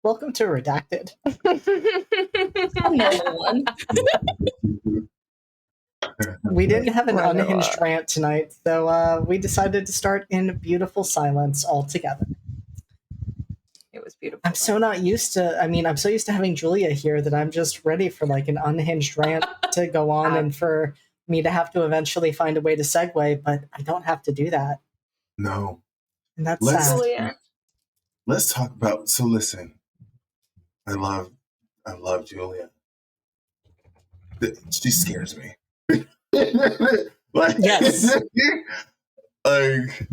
Welcome to Redacted. Another one. We didn't have an unhinged rant tonight, so we decided to start in beautiful silence altogether. It was beautiful. I'm so used to having Julia here that I'm just ready for like an unhinged rant to go on and for me to have to eventually find a way to segue, but I don't have to do that. No. And that's sad. Let's talk about, so listen, I love Julia. She scares me. Yes. Like,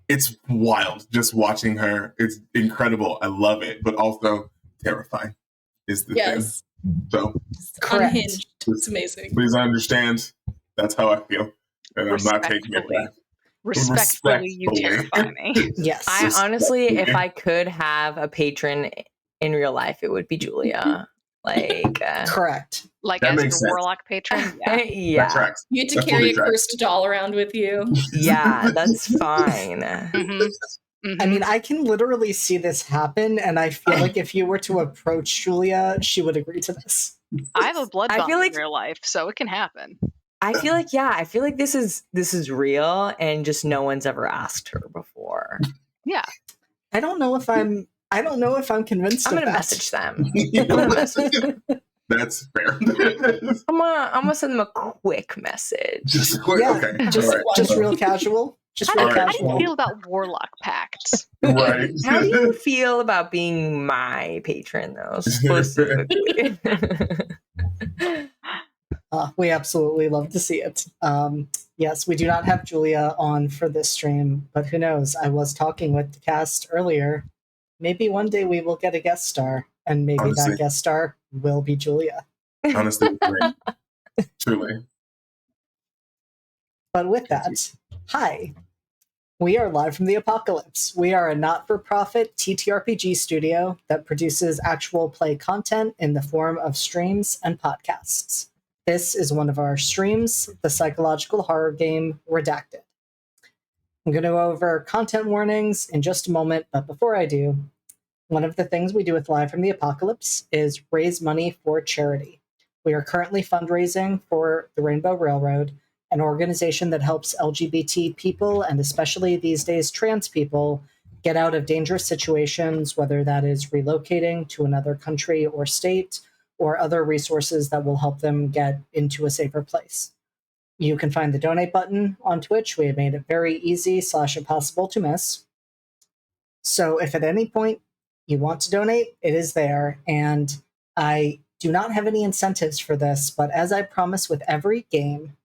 it's wild just watching her. It's incredible. I love it, but also terrifying is the thing. So unhinged. It's amazing. Please understand that's how I feel. And I'm not taking it back. Respectfully, you terrify me. Yes. I honestly, if I could have a patron in real life, it would be Julia. Like, correct. Like that as makes your sense. warlock patron? Yeah. Yeah. Tracks. You had to carry a cursed doll around with you. Yeah, that's fine. I mean, I can literally see this happen, and I feel like if you were to approach Julia, she would agree to this. I have a blood bond feel like- in real life, so it can happen. I feel like this is real, and just no one's ever asked her before. Yeah. I don't know if I'm convinced. I'm gonna of that. message them. I'm gonna message them. That's fair. I'm gonna send them a quick message. Just quick. Yeah, Okay. just All right. just real casual. Just real How do casual. you feel about warlock pacts? Right. How do you feel about being my patron, though, specifically? We absolutely love to see it. Yes, we do not have Julia on for this stream, but who knows? I was talking with the cast earlier. Maybe one day we will get a guest star, and maybe that guest star will be Julia. Honestly, truly. But with that, hi. We are live from the apocalypse. We are a not-for-profit TTRPG studio that produces actual play content in the form of streams and podcasts. This is one of our streams, the psychological horror game Redacted. I'm going to go over content warnings in just a moment, but before I do, one of the things we do with Live from the Apocalypse is raise money for charity. We are currently fundraising for the Rainbow Railroad, an organization that helps LGBT people, and especially these days trans people, get out of dangerous situations, whether that is relocating to another country or state, or other resources that will help them get into a safer place. You can find the donate button on Twitch. We have made it very easy / impossible to miss. So if at any point you want to donate, it is there. And I do not have any incentives for this, but as I promise with every game,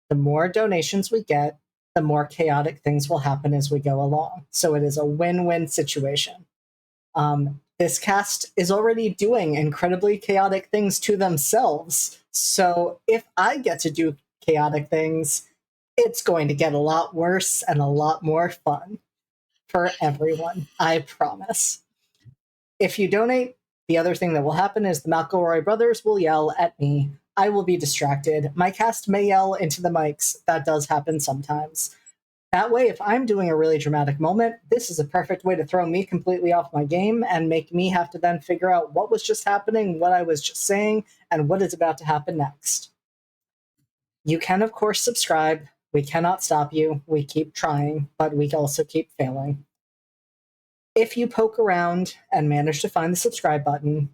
the more donations we get, the more chaotic things will happen as we go along. So it is a win-win situation. This cast is already doing incredibly chaotic things to themselves. So if I get to do chaotic things, it's going to get a lot worse and a lot more fun for everyone. I promise. If you donate, the other thing that will happen is the McElroy brothers will yell at me. I will be distracted. My cast may yell into the mics. That does happen sometimes. That way, if I'm doing a really dramatic moment, this is a perfect way to throw me completely off my game and make me have to then figure out what was just happening, what I was just saying, and what is about to happen next. You can, of course, subscribe. We cannot stop you. We keep trying, but we also keep failing. If you poke around and manage to find the subscribe button,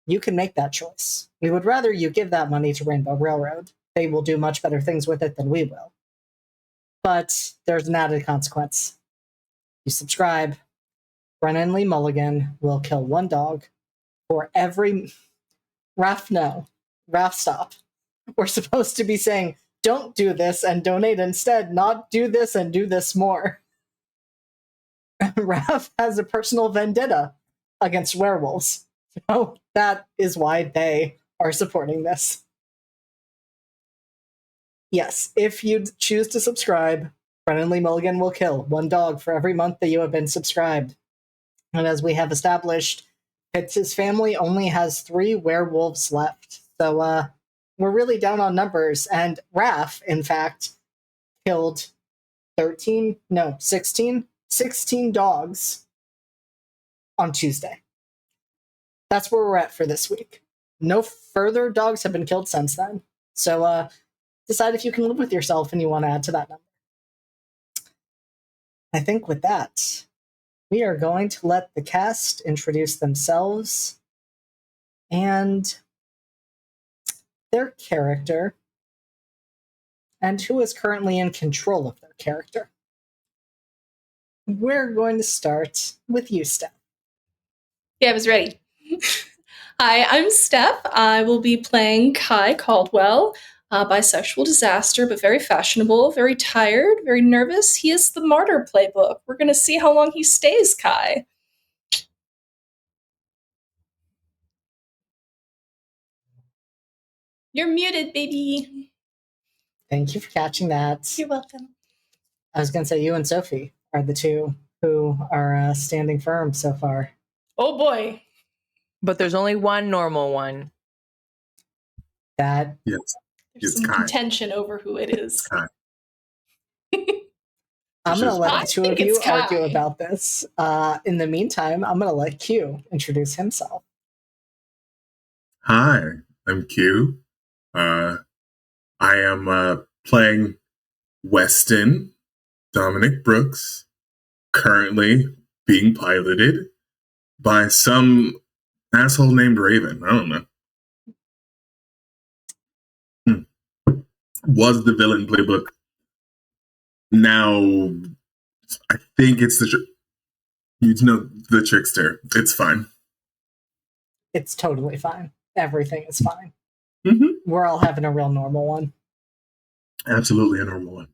you can make that choice. We would rather you give that money to Rainbow Railroad. They will do much better things with it than we will. But there's an added consequence. You subscribe, Brennan Lee Mulligan will kill one dog for every... Raph, no. Raph, stop. We're supposed to be saying, don't do this and donate instead, not do this and do this more. Raph has a personal vendetta against werewolves. So that is why they are supporting this. Yes, if you choose to subscribe, Brennan Lee Mulligan will kill one dog for every month that you have been subscribed. And as we have established, his family only has 3 werewolves left. So we're really down on numbers. And Raph, in fact, killed 16 dogs on Tuesday. that's where we're at for this week. No further dogs have been killed since then. So decide if you can live with yourself and you want to add to that number. I think with that, we are going to let the cast introduce themselves and their character and who is currently in control of their character. We're going to start with you, Steph. Yeah, I was ready. Hi, I'm Steph. I will be playing Kai Caldwell, bisexual disaster, but very fashionable, very tired, very nervous. He is the martyr playbook. We're going to see how long he stays, Kai. You're muted, baby. Thank you for catching that. You're welcome. I was going to say you and Sophie are the two who are standing firm so far. Oh boy. But there's only one normal one. That Yes. There's some contention over who it is. I'm going to let the two of you argue about this. In the meantime, I'm going to let Q introduce himself. Hi, I'm Q. I am playing Weston Dominic Brooks, currently being piloted by some asshole named Raven. I don't know. Was the villain playbook. Now, I think it's the trickster. It's fine. It's totally fine. Everything is fine. Mm-hmm. We're all having a real normal one. Absolutely a normal one.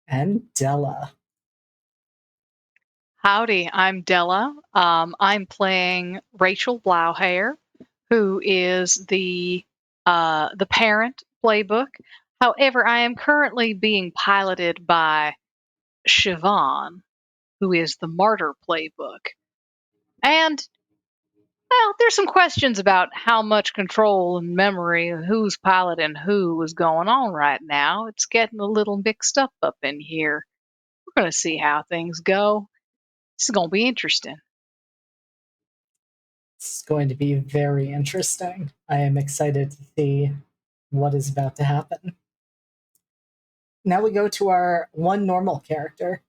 And Della. Howdy, I'm Della. I'm playing Rachel Blauhair, who is the parent playbook. However, I am currently being piloted by Siobhan, who is the martyr playbook. And well, there's some questions about how much control and memory and who's piloting who is going on right now. It's getting a little mixed up in here. We're going to see how things go. This is going to be interesting. It's going to be very interesting. I am excited to see what is about to happen. Now we go to our one normal character.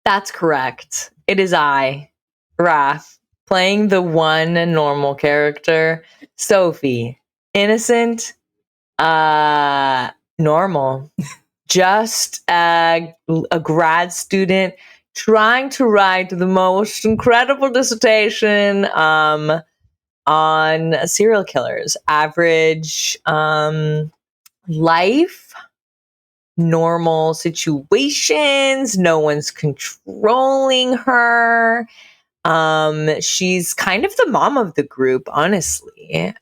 That's correct. It is I, Raph, playing the one normal character, Sophie. Innocent, normal. Just a grad student trying to write the most incredible dissertation on serial killers. Average life, normal situations, no one's controlling her. She's kind of the mom of the group, honestly.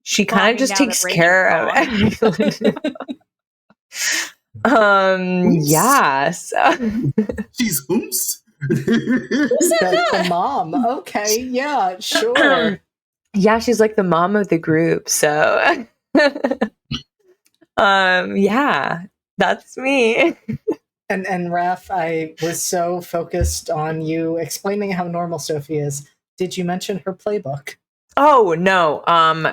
She kind of just takes care of everyone. Yeah. So. She's ooms. The mom. Okay, yeah, sure. Yeah, she's like the mom of the group. So, yeah, that's me. And Raph, I was so focused on you explaining how normal Sophie is. Did you mention her playbook? Oh no.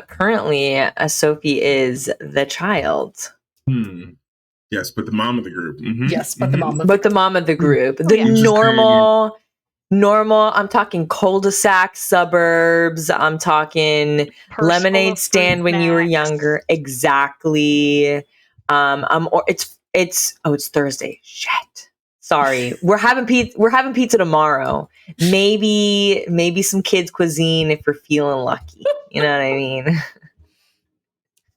Currently, Sophie is the child. Yes, but the mom of the group. Mm-hmm. Yes, but the mom of the mom of the group. Oh, The yeah. normal. I'm talking cul-de-sac suburbs. I'm talking Purse lemonade stand when you were Max. younger. Exactly. It's Thursday. Shit. Sorry. We're having pizza tomorrow. Maybe some kids cuisine if we're feeling lucky. You know what I mean?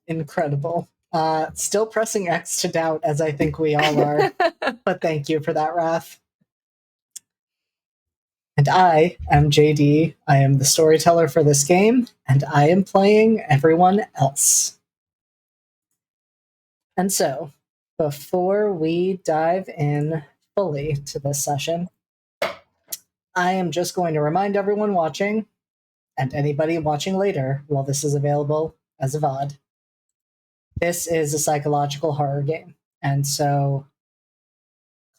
Incredible. Still pressing X to doubt, as I think we all are. But thank you for that, Raph. And I am JD. I am the storyteller for this game, and I am playing everyone else. And so, before we dive in fully to this session, I am just going to remind everyone watching, and anybody watching later while this is available as a VOD, this is a psychological horror game. And so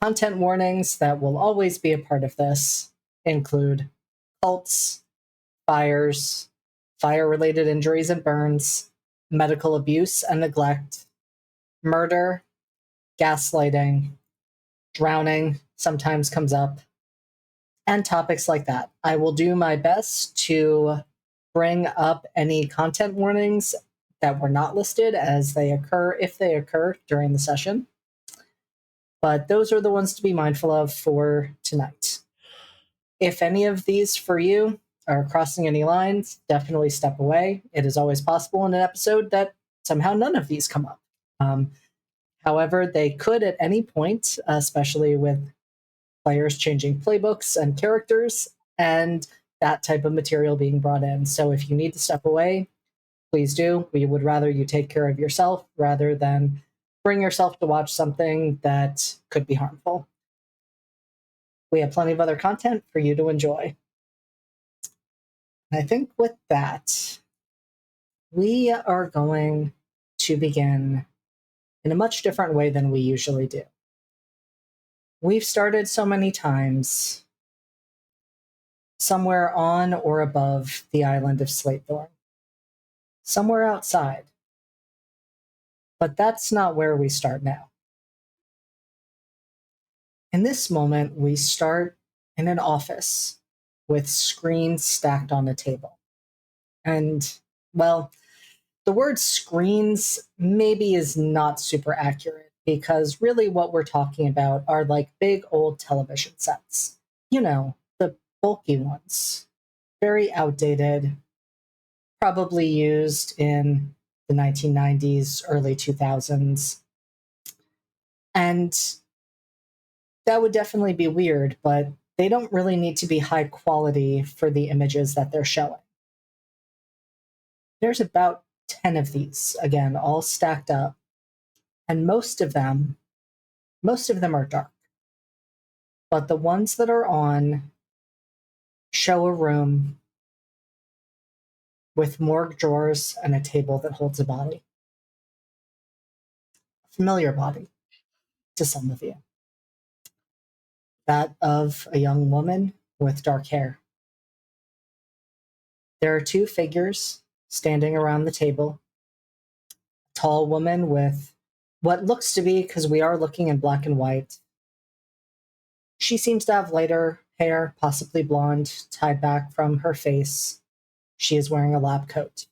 Content warnings that will always be a part of this include cults, fires, fire-related injuries and burns, medical abuse and neglect, murder, gaslighting, drowning sometimes comes up, and topics like that. I will do my best to bring up any content warnings that were not listed as they occur, if they occur during the session. But those are the ones to be mindful of for tonight. If any of these for you are crossing any lines, definitely step away. It is always possible in an episode that somehow none of these come up. However, they could at any point, especially with players changing playbooks and characters and that type of material being brought in. So if you need to step away, please do. We would rather you take care of yourself rather than bring yourself to watch something that could be harmful. We have plenty of other content for you to enjoy. I think with that, we are going to begin in a much different way than we usually do. We've started so many times somewhere on or above the island of Slatethorn, somewhere outside. But that's not where we start now. In this moment, we start in an office with screens stacked on a table. And, well, the word screens maybe is not super accurate because really what we're talking about are like big old television sets. You know, the bulky ones. Very outdated, probably used in the 1990s, early 2000s. And that would definitely be weird, but they don't really need to be high quality for the images that they're showing. There's about 10 of these, again, all stacked up, and most of them are dark. But the ones that are on show a room with morgue drawers and a table that holds a body. A familiar body to some of you. That of a young woman with dark hair. There are two figures standing around the table. A tall woman with what looks to be, because we are looking in black and white, she seems to have lighter hair, possibly blonde, tied back from her face. She is wearing a lab coat.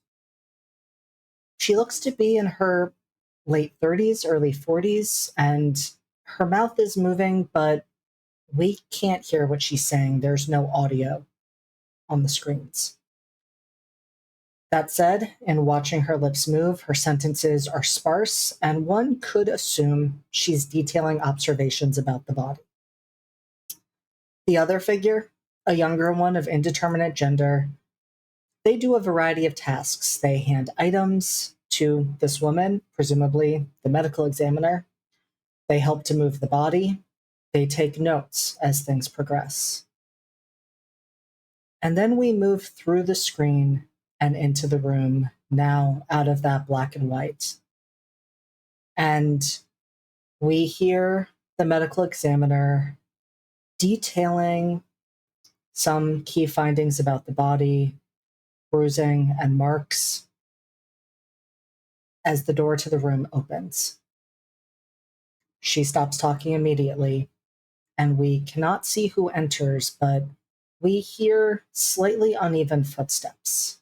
She looks to be in her late 30s, early 40s, and her mouth is moving, but we can't hear what she's saying. There's no audio on the screens. That said, in watching her lips move, her sentences are sparse, and one could assume she's detailing observations about the body. The other figure, a younger one of indeterminate gender, they do a variety of tasks. They hand items to this woman, presumably the medical examiner. They help to move the body. They take notes as things progress. And then we move through the screen and into the room, now out of that black and white. And we hear the medical examiner detailing some key findings about the body, bruising and marks, as the door to the room opens. She stops talking immediately, and we cannot see who enters, but we hear slightly uneven footsteps.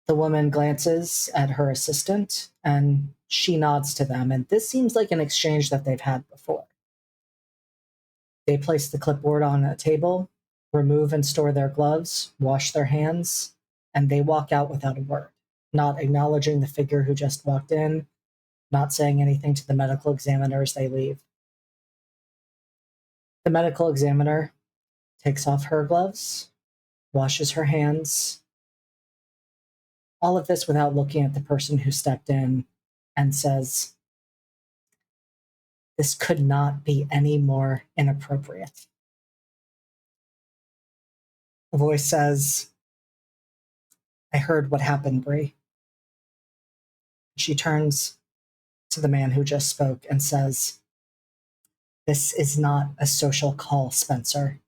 The woman glances at her assistant, and she nods to them, and this seems like an exchange that they've had before. They place the clipboard on a table, remove and store their gloves, wash their hands, and they walk out without a word, not acknowledging the figure who just walked in, not saying anything to the medical examiner as they leave. The medical examiner takes off her gloves, washes her hands, all of this without looking at the person who stepped in, and says, "This could not be any more inappropriate." A voice says, "I heard what happened, Bree." She turns to the man who just spoke and says, "This is not a social call, Spencer.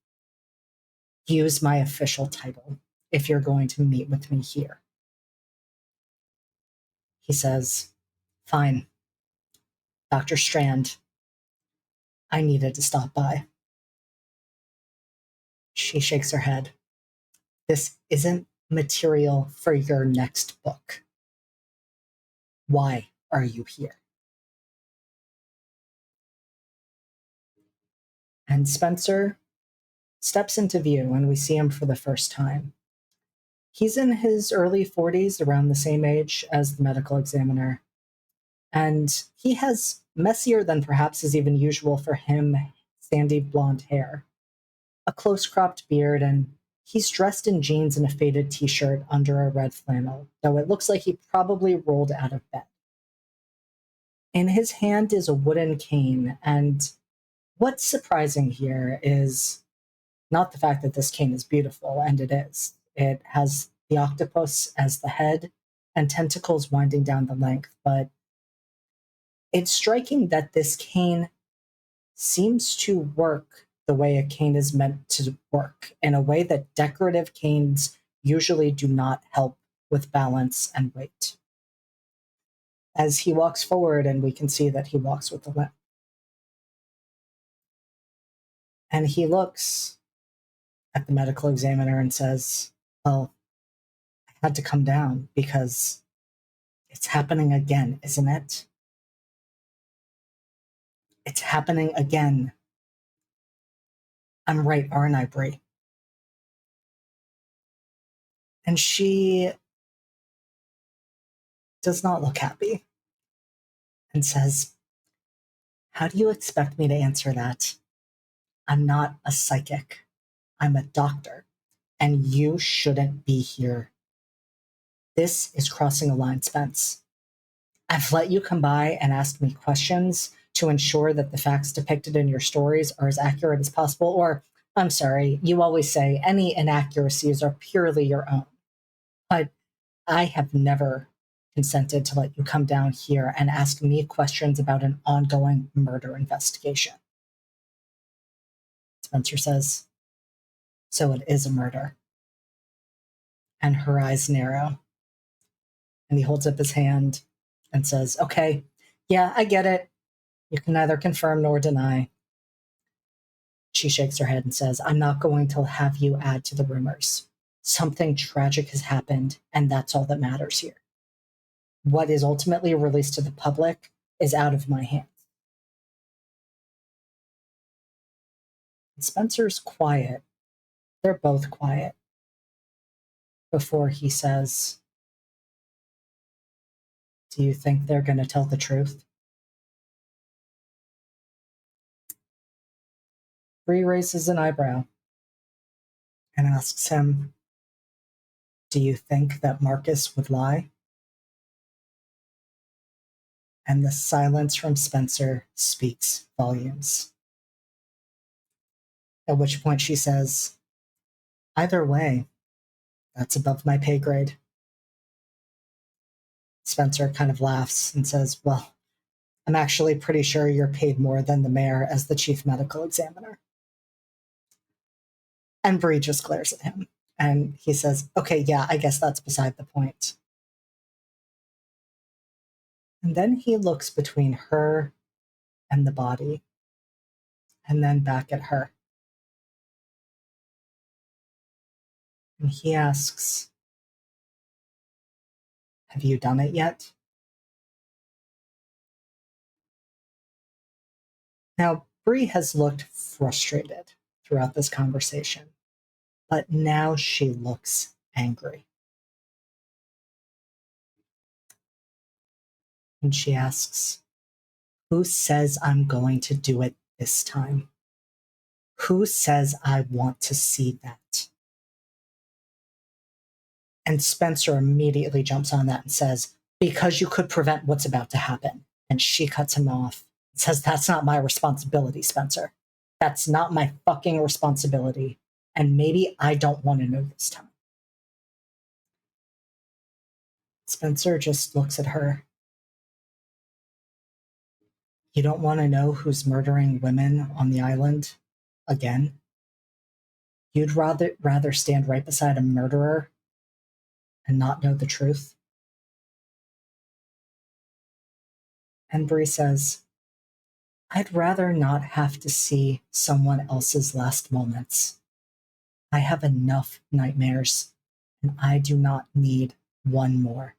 Use my official title if you're going to meet with me here." He says, "Fine, Dr. Strand. I needed to stop by." She shakes her head. "This isn't material for your next book. Why are you here?" And Spencer steps into view, and we see him for the first time. He's in his early 40s, around the same age as the medical examiner. And he has messier than perhaps is even usual for him, sandy blonde hair, a close cropped beard, and he's dressed in jeans and a faded t shirt under a red flannel, though it looks like he probably rolled out of bed. In his hand is a wooden cane, and what's surprising here is not the fact that this cane is beautiful, and it is. It has the octopus as the head and tentacles winding down the length, but it's striking that this cane seems to work the way a cane is meant to work, in a way that decorative canes usually do not help with balance and weight. As he walks forward, and we can see that he walks with a limp. And he looks at the medical examiner and says, "Well, I had to come down because it's happening again, isn't it? It's happening again. I'm right, aren't I, Bree?" And she does not look happy and says, "How do you expect me to answer that? I'm not a psychic. I'm a doctor, and you shouldn't be here. This is crossing a line, Spence. I've let you come by and ask me questions to ensure that the facts depicted in your stories are as accurate as possible, or, I'm sorry, you always say any inaccuracies are purely your own. But I have never consented to let you come down here and ask me questions about an ongoing murder investigation." Spencer says, "So it is a murder." And her eyes narrow. And he holds up his hand and says, "Okay, yeah, I get it. You can neither confirm nor deny." She shakes her head and says, "I'm not going to have you add to the rumors. Something tragic has happened, and that's all that matters here. What is ultimately released to the public is out of my hands." And Spencer's quiet. They're both quiet before he says, "Do you think they're going to tell the truth?" Bree raises an eyebrow and asks him, "Do you think that Marcus would lie?" And the silence from Spencer speaks volumes. At which point she says, "Either way, that's above my pay grade." Spencer kind of laughs and says, "Well, I'm actually pretty sure you're paid more than the mayor as the chief medical examiner." And Bree just glares at him. And he says, "Okay, yeah, I guess that's beside the point." And then he looks between her and the body, and then back at her. And he asks, "Have you done it yet?" Now, Bree has looked frustrated throughout this conversation, but now she looks angry. And she asks, "Who says I'm going to do it this time? Who says I want to see that?" And Spencer immediately jumps on that and says, "Because you could prevent what's about to happen." And she cuts him off and says, "That's not my responsibility, Spencer. That's not my fucking responsibility. And maybe I don't want to know this time." Spencer just looks at her You don't want to know who's murdering women on the island again? You'd rather stand right beside a murderer and not know the truth? And Bree says, I'd rather not have to see someone else's last moments. I have enough nightmares, and I do not need one more.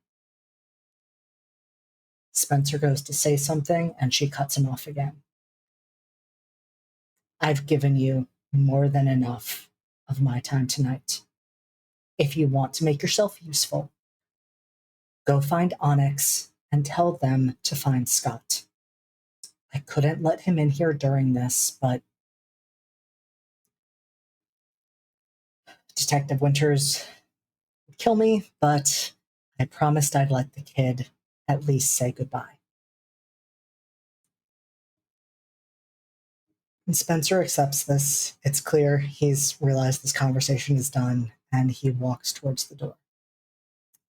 Spencer goes to say something, and she cuts him off again. I've given you more than enough of my time tonight. If you want to make yourself useful, go find Onyx and tell them to find Scott. I couldn't let him in here during this, but Detective Winters would kill me, but I promised I'd let the kid at least say goodbye. And Spencer accepts this. It's clear he's realized this conversation is done, and he walks towards the door.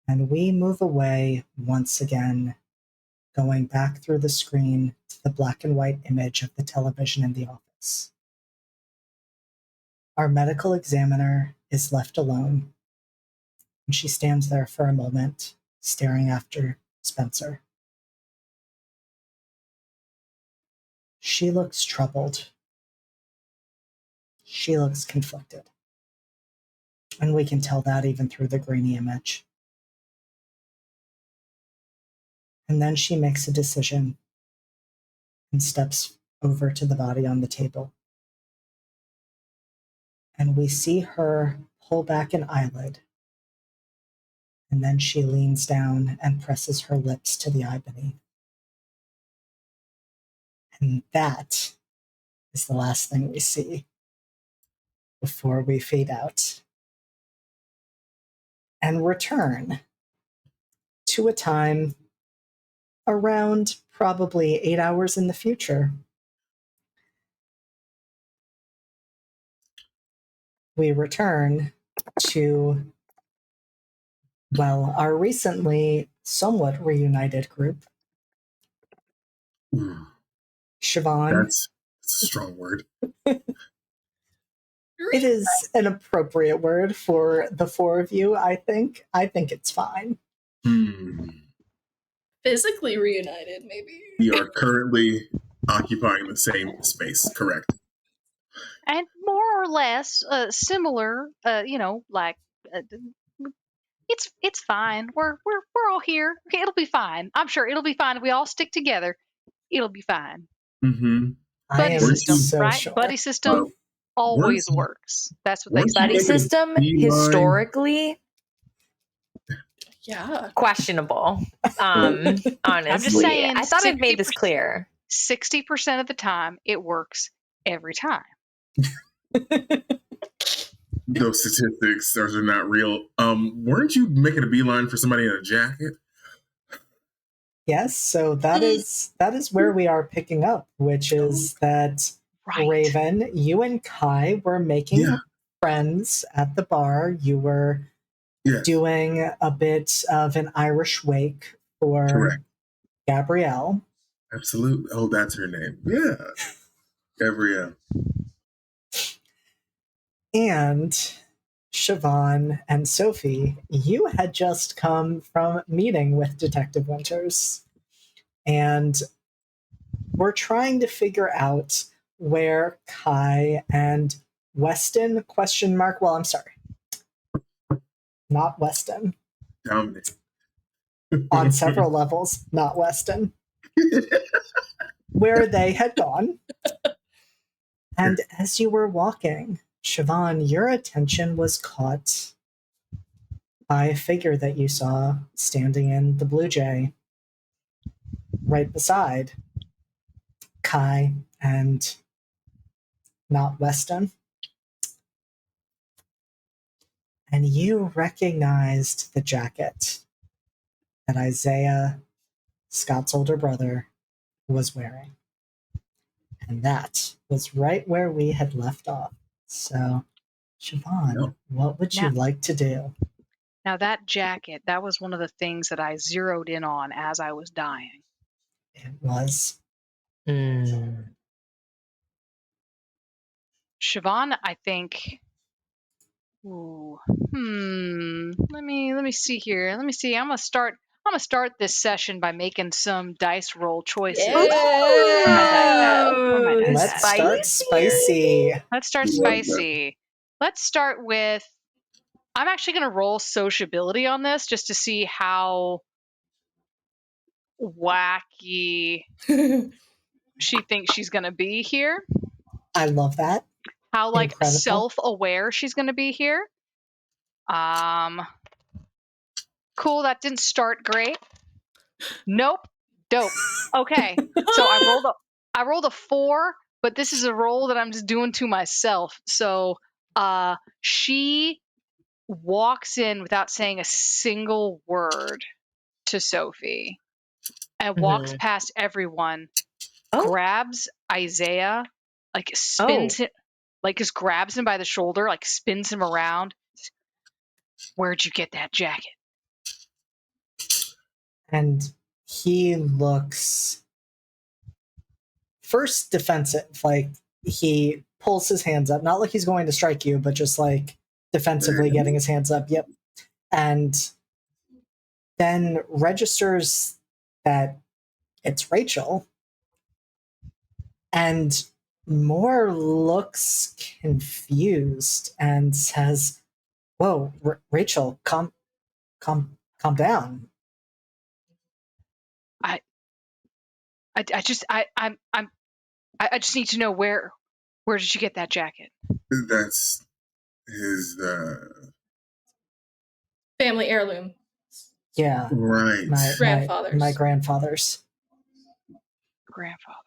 And we move away once again, going back through the screen to the black and white image of the television in the office. Our medical examiner is left alone, and she stands there for a moment, staring after Spencer. She looks troubled. She looks conflicted. And we can tell that even through the grainy image. And then she makes a decision and steps over to the body on the table. And we see her pull back an eyelid. And then she leans down and presses her lips to the eye beneath. And that is the last thing we see before we fade out and return to a time around probably 8 hours in the future. We return to, well, our recently somewhat reunited group. Siobhan. That's a strong word. It is an appropriate word for the four of you, I think. I think it's fine. Physically reunited, maybe. We are currently occupying the same space, correct? And more or less similar, like it's fine. We're all here. Okay, it'll be fine. I'm sure it'll be fine if we all stick together. It'll be fine. Mm-hmm. Buddy system, so right? sure. Buddy system always works. That's what they say. Buddy system, historically, yeah, questionable. Honestly, I'm just saying, I thought I'd made this clear. 60% of the time, it works every time. Those statistics, those are not real. Weren't you making a beeline for somebody in a jacket? Yes, so that is where we are picking up, which is that Right. Raven, you and Kai were making friends at the bar. You were doing a bit of an Irish wake for Gabrielle. Absolutely. Oh, that's her name. Yeah. Gabrielle. And Siobhan and Sophie, you had just come from meeting with Detective Winters. And we're trying to figure out where Kai and Weston, ? Well, I'm sorry. Not Weston. Dominic. On several levels, not Weston. Where they had gone. And as you were walking, Siobhan, your attention was caught by a figure that you saw standing in the Blue Jay right beside Kai and not Weston. And you recognized the jacket that Isaiah, Scott's older brother, was wearing. And that was right where we had left off. So, Siobhan, what would you like to do? Now, that jacket, that was one of the things that I zeroed in on as I was dying. It was. Siobhan, I think. Ooh. Let me see here. Let me see. I'm gonna start this session by making some dice roll choices. Yeah. Where my dice at? Where my dice Let's at? start spicy. Let's start Love that. spicy. Let's start with. I'm actually gonna roll sociability on this just to see how wacky she thinks she's gonna be here. I love that. How like Incredible. self-aware she's gonna be here. Cool, that didn't start great. Nope. Dope. Okay. So I rolled a 4, but this is a roll that I'm just doing to myself. So she walks in without saying a single word to Sophie and walks past everyone, grabs Isaiah, like spins him, like just grabs him by the shoulder, like spins him around. Where'd you get that jacket? And he looks first defensive, like he pulls his hands up, not like he's going to strike you, but just like defensively getting his hands up. Yep. And then registers that it's Rachel and more looks confused and says, "Whoa, Rachel, calm down." I just need to know where did you get that jacket? That's his family heirloom. Yeah, right. Grandfather's. My grandfather's. Grandfather.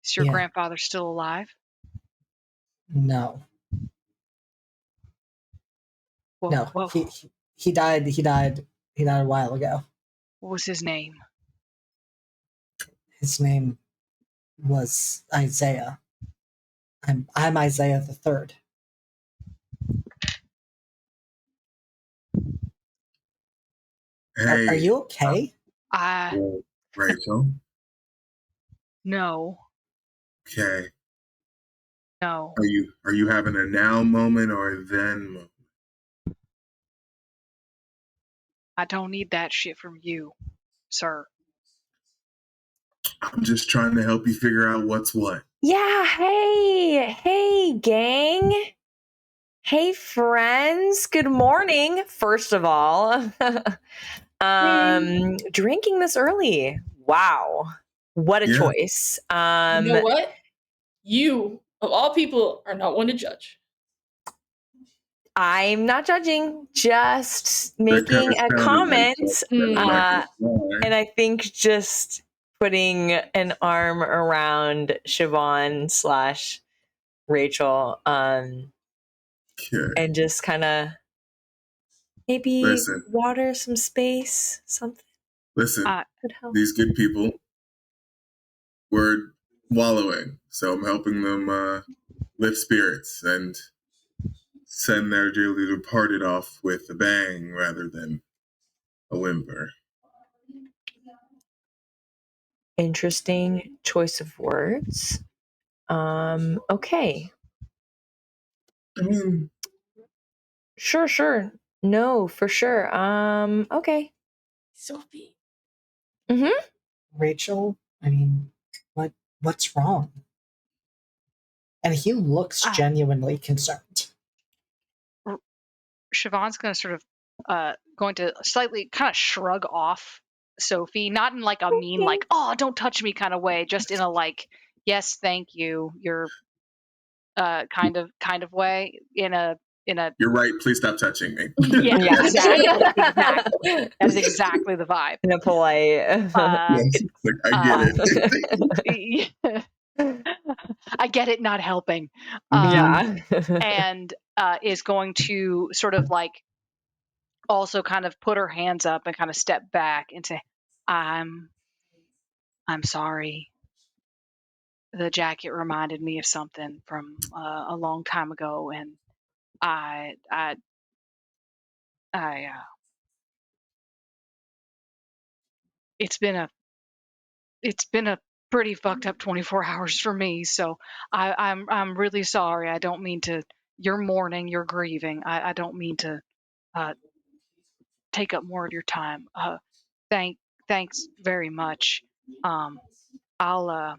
Is your grandfather still alive? No. Whoa, No, whoa. he died. He died a while ago. What was his name? His name was Isaiah. I'm Isaiah the Third. Hey, are you okay? Rachel. No. Okay. No. Are you having a now moment or a then moment? I don't need that shit from you, sir. I'm just trying to help you figure out what's what. Yeah, hey, gang. Hey, friends. Good morning, first of all. Drinking this early. Wow. What a choice. You know what? You, of all people, are not one to judge. I'm not judging, just making a comment. And I think just putting an arm around Siobhan / Rachel, and just kind of maybe water some space, something. Listen, these good people were wallowing, so I'm helping them lift spirits and send their dearly departed off with a bang rather than a whimper. Interesting choice of words. Okay. I mean, sure. No, for sure. Okay. Sophie. Rachel, I mean, what's wrong? And he looks genuinely concerned. Siobhan's going to sort of going to slightly kind of shrug off Sophie, not in like a mean like, oh, don't touch me kind of way, just in a like, yes, thank you, you're kind of way, in a you're right, please stop touching me. Yeah, exactly. That is exactly the vibe. In a polite yes, like, I get it. I get it, not helping. And is going to sort of like also kind of put her hands up and kind of step back and say, I'm sorry. The jacket reminded me of something from a long time ago, and it's been a pretty fucked up 24 hours for me. So I'm really sorry. I don't mean to. You're mourning. You're grieving. I don't mean to take up more of your time. Thanks very much. I'll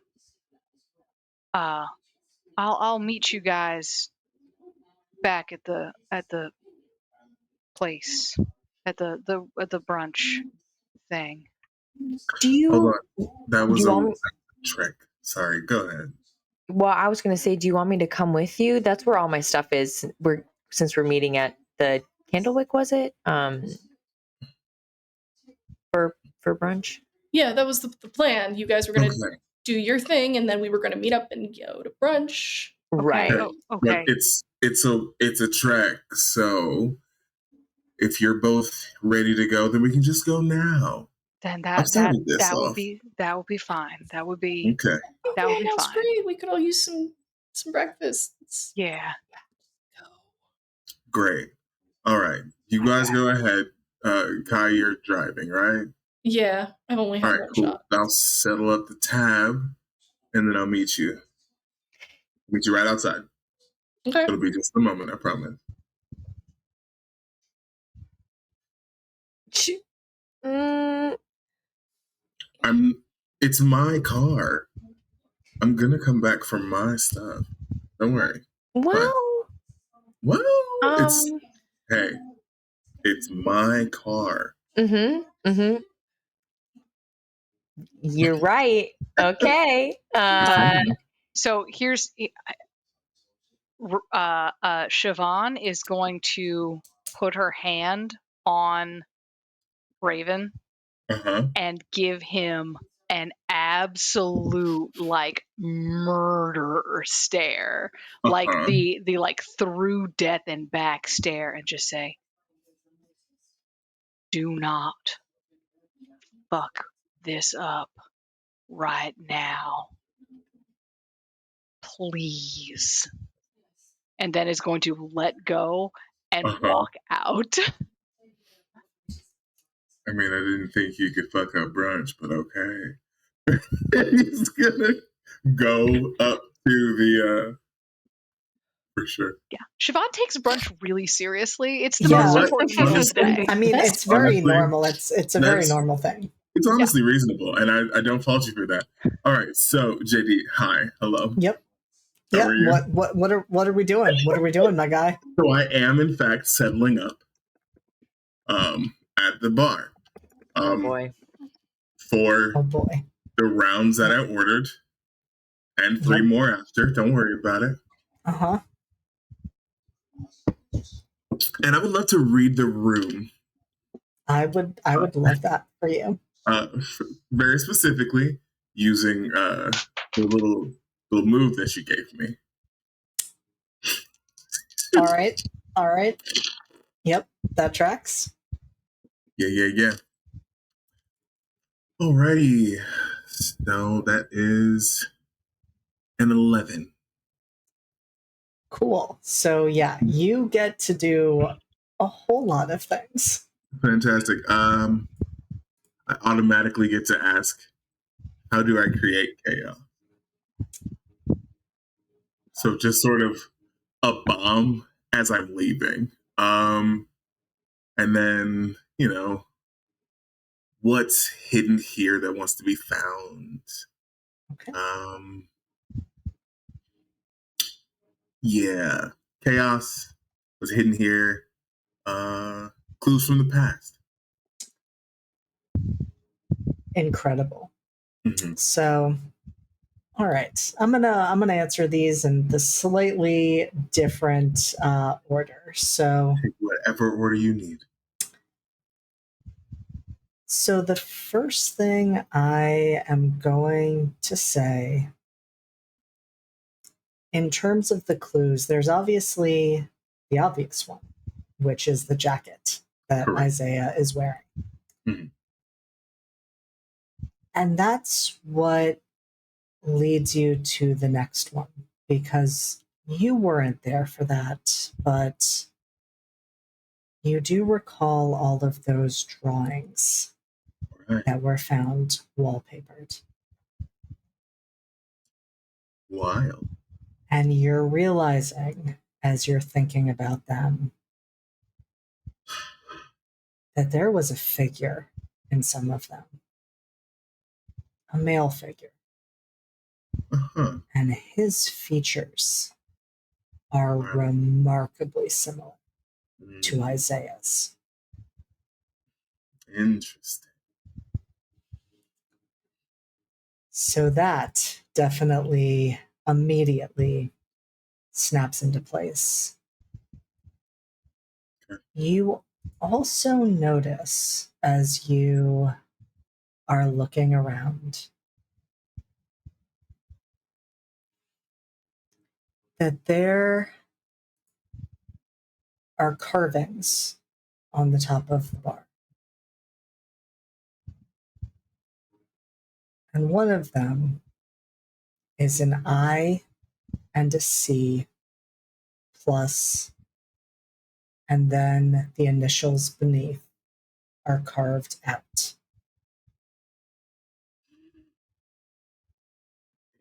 I'll meet you guys back at the place at the brunch thing. Do Hold you on. That do was you a want me, trick. Sorry, go ahead. well, I was gonna say, do you want me to come with you? That's where all my stuff is. Since we're meeting at the Candlewick, was it? For brunch. Yeah, that was the plan. You guys were going to Okay. do your thing, and then we were going to meet up and go to brunch. Right. Okay. Oh, okay. But it's a track, so if you're both ready to go, then we can just go now. Then I've started this that off. would be fine. That would be Okay, that would be That's fine. great. We could all use some breakfast. Yeah. great. All right, you guys go ahead. Kai, you're driving, right? Yeah, I've only All had right, one cool. shot. I'll settle up the tab, and then I'll meet you. Meet you right outside. Okay. It'll be just a moment, I promise. It's my car. I'm gonna come back for my stuff. Don't worry. Well, Well, it's um, hey, it's my car. mm-hmm. You're right. Okay. So here's Siobhan is going to put her hand on Raven Uh-huh. and give him an absolute like murder stare, like Uh-huh. the like through death and back stare, and just say, "Do not fuck this up right now, please." And then is going to let go and Uh-huh. walk out. I mean, I didn't think you could fuck up brunch, but okay. He's gonna go up to the for sure. Yeah, Siobhan takes brunch really seriously. It's the Yeah. most What? important meal of the day. I mean, That's it's very honestly, normal. It's a very that's normal thing. it's honestly reasonable, and I don't fault you for that. All right, so JD, hi, hello. Yep. How Yep. are you? What are we doing? What are we doing, my guy? So I am in fact settling up at the bar. Oh boy. For Oh boy. the rounds that I ordered and 3 more after. Don't worry about it. Uh-huh. And I would love to read the room. I would love that for you. Very specifically using the little move that you gave me. All right. Yep, that tracks. Yeah. Alrighty. So that is an 11. Cool. So yeah, you get to do a whole lot of things. Fantastic. I automatically get to ask, how do I create chaos? So just sort of a bomb as I'm leaving. And then, what's hidden here that wants to be found? Okay. Yeah. Chaos was hidden here. Clues from the past. Incredible. Mm-hmm. So all right. I'm gonna answer these in the slightly different order. So Take whatever order you need. So the first thing I am going to say, in terms of the clues, there's obviously the obvious one, which is the jacket that Correct. Isaiah is wearing. Mm-hmm. And that's what leads you to the next one, because you weren't there for that, but you do recall all of those drawings Right. that were found wallpapered. Wild. And you're realizing, as you're thinking about them, that there was a figure in some of them, a male figure. Uh-huh. And his features are remarkably similar to Isaiah's. Interesting. So that definitely immediately snaps into place. Okay. You also notice, as you are looking around, that there are carvings on the top of the bar. And one of them is an I and a C plus, and then the initials beneath are carved out.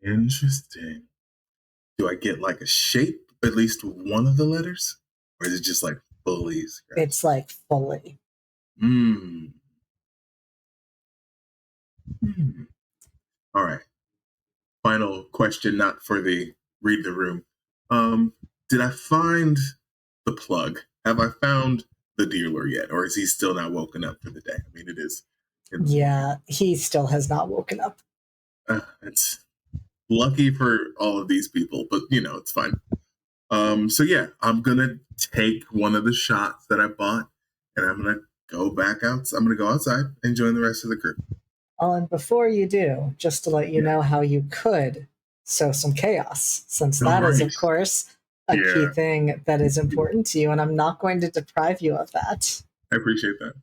Interesting. Do I get like a shape, at least one of the letters? Or is it just like fully scratched? It's like fully. All right. Final question, not for the read the room. Did I find the plug? Have I found the dealer yet? Or is he still not woken up for the day? I mean, it is. Yeah, he still has not woken up. It's lucky for all of these people, but it's fine. So yeah, I'm gonna take one of the shots that I bought, and I'm gonna go back out. I'm gonna go outside and join the rest of the group. Oh, and before you do, just to let you know how you could sow some chaos, since that is, of course, a key thing that is important to you, and I'm not going to deprive you of that. I appreciate that.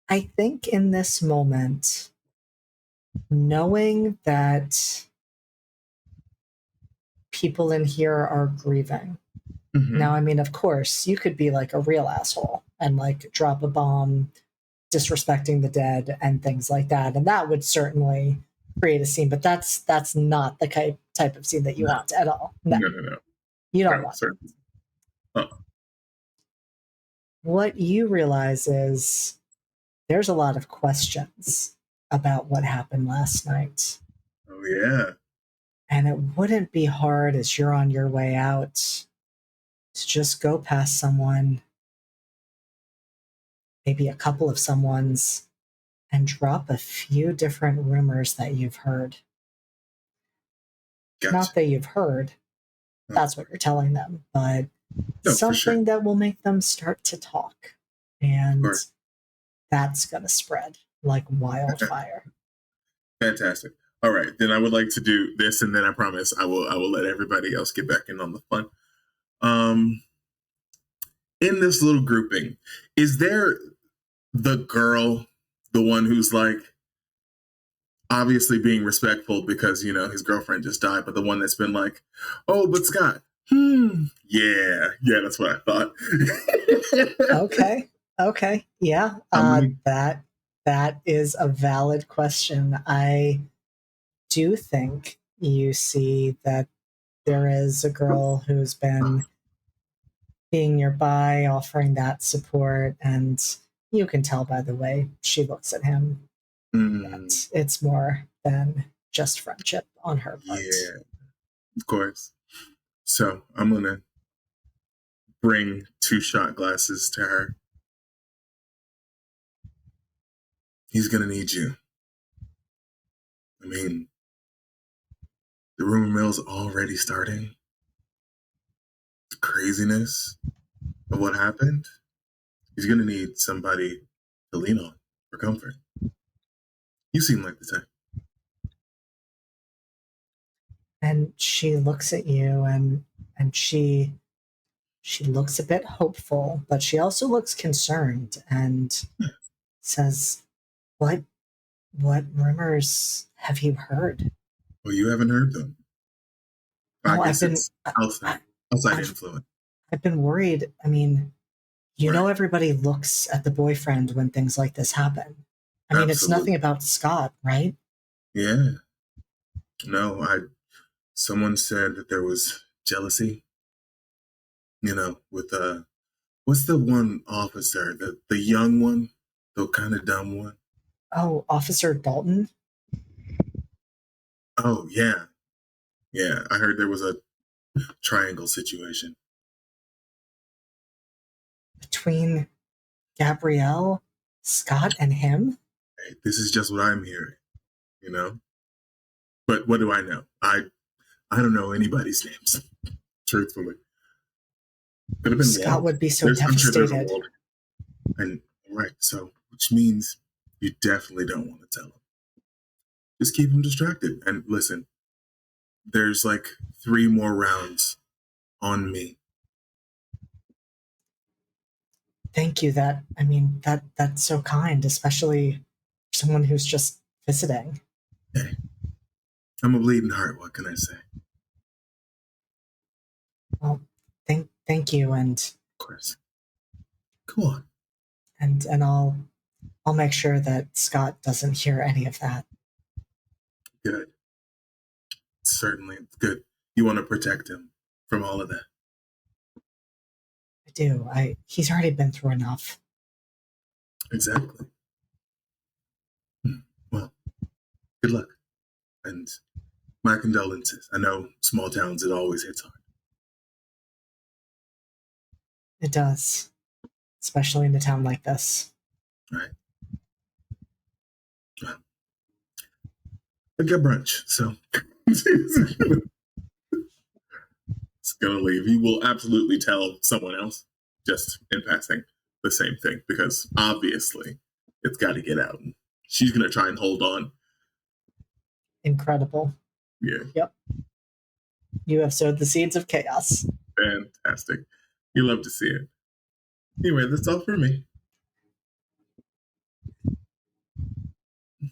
I think in this moment, knowing that people in here are grieving. Mm-hmm. Now, I mean, of course, you could be like a real asshole and like drop a bomb, disrespecting the dead and things like that. And that would certainly create a scene, but that's not the type of scene that you want at all. No. You don't want it. What you realize is there's a lot of questions about what happened last night. Oh, yeah. And it wouldn't be hard as you're on your way out to just go past someone, maybe a couple of someone's, and drop a few different rumors that you've heard. Gotcha. Not that you've heard, that's what you're telling them, but something that will make them start to talk. And that's going to spread like wildfire. Fantastic. All right, then I would like to do this, and then I promise I will let everybody else get back in on the fun. In this little grouping, is there the girl, the one who's like obviously being respectful because his girlfriend just died, but the one that's been like, oh, but Scott, yeah, that's what I thought. Okay, yeah, that is a valid question. I do think you see that there is a girl who's been being nearby, offering that support, and you can tell by the way she looks at him that it's more than just friendship on her part. Yeah, of course. So I'm gonna bring 2 shot glasses to her. He's gonna need you. I mean, the rumor mill's already starting. The craziness of what happened. He's gonna need somebody to lean on for comfort. You seem like the type. And she looks at you and she looks a bit hopeful, but she also looks concerned and says, What rumors have you heard? Well, you haven't heard them. No, I guess it's outside influence. I've been worried. I mean, you know, everybody looks at the boyfriend when things like this happen. I mean, It's nothing about Scott, right? Yeah. No, someone said that there was jealousy, with what's the one officer, the young one, the kind of dumb one? Oh, Officer Dalton? Oh, yeah. Yeah, I heard there was a triangle situation. Between Gabrielle, Scott, and him? Hey, this is just what I'm hearing, But what do I know? I don't know anybody's names, truthfully. Could have been Scott Walt. would be so I'm sure there's a devastated. Walt. And right, so which means you definitely don't want to tell him. Just keep him distracted. And listen, there's like 3 more rounds on me. Thank you. That's so kind, especially for someone who's just visiting. Hey, I'm a bleeding heart. What can I say? Well, thank you, and Of course. Go on. and I'll make sure that Scott doesn't hear any of that. Good. Certainly good. You want to protect him from all of that. I do. He's already been through enough. Exactly. Well, good luck. And my condolences. I know small towns, it always hits hard. It does, especially in a town like this. Right. Well, I got brunch, so it's gonna leave. He will absolutely tell someone else, just in passing, the same thing, because obviously it's got to get out. She's gonna try and hold on. Incredible. Yeah. Yep. You have sowed the seeds of chaos. Fantastic. You love to see it. Anyway, that's all for me.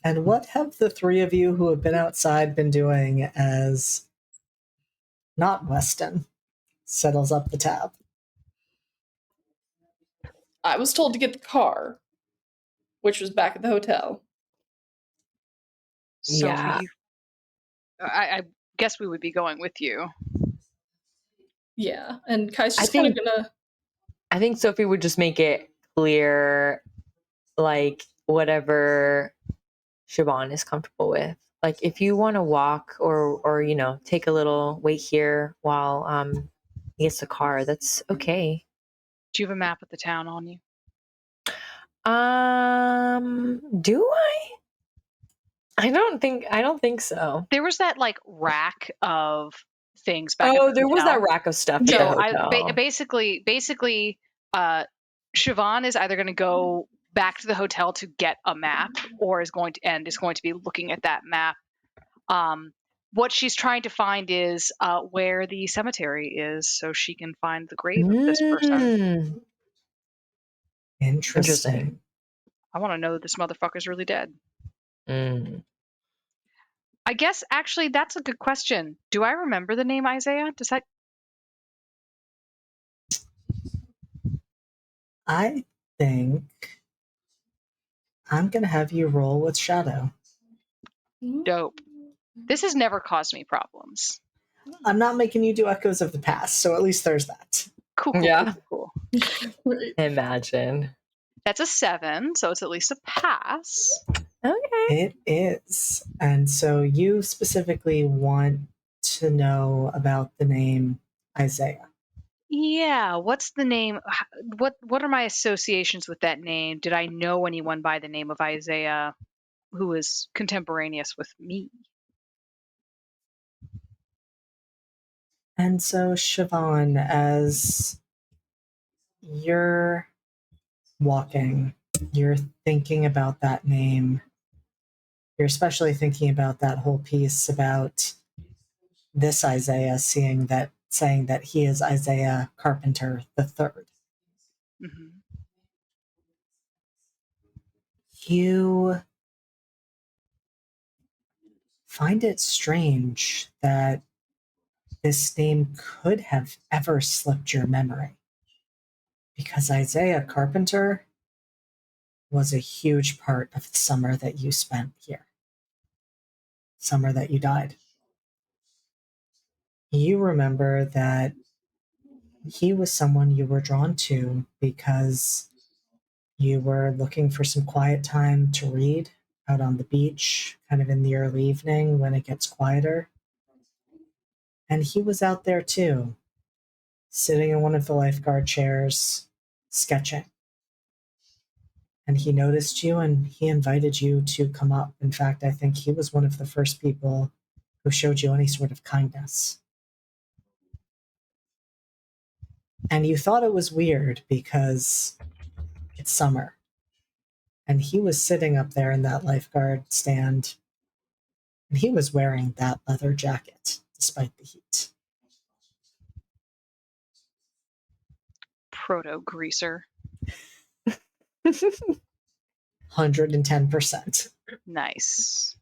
And what have the 3 of you who have been outside been doing as not Weston settles up the tab? I was told to get the car, which was back at the hotel. Yeah. Sophie, I guess we would be going with you. Yeah, and Kai's I just kind of think- gonna. I think Sophie would just make it clear, like, whatever Siobhan is comfortable with. Like, if you want to walk or take a little wait here while he gets the car, that's okay. Do you have a map of the town on you? Do I? I don't think so. There was that like rack of things back at Oh, the there was that hotel. rack of stuff. So at the hotel. basically, Siobhan is either going to go back to the hotel to get a map, or is going to be looking at that map. What she's trying to find is where the cemetery is, so she can find the grave of this person. Interesting. I want to know that this motherfucker's really dead. Mm. I guess actually that's a good question. Do I remember the name Isaiah? Does that? I think I'm going to have you roll with Shadow. Dope. This has never caused me problems. I'm not making you do Echoes of the Past, so at least there's that. Cool. Yeah. Cool. Right. Imagine. That's a 7, so it's at least a pass. Okay. It is. And so you specifically want to know about the name Isaiah. Yeah, what's the name? What are my associations with that name? Did I know anyone by the name of Isaiah who is contemporaneous with me? And so, Siobhan, as you're walking, you're thinking about that name. You're especially thinking about that whole piece about this Isaiah saying that he is Isaiah Carpenter III. Mm-hmm. You find it strange that this name could have ever slipped your memory, because Isaiah Carpenter was a huge part of the summer that you spent here. summer that you died. You remember that he was someone you were drawn to because you were looking for some quiet time to read out on the beach, kind of in the early evening when it gets quieter. And he was out there too, sitting in one of the lifeguard chairs, sketching. And he noticed you and he invited you to come up. In fact, I think he was one of the first people who showed you any sort of kindness. And you thought it was weird because it's summer. And he was sitting up there in that lifeguard stand, and he was wearing that leather jacket despite the heat. Proto greaser. 110%. Nice.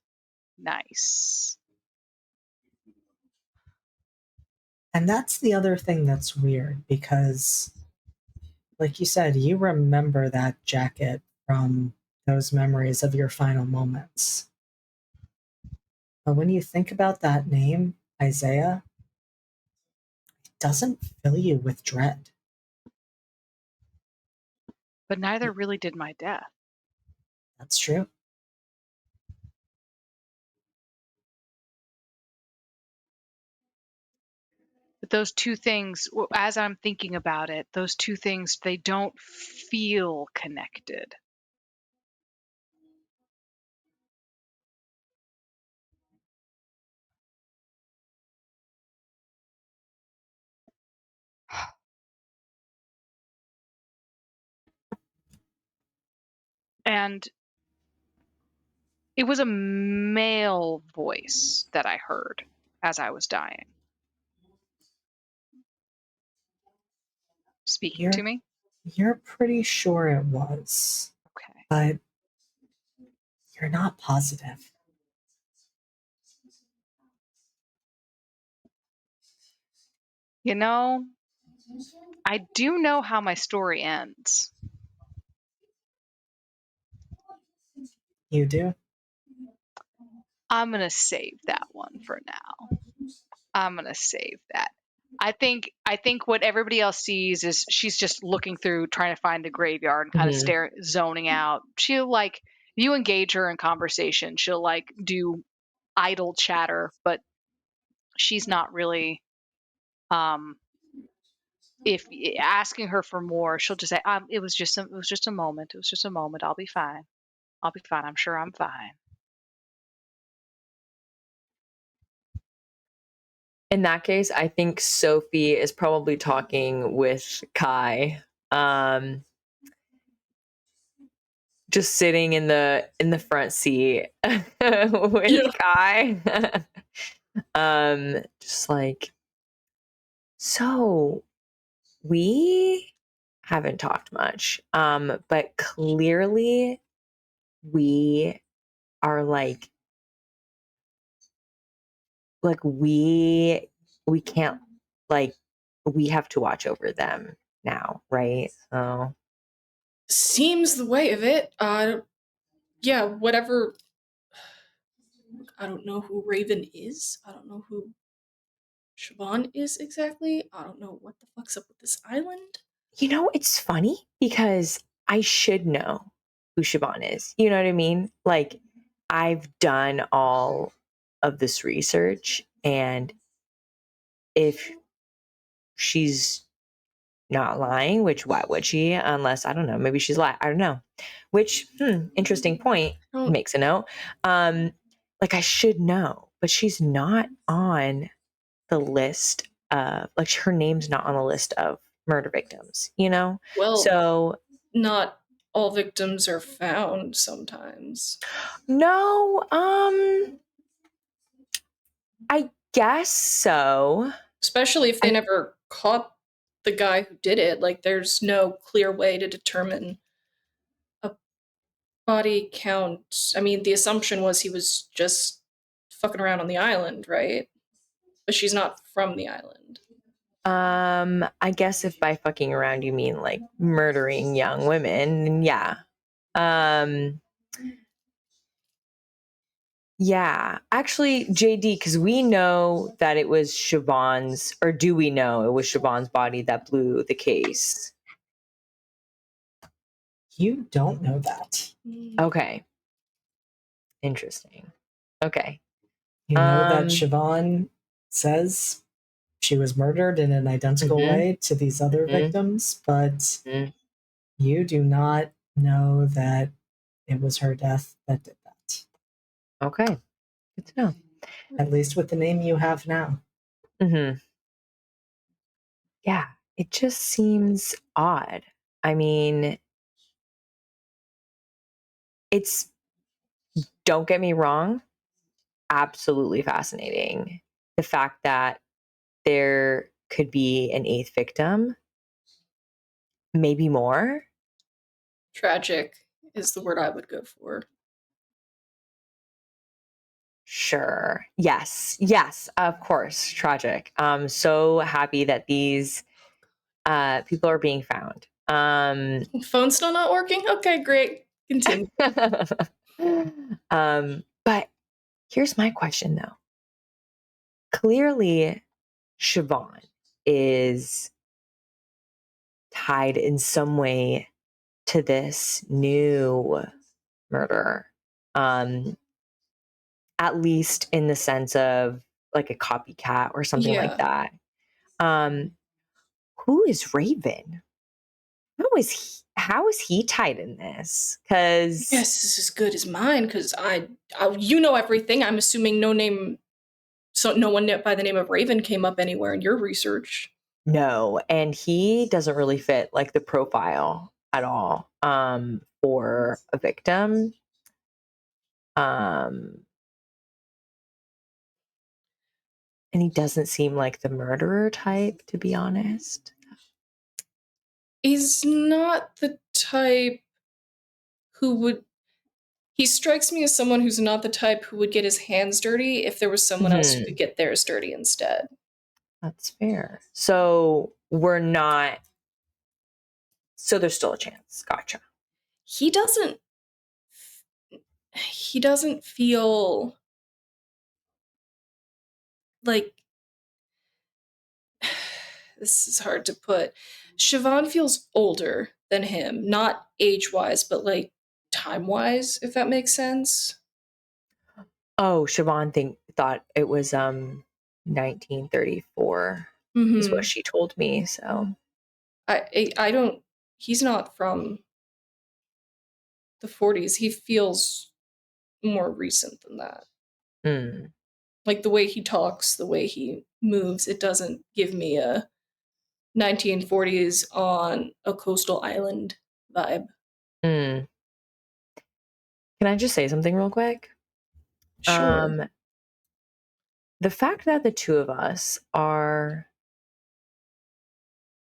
Nice. And that's the other thing that's weird because, like you said, you remember that jacket from those memories of your final moments. But when you think about that name, Isaiah, it doesn't fill you with dread. But neither really did my death. That's true. But those two things, as I'm thinking about it, those two things, they don't feel connected. And it was a male voice that I heard as I was dying. Speaking to me? You're pretty sure it was, Okay. but you're not positive. You know, I do know how my story ends. You do? I'm going to save that one for now. I'm going to save that. I think what everybody else sees is she's just looking through, trying to find the graveyard and kind of zoning out. She'll like, you engage her in conversation, she'll like do idle chatter, but she's not really, if asking her for more, she'll just say, it was just a moment. It was just a moment. I'll be fine. I'm sure I'm fine. In that case, I think Sophie is probably talking with Kai. Just sitting in the front seat with Kai. Just like, so we haven't talked much. But clearly we are like we can't, like, we have to watch over them now, right? So Seems the way of it. Yeah, whatever. I don't know who Raven is. I don't know who Siobhan is exactly. I don't know what the fuck's up with this island. you know, it's funny because I should know who Siobhan is. You know what I mean? Like, I've done all of this research, and if she's not lying, which why would she? Unless, I don't know, maybe she's lying. I don't know. Which, interesting point. Makes a note. Like, I should know, but she's not on the list of, like, her name's not on the list of murder victims, you know? Well, so not all victims are found sometimes. No, I guess so. Especially if they never caught the guy who did it. Like, there's no clear way to determine a body count. I mean, the assumption was he was just fucking around on the island, right? But she's not from the island. I guess if by fucking around you mean like murdering young women, yeah. Yeah. Actually, JD, because we know that it was Siobhan's, or do we know it was Siobhan's body that blew the case? You don't know that. Okay. Interesting. Okay. You know that Siobhan says she was murdered in an identical way to these other victims, but you do not know that it was her death that did that. Okay. Good to know. At least with the name you have now. Yeah. It just seems odd. I mean, it's, don't get me wrong, absolutely fascinating. The fact that there could be an 8th victim, maybe more. Tragic is the word I would go for. Sure. Yes. Yes, of course. Tragic. I'm so happy that these people are being found. Phone's still not working? Okay, great. Continue. But here's my question though. Clearly, Siobhan is tied in some way to this new murder. At least in the sense of like a copycat or something like that. Who is Raven? How is he tied in this? Because yes, this is as good as mine because I you know everything. I'm assuming no one by the name of Raven came up anywhere in your research. no, and he doesn't really fit like the profile at all for a victim. And he doesn't seem like the murderer type, to be honest. He's not the type who would. He strikes me as someone who's not the type who would get his hands dirty if there was someone else who could get theirs dirty instead. That's fair. So we're not. So there's still a chance. Gotcha. He doesn't feel like this is hard to put. Siobhan feels older than him, not age-wise, but like time-wise, if that makes sense. Oh, Siobhan thought it was 1934 is what she told me. So I don't. He's not from the 40s. He feels more recent than that. Like the way he talks, the way he moves, it doesn't give me a 1940s on a coastal island vibe. Can I just say something real quick? Sure. The fact that the two of us are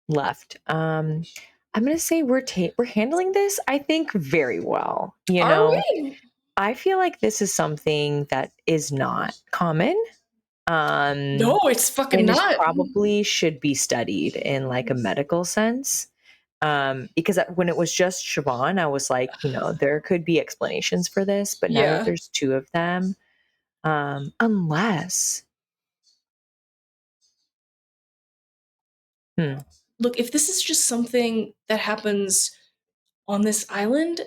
left, I'm gonna say we're handling this, I think, very well. Are we? I feel like this is something that is not common. No, it's fucking and not. Probably should be studied in like a medical sense. Because when it was just Siobhan, I was like, there could be explanations for this, but now that there's two of them, unless. Look, if this is just something that happens on this island,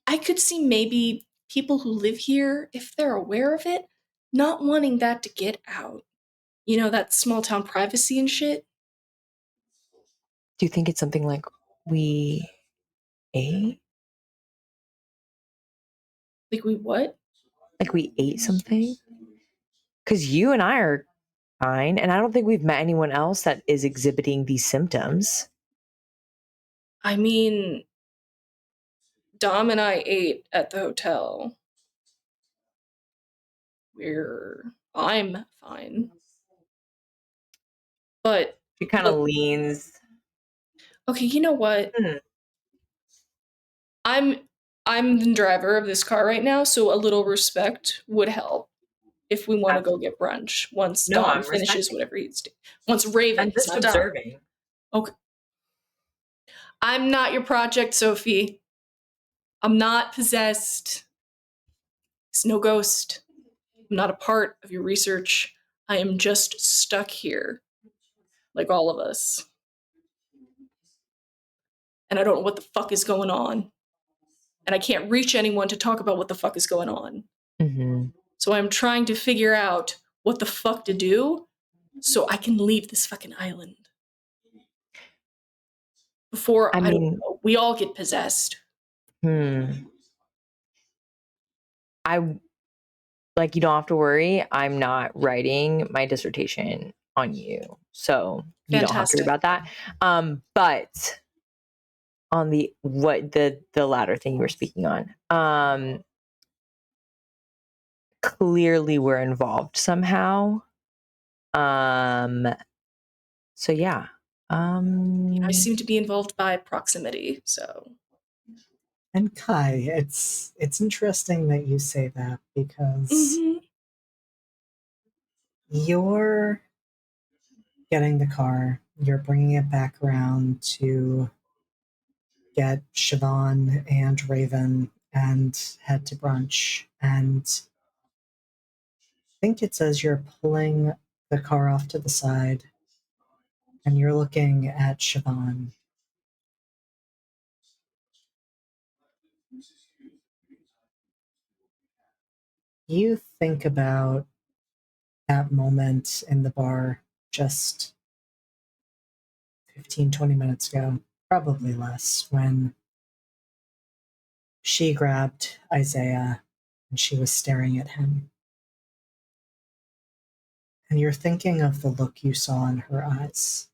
I could see maybe people who live here, if they're aware of it, not wanting that to get out. You know, that small town privacy and shit. Do you think it's something like we ate? Like we what? Like we ate something? Because you and I are fine, and I don't think we've met anyone else that is exhibiting these symptoms. I mean, Dom and I ate at the hotel. I'm fine. But she kind of leans. Okay, you know what? I'm the driver of this car right now, so a little respect would help if we want to go get brunch once Dom finishes whatever he's doing. Once Raven, I'm just not observing. Dom. Okay. I'm not your project, Sophie. I'm not possessed. It's no ghost. I'm not a part of your research. I am just stuck here, like all of us. And I don't know what the fuck is going on. And I can't reach anyone to talk about what the fuck is going on. Mm-hmm. So I'm trying to figure out what the fuck to do so I can leave this fucking island. Before, I don't know, we all get possessed. You don't have to worry. I'm not writing my dissertation on you. So you don't have to worry about that. But on the latter thing you were speaking on, clearly we're involved somehow. So yeah. I seem to be involved by proximity, so. And Kai, it's interesting that you say that because you're getting the car, you're bringing it back around to get Siobhan and Raven and head to brunch. And I think it's as you're pulling the car off to the side and you're looking at Siobhan. You think about that moment in the bar just 15, 20 minutes ago, probably less, when she grabbed Isaiah and she was staring at him. And you're thinking of the look you saw in her eyes.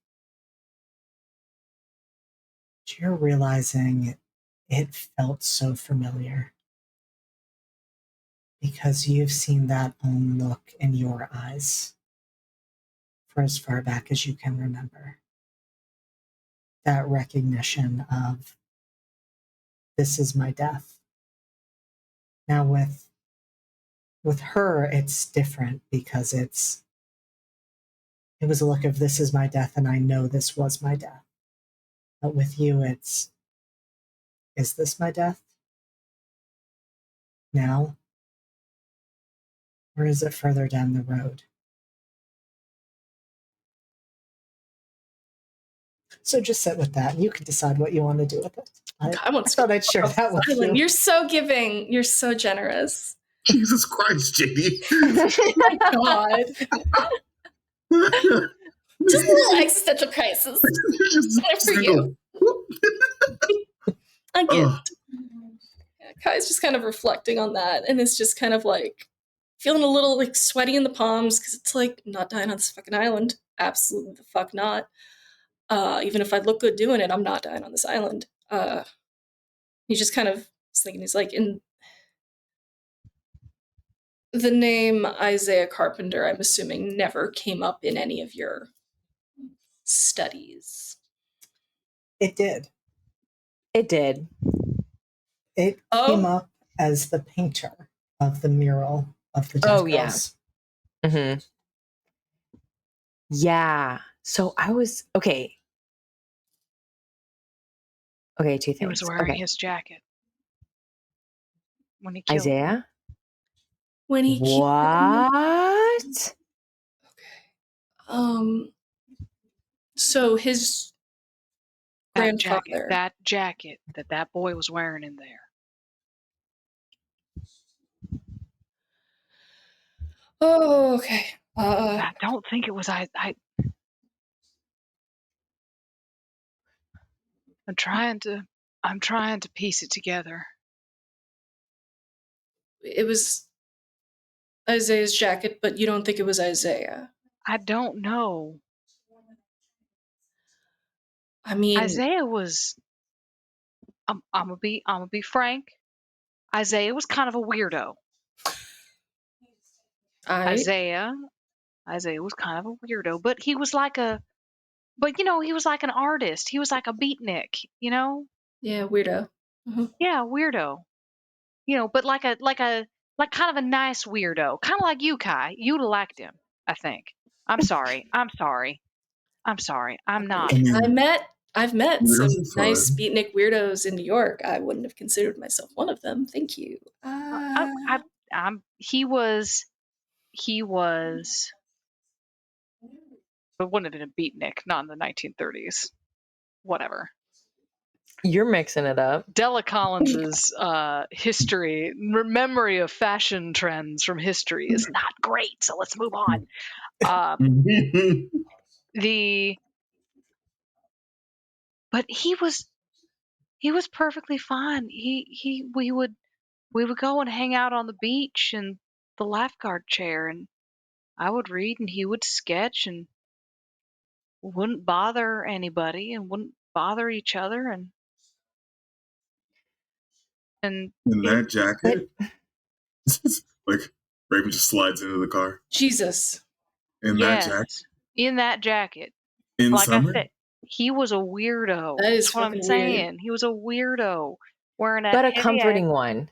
You're realizing it felt so familiar because you've seen that own look in your eyes for as far back as you can remember. That recognition of, this is my death. Now with her, it's different because it was a look of, this is my death and I know this was my death. But with you, it's, is this my death? Now? Or is it further down the road? So just sit with that. You can decide what you want to do with it. I thought I'd share that with you. You're so giving. You're so generous. Jesus Christ, JD. Oh my God. Just a little existential crisis. Just for you. A gift. Yeah, Kai's just kind of reflecting on that, and it's just kind of like feeling a little like sweaty in the palms because it's like, I'm not dying on this fucking island. Absolutely the fuck not. Even if I look good doing it, I'm not dying on this island. He's just kind of thinking, he's like, in the name Isaiah Carpenter, I'm assuming never came up in any of your studies. It did. It did. It came up as the painter of the mural of the dead girls. Yeah. Mm-hmm. Yeah. So I was okay. Okay, two things. He was wearing his jacket when he killed Isaiah. When he what? Okay. So his grandfather. That jacket that boy was wearing in there. Oh, okay. I don't think it was I'm trying to piece it together. It was Isaiah's jacket, but you don't think it was Isaiah? I don't know. I mean, Isaiah was. I'm gonna be frank. Isaiah was kind of a weirdo. Isaiah was kind of a weirdo, but he was like he was like an artist. He was like a beatnik, you know? Yeah, weirdo. Mm-hmm. Yeah, weirdo. But like kind of a nice weirdo, kind of like you, Kai. You'd have liked him, I think. I'm sorry. I'm not. I've met some nice beatnik weirdos in New York. I wouldn't have considered myself one of them. Thank you. He was he was, it wouldn't have been a beatnik, not in the 1930s. Whatever. You're mixing it up. Della Collins's history, memory of fashion trends from history is not great. So let's move on. But he was perfectly fine. We would go and hang out on the beach in the lifeguard chair, and I would read and he would sketch, and wouldn't bother anybody and wouldn't bother each other, and in that jacket. Like Raven just slides into the car. Jesus. In that jacket. In that jacket. In like summer? I said, he was a weirdo. That is That's what I'm fucking saying. weird. He was a weirdo wearing a But a heavy comforting one.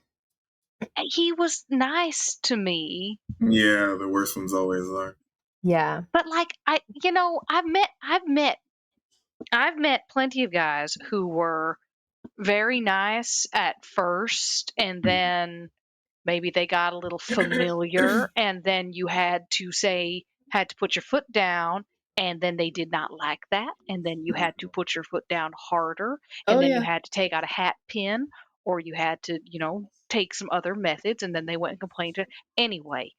He was nice to me. Yeah, the worst ones always are. Yeah. But like I've met plenty of guys who were very nice at first, and then maybe they got a little familiar, and then you had to put your foot down, and then they did not like that, and then you had to put your foot down harder, and then you had to take out a hat pin, or you had to, take some other methods, and then they went and complained to anyway.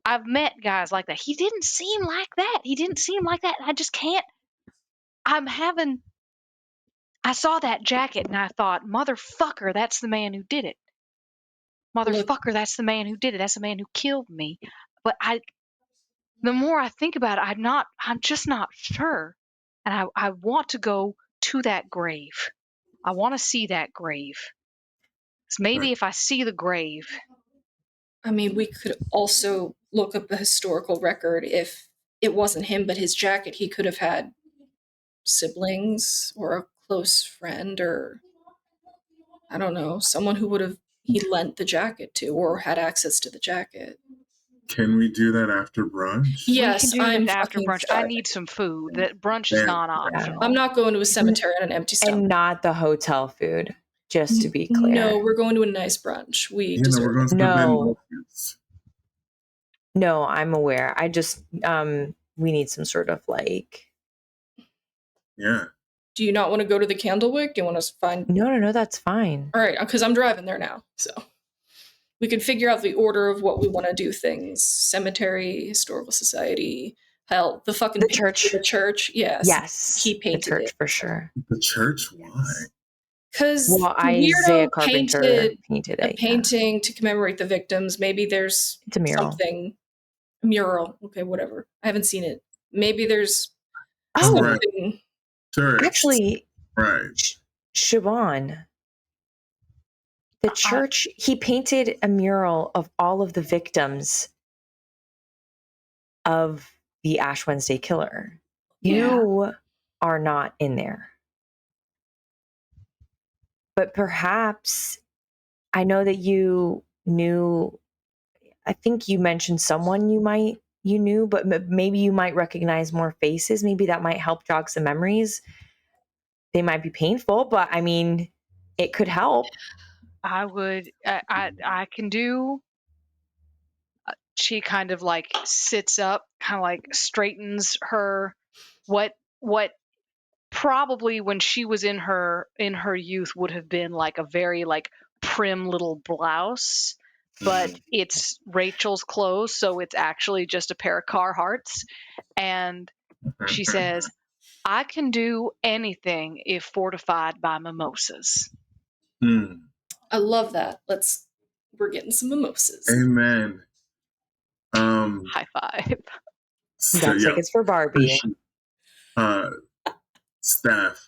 I've met guys like that. He didn't seem like that. I just can't. I saw that jacket and I thought, motherfucker, that's the man who did it. Motherfucker, that's the man who did it. That's the man who killed me. But the more I think about it, I'm just not sure. And I want to go to that grave. I want to see that grave. So maybe if I see the grave. I mean, we could also look up the historical record. If it wasn't him, but his jacket, he could have had siblings or a close friend, or I don't know, someone who he lent the jacket to or had access to the jacket. Can we do that after brunch? Yes, I'm after brunch. starving. I need some food. That brunch is not optional. I'm not going to a cemetery on an empty stomach. And not the hotel food, just to be clear. No, we're going to a nice brunch. We deserve it. No, I'm aware. I just we need some sort of Yeah. Do you not want to go to the Candlewick? Do you want to find No, that's fine. All right, because I'm driving there now. So we could figure out the order of what we want to do things. Cemetery, historical society, hell, the church. The church, yes. Yes. He painted the church it. For sure. The church? Why? Because Isaiah Carpenter painted a painting to commemorate the victims. Maybe there's it's a mural. Something. A mural. Okay, whatever. I haven't seen it. Maybe there's something. Right. Sure. Actually, right. Siobhan, the church, he painted a mural of all of the victims of the Ash Wednesday killer. You are not in there. But perhaps, I know that you knew, I think you mentioned someone you knew, but maybe you might recognize more faces. Maybe that might help jog some memories. They might be painful, but I mean, it could help. I can do. She kind of sits up, kind of straightens her. What probably when she was in her youth would have been a very prim little blouse, but it's Rachel's clothes, so it's actually just a pair of Carhartts. And she says, I can do anything if fortified by mimosas. I love that. We're getting some mimosas. Amen. High five. Got tickets for Barbie. Staff.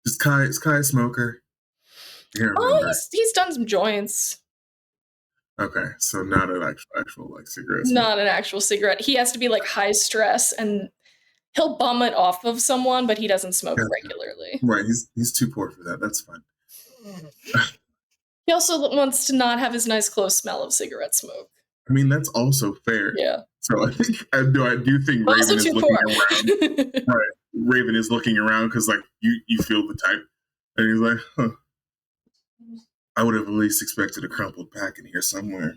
Is Kai a smoker? He's done some joints. Okay, so not an actual cigarette. Not an actual cigarette. He has to be high stress, and he'll bum it off of someone, but he doesn't smoke regularly. Right, he's too poor for that. That's fine. He also wants to not have his nice close smell of cigarette smoke. I mean, that's also fair. Yeah. So I do think Raven is looking around. Right, Raven is looking around because you feel the type, and he's like, huh. I would have at least expected a crumpled pack in here somewhere.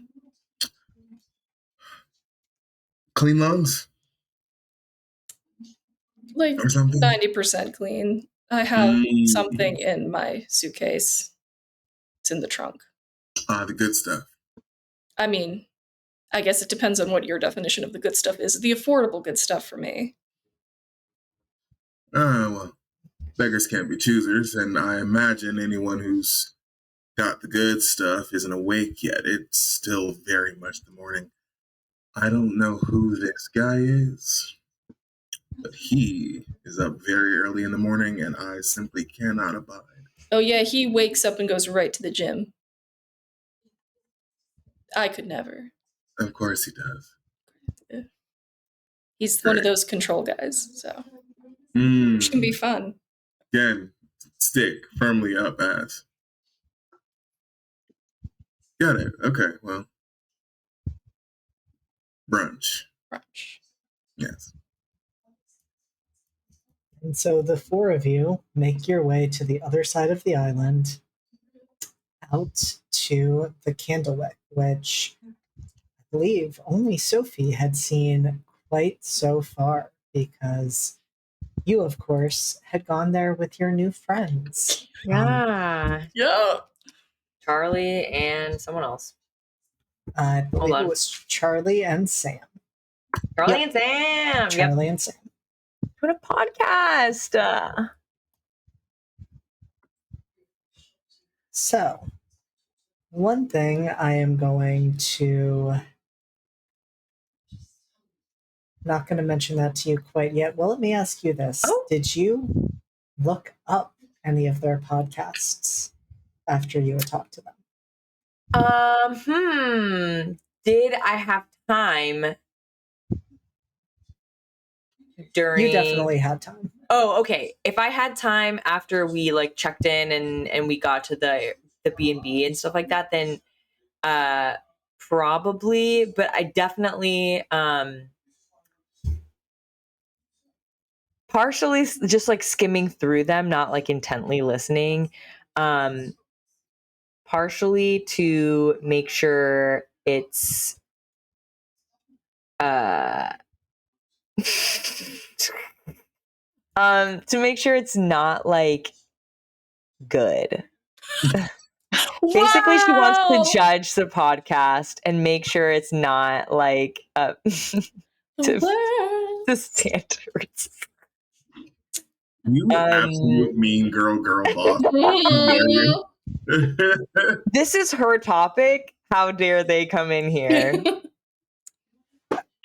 clean lungs Like or something? 90% clean. I have something in my suitcase. It's in the trunk. The good stuff. I mean, I guess it depends on what your definition of the good stuff is. The affordable good stuff for me. Well, beggars can't be choosers, and I imagine anyone who's got the good stuff isn't awake yet. It's still very much the morning. I don't know who this guy is, but he is up very early in the morning, and I simply cannot abide. Oh yeah, he wakes up and goes right to the gym. I could never. Of course he does. He's one of those control guys, so which can be fun. Again, stick firmly up ass. Got it. Okay, well. Brunch. Yes. And so the four of you make your way to the other side of the island, out to the Candlewick, which I believe only Sophie had seen quite so far, because you, of course, had gone there with your new friends. Yeah. Yeah. Charlie and someone else. I believe it was Charlie and Sam. Charlie and Sam. Charlie and Sam. What a podcast. So, one thing I am going to... Not going to mention that to you quite yet. Well, let me ask you this. Oh. Did you look up any of their podcasts after you had talked to them? Did I have time during... You definitely had time. Oh, okay. If I had time after we like checked in and we got to the B&B and stuff like that, then probably, but I definitely partially just like skimming through them, not like intently listening, partially to make sure it's to make sure it's not like good. Basically, she wants to judge the podcast and make sure it's not like to standards. You absolute mean girl boss. This is her topic. How dare they come in here?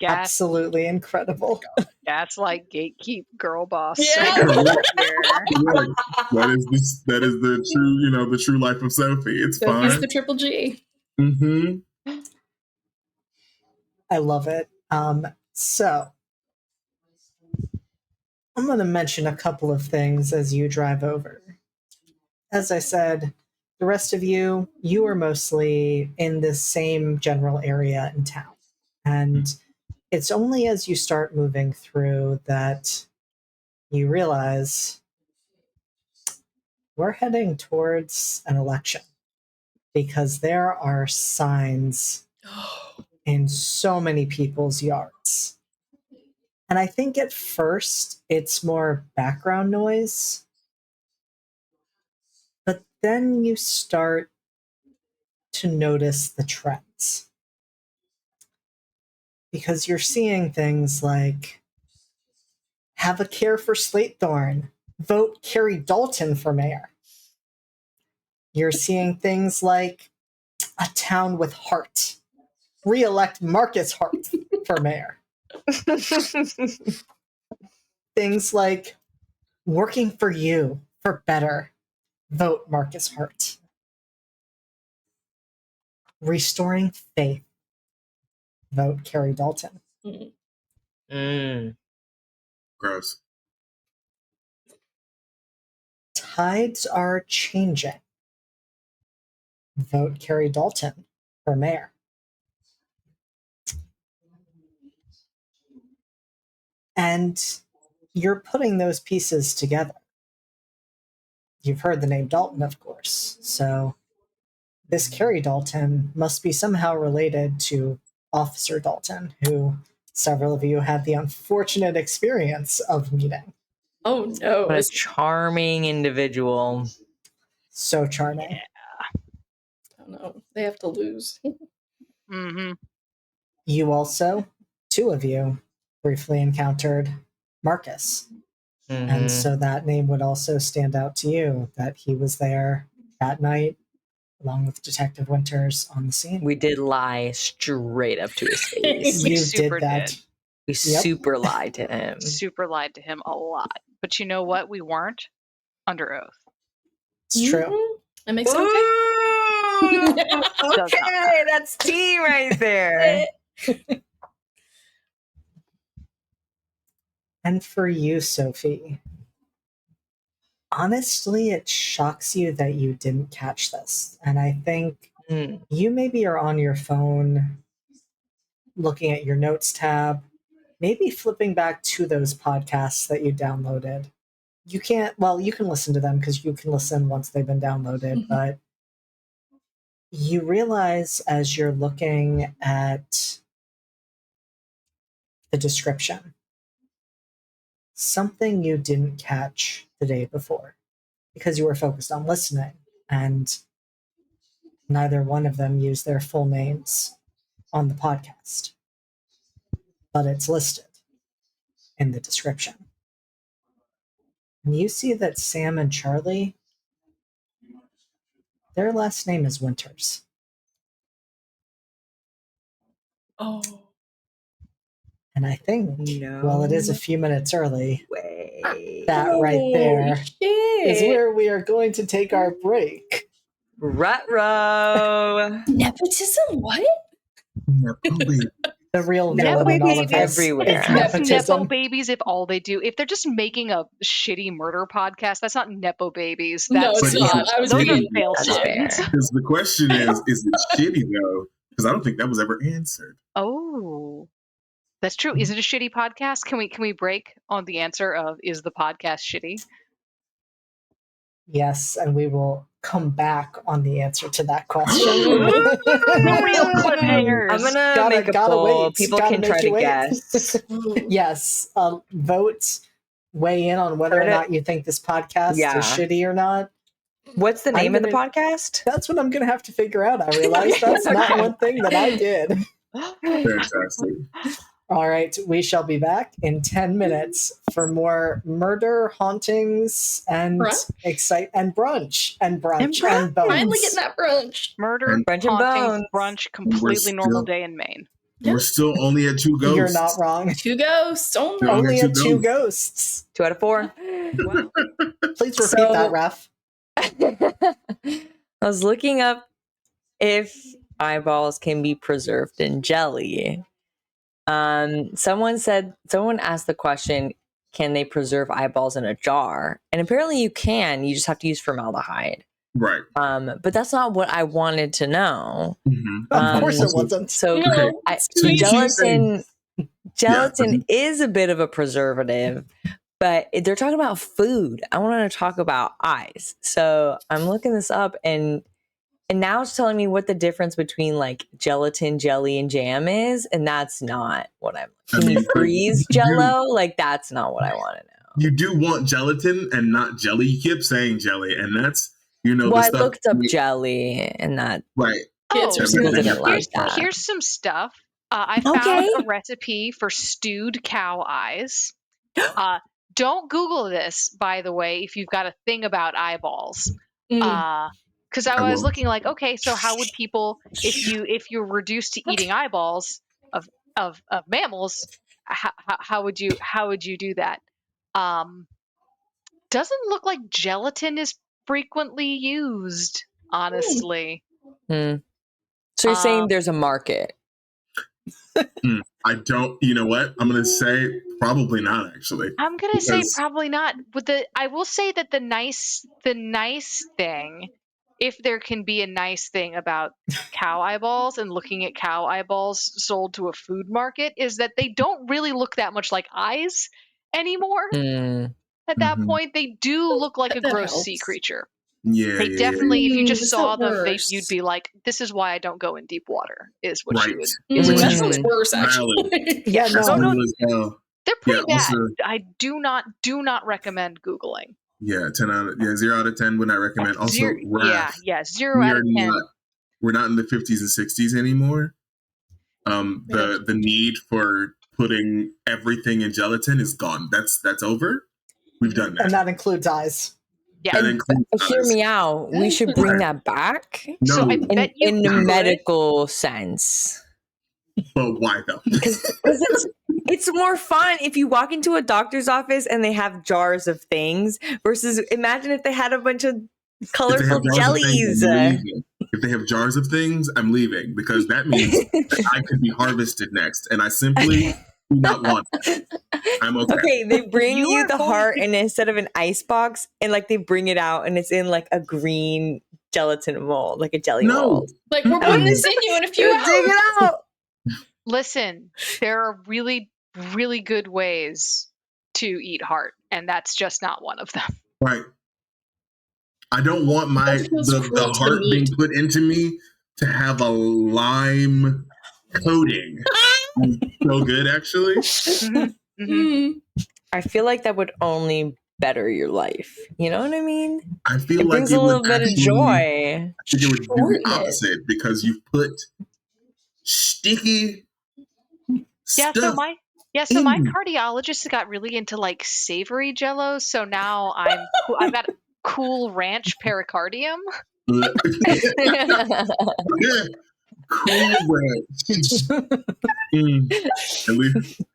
Absolutely incredible. Gaslight, gatekeep, girl boss. Yeah. That is the true, the true life of Sophie. It's Sophie's fine. the triple G. Mm-hmm. I love it. So I'm going to mention a couple of things as you drive over. As I said, the rest of you are mostly in the same general area in town. And it's only as you start moving through that you realize we're heading towards an election, because there are signs in so many people's yards. And I think at first it's more background noise, but then you start to notice the trends. Because you're seeing things like, have a care for Slatethorn, vote Carrie Dalton for mayor. You're seeing things like, a town with heart, re-elect Marcus Hart for mayor. Things like, working for you for better, vote Marcus Hart. Restoring faith, vote Carrie Dalton. Gross. Tides are changing, vote Carrie Dalton for mayor. And you're putting those pieces together. You've heard the name Dalton, of course. So this Carrie Dalton must be somehow related to Officer Dalton, who several of you had the unfortunate experience of meeting. Oh no. What a charming individual. So charming. Oh no. They have to lose. Mm-hmm. You also, two of you, briefly encountered Marcus. And so that name would also stand out to you, that he was there that night along with Detective Winters on the scene. We did lie straight up to his face. We You super did that. did. We super lied to him. Super lied to him a lot. But you know what? We weren't under oath. It's true. Mhm. That makes it okay. Does not Okay, that's tea right there. And for you, Sophie, honestly, it shocks you that you didn't catch this. And I think you maybe are on your phone looking at your notes tab, maybe flipping back to those podcasts that you downloaded. You can't, well, you can listen to them because you can listen once they've been downloaded, but you realize as you're looking at the description, something you didn't catch the day before because you were focused on listening, and neither one of them used their full names on the podcast, but it's listed in the description. And you see that Sam and Charlie, their last name is Winters. Oh. And I think, well, it is a few minutes early. Way. That right there is shit. where we are going to take our break. Ruh-roh. Nepotism? What? The real Nepo villain in all of babies this everywhere. is That's nepotism. Nepo babies if all they do, if they're just making a shitty murder podcast, that's not Nepo babies. No, That's it's not. I was those are being fail That's sons. fair. Because the question is it shitty though? Because I don't think that was ever answered. Oh, that's true. Is it a shitty podcast? Can we break on the answer of is the podcast shitty? Yes, and we will come back on the answer to that question. The real cliffhangers. I'm gonna Gotta- make a gotta poll. wait. People Gotta can make try you to wait. guess. Yes, vote, weigh in on whether or not you think this podcast Yeah. is shitty or not. What's the I'm name of the gonna- podcast? That's what I'm going to have to figure out. I realize that's not Okay. one thing that I did. Fantastic. All right, we shall be back in 10 minutes for more murder, hauntings, and Brunch? and brunch and bones. Finally getting that brunch. Murder, Brunch and hauntings, bones. brunch, completely normal still- day in Maine. We're still only at 2 ghosts. You're not wrong. 2 ghosts only. No. Only two at 2 ghosts. ghosts. 2 out of 4. Wow. Please repeat So- that, Raf. I was looking up if eyeballs can be preserved in jelly. Someone asked the question, can they preserve eyeballs in a jar? And apparently you can. You just have to use formaldehyde. Right. But that's not what I wanted to know. Mm-hmm. Of course it wasn't. So No, it's too easy. gelatin is a bit of a preservative, but they're talking about food. I wanted to talk about eyes. So I'm looking this up, and now it's telling me what the difference between like gelatin, jelly, and jam is, and that's not what I'm. Can you freeze Jello? Like that's not what I want to know. You do want gelatin and not jelly. You keep saying jelly, and that's Well, the I stuff. looked up jelly, and that Right. Kids Oh, are people scared. didn't like that. Here's some stuff. I found Okay. a recipe for stewed cow eyes. Don't Google this, by the way, if you've got a thing about eyeballs. Because I was won't. looking like, okay, so how would people, if you're reduced to eating eyeballs of mammals, how would you do that? Doesn't look like gelatin is frequently used, honestly. So you're saying there's a market? I don't. You know what? I'm going to say probably not. Actually, I'm gonna say Because- probably not. But I will say that the nice thing, if there can be a nice thing about cow eyeballs and looking at cow eyeballs sold to a food market, is that they don't really look that much like eyes anymore. At that Mhm. point, they do look like a That gross helps. sea creature. Yeah, They yeah, definitely, if you just It's saw the them, worst. you'd be like, "This is why I don't go in deep water." Is what Right. you would. Which Is what That you sounds would. worse, valid. actually. Yeah, That's no. cool as hell. They're pretty Yeah, bad. also, I do not recommend Googling. yeah, 0 out of 10 would I recommend. Also, Zero, Wrath. yeah, 0 We out are of 10. not we're not in the 50s and 60s anymore. The need for putting everything in gelatin is gone. That's over. We've done And that. that includes eyes. Yeah. That And includes hear eyes. me out. We should bring that back So I No, bet you in the could. medical sense. but why though? Because it's more fun if you walk into a doctor's office and they have jars of things versus imagine if they had a bunch of If they colorful have jars of things, jellies. I'm leaving. If they have jars of things, I'm leaving because that means that I could be harvested next, and I simply do not want that. I'm okay. Okay, they bring You you are the going heart to- and instead of an ice box and like they bring it out and it's in like a green gelatin mold, like a jelly No, mold. Like, we're putting this in you in a few Just dig hours. it out. Listen, there are really, really good ways to eat heart, and that's just not one of them. right. I don't want my That feels cruel the to heart the being meat. put into me to have a lime coating. So good, actually. Mhm. Mm. I feel like that would only better your life. You know what I mean? I feel It like brings it a would little bit of actually. joy. I think it would do the Shorten it. opposite because you put sticky Yeah, stuff. so my in. cardiologist got really into like savory jello, so now I've got cool ranch pericardium. Yeah, cool ranch. At least, ugh,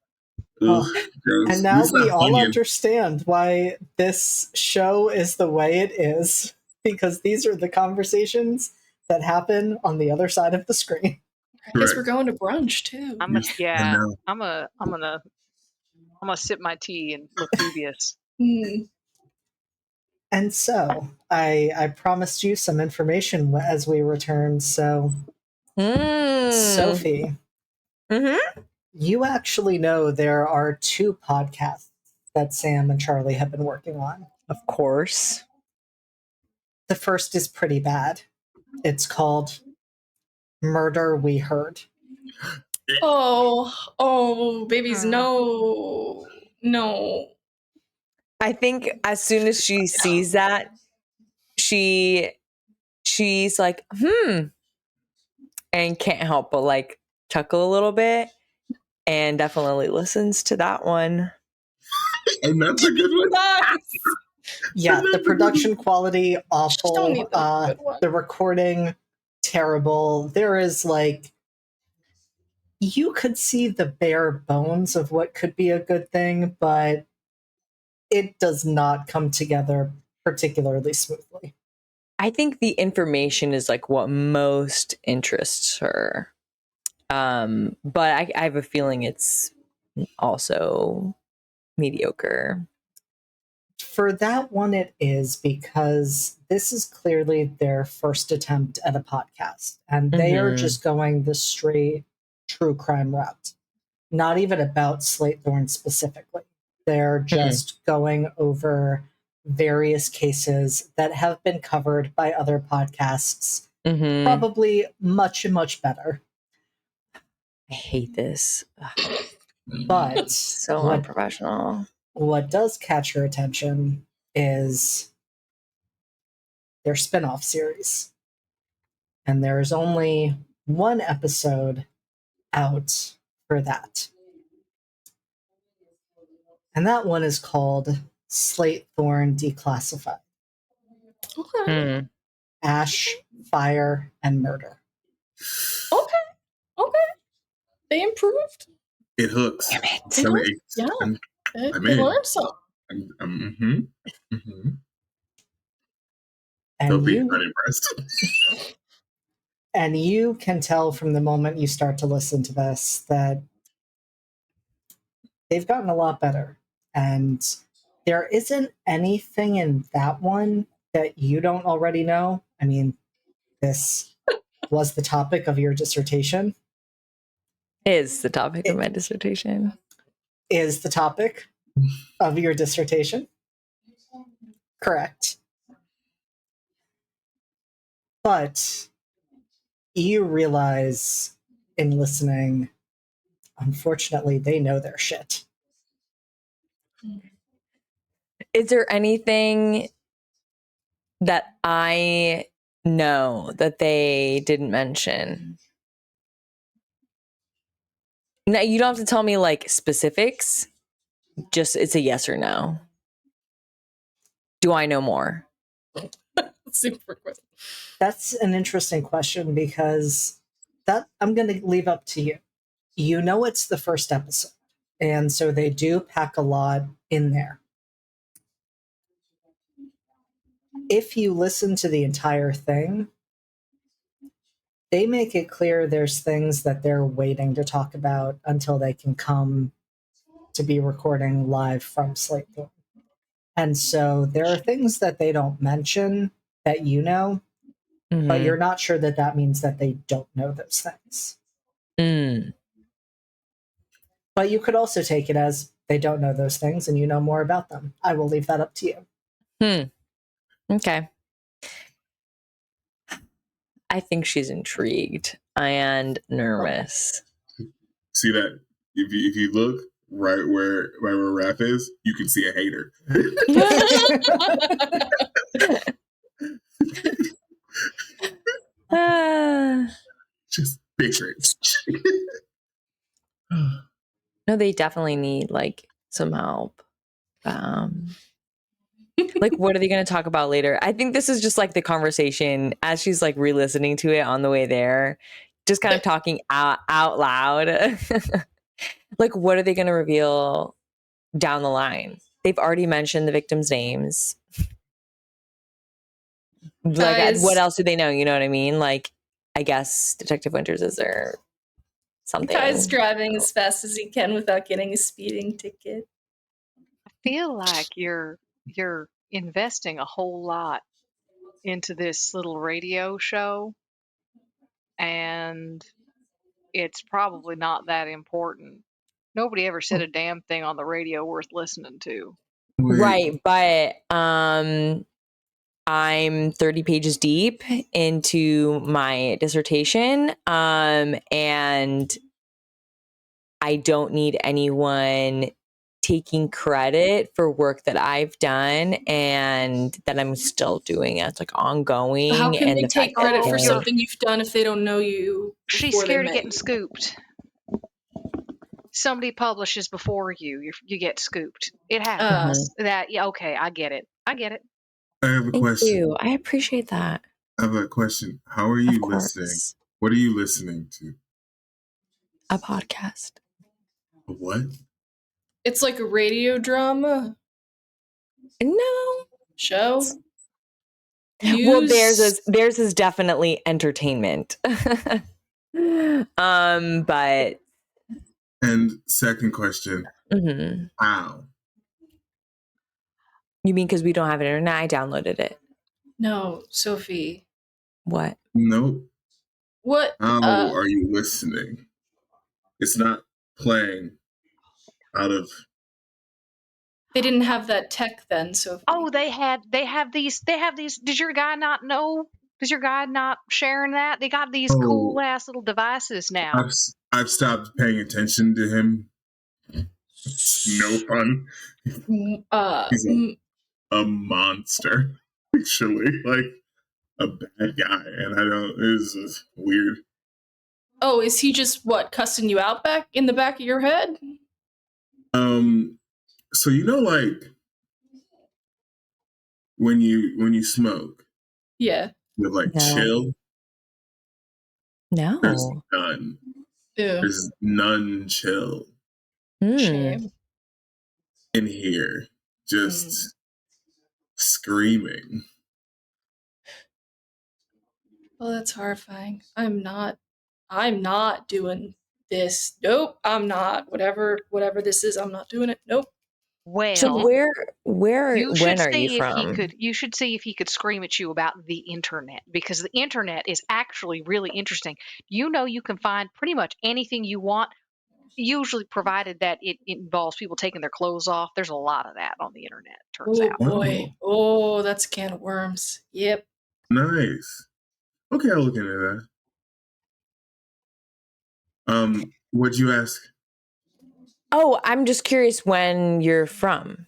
Oh. gross. And At now least we not all onion. understand why this show is the way it is, because these are the conversations that happen on the other side of the screen. I guess Correct. we're going to brunch, too. I'm gonna sip my tea and look dubious. Mm. And so I promised you some information as we return. So, Sophie, Mm-hmm. you actually know there are 2 podcasts that Sam and Charlie have been working on. Of course. The first is pretty bad. It's called Murder We Heard. Oh, babies, Hmm. no. I think as soon as she sees that, she's like, and can't help but like chuckle a little bit and definitely listens to that one. And that's a good one. Sucks. Yeah, the production quality Just awful. don't need the good one. The recording terrible. There is like you could see the bare bones of what could be a good thing, but it does not come together particularly smoothly. I think the information is like what most interests her. But I have a feeling it's also mediocre. For that one, it is because this is clearly their first attempt at a podcast, and they are Mhm. just going the straight true crime route. Not even about Slate Thorne specifically. They're just going over various cases that have been covered by other podcasts, Mhm. probably much, much better. I hate this. Ugh, But so what unprofessional. what does catch your attention is their spin-off series. And there's only one episode out for that. And that one is called Slate Thorne Declassified. Okay. Ash, Fire, and Murder. Okay. They improved. It hooks. Damn it. They Really, hooked. Yeah. I'm They in. learned something. And Sophie's you not impressed. and you can tell from the moment you start to listen to this that they've gotten a lot better. And there isn't anything in that one that you don't already know. I mean, this was the topic of your dissertation. Is the topic of my dissertation. Is the topic of your dissertation. Correct. But you realize in listening, unfortunately, they know their shit. Is there anything that I know that they didn't mention? Now, you don't have to tell me like specifics. Just it's a yes or no. Do I know more? Super question. That's an interesting question because that I'm going to leave up to you. You know it's the first episode, and so they do pack a lot in there. If you listen to the entire thing, they make it clear there's things that they're waiting to talk about until they can come to be recording live from Slatepoint. And so there are things that they don't mention that you know, but you're not sure that that means that they don't know those things. But you could also take it as they don't know those things and you know more about them. I will leave that up to you. Okay. I think she's intrigued and nervous. See that? If you look right where Raph is, you can see a hater. Just bickering. No, they definitely need like some help. Like, what are they going to talk about later? I think this is just like the conversation as she's like re-listening to it on the way there, just kind of talking out loud. Like, what are they going to reveal down the line? They've already mentioned the victims' names. Like, what else do they know? You know what I mean? Like, I guess Detective Winters is there something. Kai's driving as fast as he can without getting a speeding ticket. I feel like you're investing a whole lot into this little radio show, and it's probably not that important. Nobody ever said a damn thing on the radio worth listening to. Right, but I'm 30 pages deep into my dissertation, and I don't need anyone taking credit for work that I've done and that I'm still doing. It's like ongoing. How can and they take credit for something you've done if they don't know you? She's scared of getting scooped. Somebody publishes before you get scooped. It happens. Okay, I get it. I have a question. You. I appreciate that. I have a question. How are you listening? What are you listening to? A podcast. A what? It's like a radio drama. No. Show. News? Well, theirs is definitely entertainment. But. And second question. How? You mean because we don't have internet? I downloaded it. No, Sophie. What? Nope. What? How are you listening? It's not playing out of. They didn't have that tech then, Sophie. Oh, they have these. Does your guy not know? Does your guy not sharing that? They got these cool ass little devices now. I've stopped paying attention to him. No fun. He's a monster, actually, like a bad guy, and I don't. It's just weird. Oh, is he just cussing you out back in the back of your head? So like when you smoke, yeah, you like chill. No, there's none. Ew. There's none chill. Shame. In here, just screaming. Well, that's horrifying. I'm not doing this. Nope, I'm not. Whatever this is, I'm not doing it. Nope. Well, so when are you from? You should see if he could scream at you about the internet, because the internet is actually really interesting. You can find pretty much anything you want, usually provided that it involves people taking their clothes off. There's a lot of that on the internet, turns out. Oh boy. Oh, that's a can of worms. Yep. Nice. Okay, I'll look into that. What'd you ask? Oh, I'm just curious when you're from.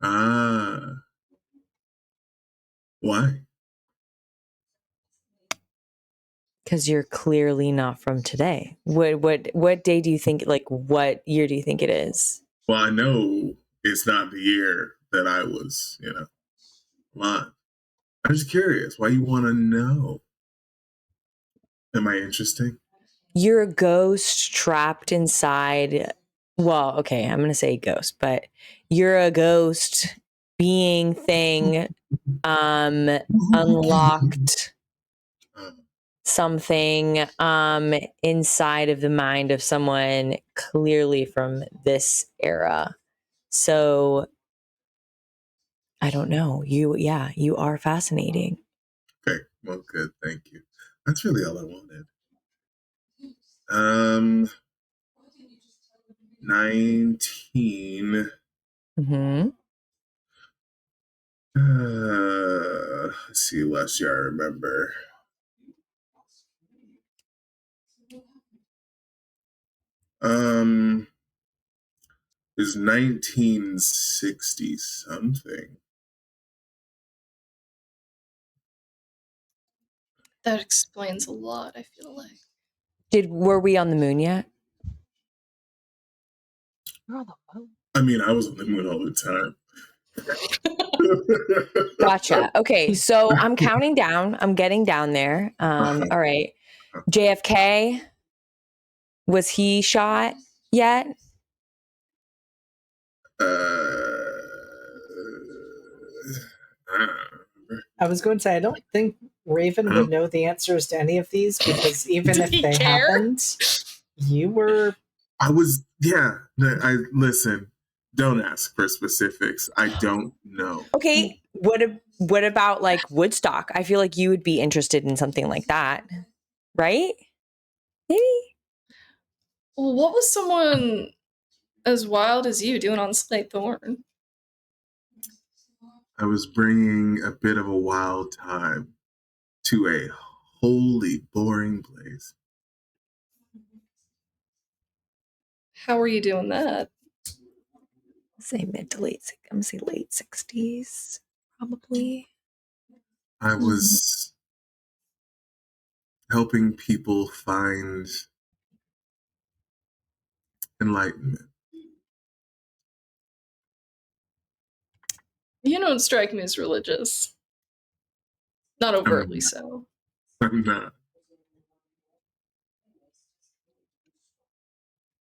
Ah, why? Because you're clearly not from today. What day do you think, like, what year do you think it is? Well, I know it's not the year that I was, alive. I'm just curious why you want to know. Am I interesting? You're a ghost trapped inside. Well, okay, I'm going to say ghost, but you're a ghost being thing, unlocked something inside of the mind of someone clearly from this era. So I don't know. You are fascinating. Okay, well, good, thank you. That's really all I wanted. 19. Mm-hmm. Let's see, last year I remember. It was 1960 something. That explains a lot, I feel like. Were we on the moon yet? You're on the moon. I mean, I was on the moon all the time. Gotcha. Okay, so I'm counting down. I'm getting down there. All right. JFK, was he shot yet? I was going to say, I don't think Raven would know the answers to any of these because even Did if he they care? happened, you were. I listen. Don't ask for specifics. I don't know. Okay. What about like Woodstock? I feel like you would be interested in something like that, right? Maybe. Well, what was someone as wild as you doing on Slate Thorn? I was bringing a bit of a wild time to a wholly boring place. How are you doing that? Say mid to late. I'm gonna say late 60s, probably. I was helping people find enlightenment. You don't strike me as religious. Not overtly so. I'm not.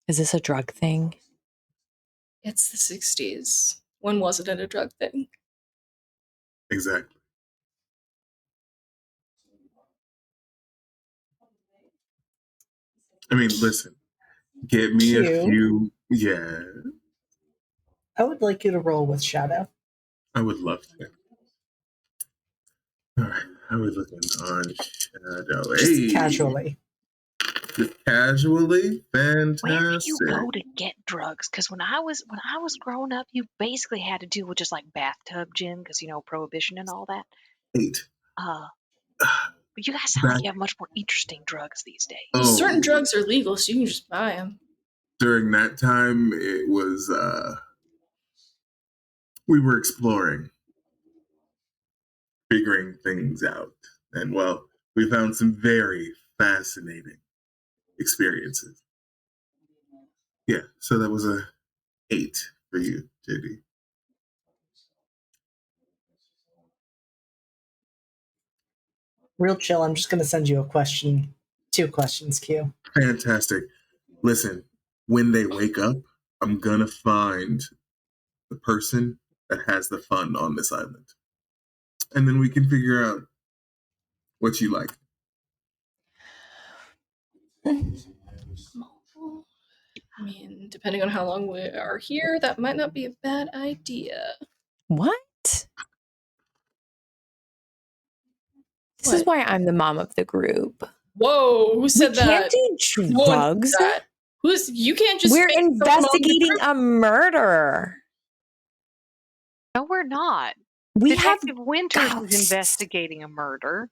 Is this a drug thing? It's the 60s. When wasn't it a drug thing? Exactly. I mean, listen. Get me a Q. few. Yeah, I would like you to roll with Shadow. I would love to. All right, how are we looking on Shadow? Just casually. Just casually, fantastic. Where do you go to get drugs? Because when I was growing up, you basically had to do with just like bathtub gin, because prohibition and all that. 8. But you guys sound like you have much more interesting drugs these days. Well, certain drugs are legal, so you can just buy them. During that time, it was we were exploring, figuring things out, and well, we found some very fascinating experiences. Yeah, so that was a 8 for you, JD. Real chill. I'm just going to send you a question. 2 questions, Q. Fantastic. Listen, when they wake up, I'm gonna find the person that has the fun on this island, and then we can figure out what you like. I mean, depending on how long we are here, that might not be a bad idea. What? This is why I'm the mom of the group. Whoa, who said that? We can't do drugs. You can't just. We're investigating a murder. No, we're not. We have Detective Winters is ghosts. investigating a murder.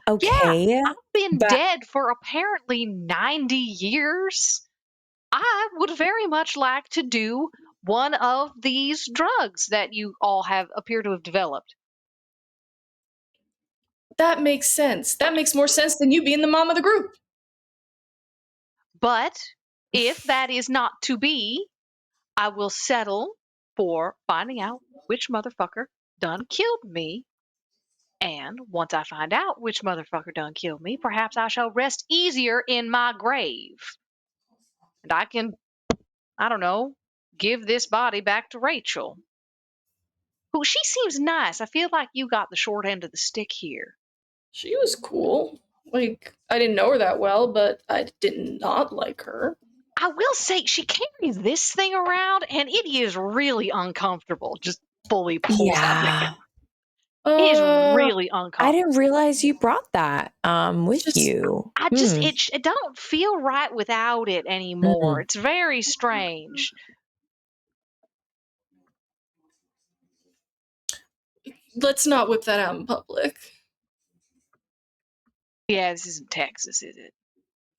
Okay. I've been but- dead for apparently 90 years. I would very much like to do one of these drugs that you all appear to have developed. That makes sense. That makes more sense than you being the mom of the group. But if that is not to be, I will settle for finding out which motherfucker done killed me. And once I find out which motherfucker done killed me, perhaps I shall rest easier in my grave. And I can, I don't know, give this body back to Rachel. Who she seems nice. I feel like you got the short end of the stick here. She was cool. Like, I didn't know her that well, but I did not like her. I will say she carries this thing around and it is really uncomfortable. Just fully pulls that thing. It is really uncomfortable. I didn't realize you brought that with Just- you. It don't feel right without it anymore. It's very strange. Let's not whip that out in public. Yeah, this isn't Texas, is it?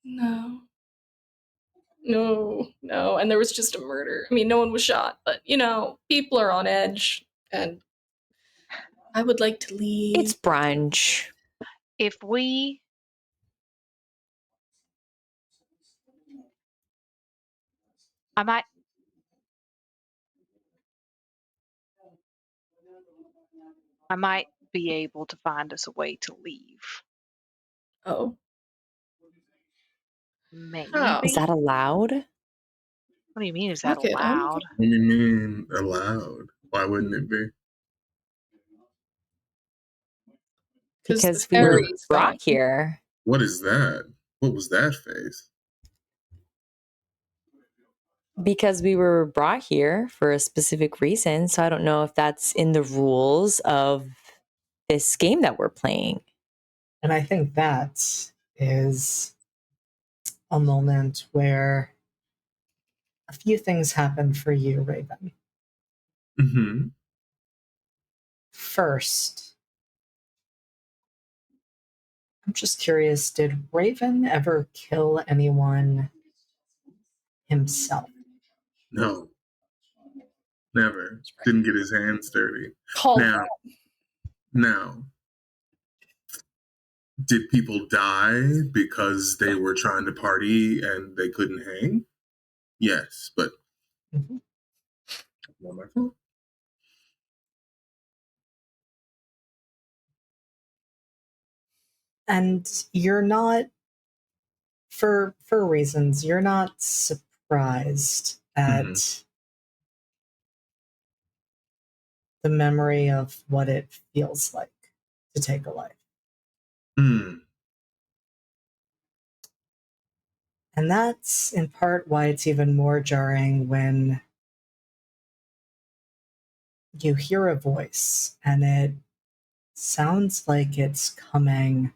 No. And there was just a murder. I mean, no one was shot, but people are on edge, and I would like to leave. It's brunch. If we I might be able to find us a way to leave. Oh. Maybe. How? Is that allowed? What do you mean, is that Fuck it, allowed? What do you mean allowed? Why wouldn't it be? Because the we were fairies brought found him. here. What is that? What was that face? Because we were brought here for a specific reason. So I don't know if that's in the rules of this game that we're playing. And I think that is a moment where a few things happen for you, Raven. Mm-hmm. First, I'm just curious, did Raven ever kill anyone himself? No. Never. Didn't get his hands dirty. Caldwell. Now, did people die because they were trying to party and they couldn't hang? Yes, but not my fault. And you're not, for reasons, you're not surprised at the memory of what it feels like to take a life. And that's in part why it's even more jarring when you hear a voice and it sounds like it's coming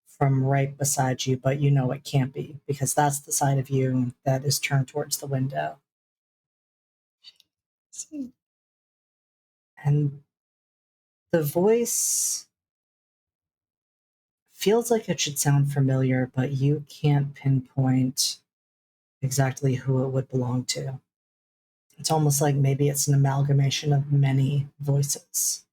from right beside you, but you know it can't be because that's the side of you that is turned towards the window. And the voice feels like it should sound familiar, but you can't pinpoint exactly who it would belong to. It's almost like maybe it's an amalgamation of many voices.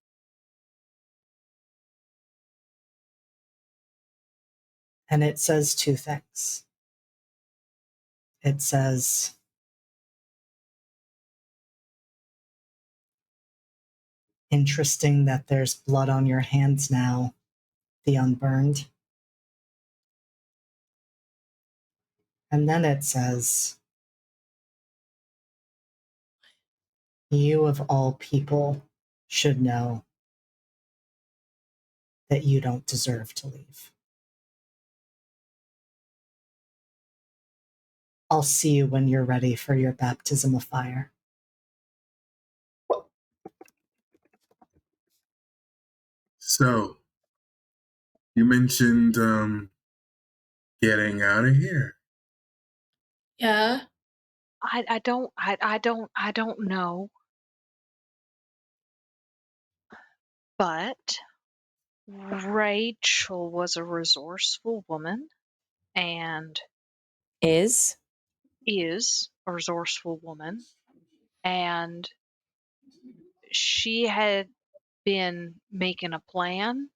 And it says two things. It says, interesting that there's blood on your hands now, the unburned. And then it says, you of all people should know that you don't deserve to leave. I'll see you when you're ready for your baptism of fire. So, you mentioned getting out of here. Yeah. I don't know. But Rachel was a resourceful woman and Is is a resourceful woman, and she had been making a plan,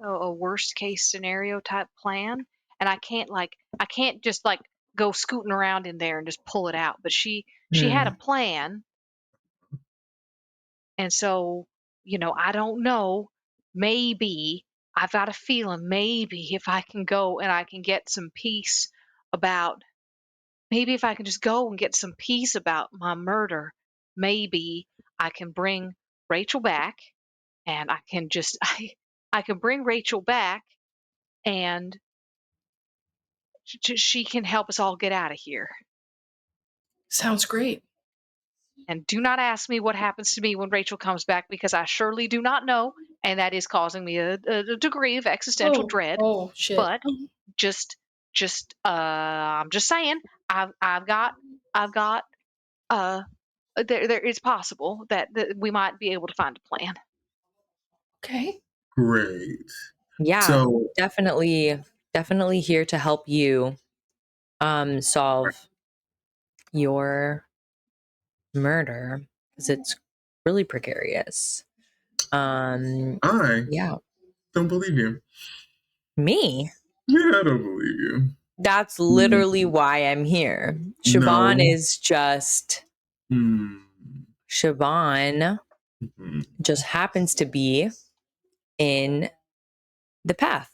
a worst case scenario type plan, and I can't just like go scooting around in there and just pull it out, but she had a plan. And so, I don't know, maybe I've got a feeling maybe if I can go and I can get some peace about maybe if I can just go and get some peace about my murder, maybe I can bring Rachel back and I can just I can bring Rachel back and she can help us all get out of here. Sounds great. And do not ask me what happens to me when Rachel comes back because I surely do not know, and that is causing me a degree of existential dread. Oh shit. But just I'm just saying, I've got there it's possible that we might be able to find a plan. Okay. Great. Yeah, So definitely here to help you solve your murder because it's really precarious. I Yeah. don't believe you. Me? Yeah, I don't believe you. That's literally why I'm here. Siobhan No. is just Hmm. Siobhan Mhm. just happens to be in the path.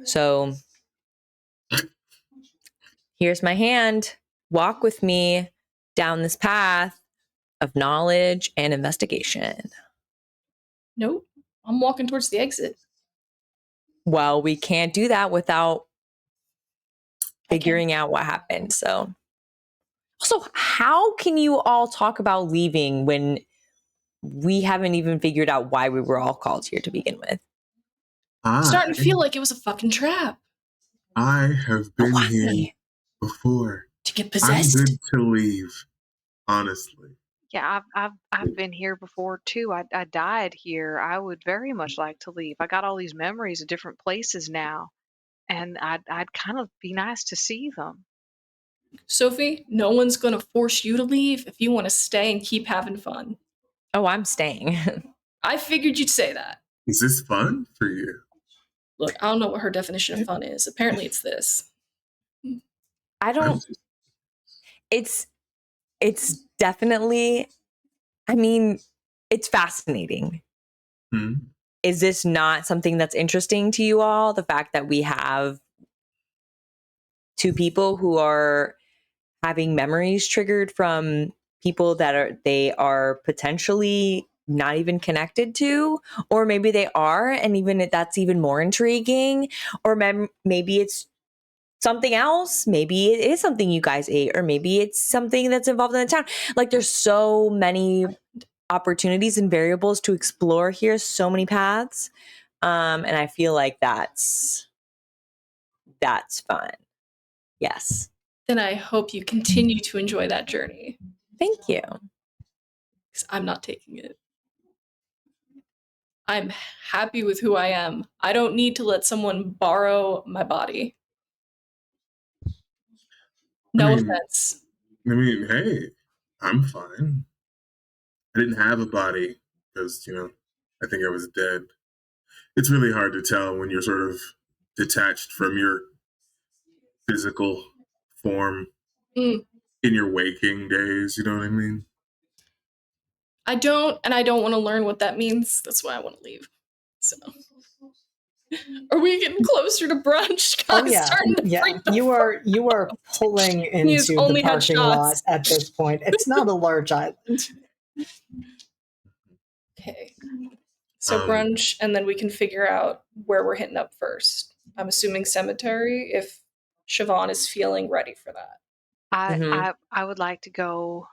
So here's my hand. Walk with me down this path of knowledge and investigation. Nope. I'm walking towards the exit. Well, we can't do that without I can. figuring out what happened. So, also, how can you all talk about leaving when we haven't even figured out why we were all called here to begin with? I'm starting to feel like it was a fucking trap. I have been Why? here before. To get I'm possessed. good to leave, honestly. Yeah, I've been here before too. I died here. I would very much like to leave. I got all these memories of different places now, and I'd kind of be nice to see them. Sophie, no one's gonna force you to leave if you want to stay and keep having fun. Oh, I'm staying. I figured you'd say that. Is this fun for you? Look, I don't know what her definition of fun is. Apparently it's this. I don't. It's definitely. I mean, it's fascinating. Hmm? Is this not something that's interesting to you all? The fact that we have two people who are having memories triggered from people that they are potentially not even connected to, or maybe they are, and even that's even more intriguing. Or maybe it's something else. Maybe it is something you guys ate, or maybe it's something that's involved in the town. Like, there's so many opportunities and variables to explore here, so many paths. And I feel like that's fun. Yes. Then I hope you continue to enjoy that journey. Thank you. Because I'm not taking it. I'm happy with who I am. I don't need to let someone borrow my body. No offense. Hey, I'm fine. I didn't have a body because, I think I was dead. It's really hard to tell when you're sort of detached from your physical form in your waking days. You know what I mean? I don't want to learn what that means. That's why I want to leave. So, are we getting closer to brunch? Oh yeah, You are pulling into the parking lot at this point. It's not a large island. Okay. So brunch, and then we can figure out where we're hitting up first. I'm assuming cemetery if Siobhan is feeling ready for that. I would like to go.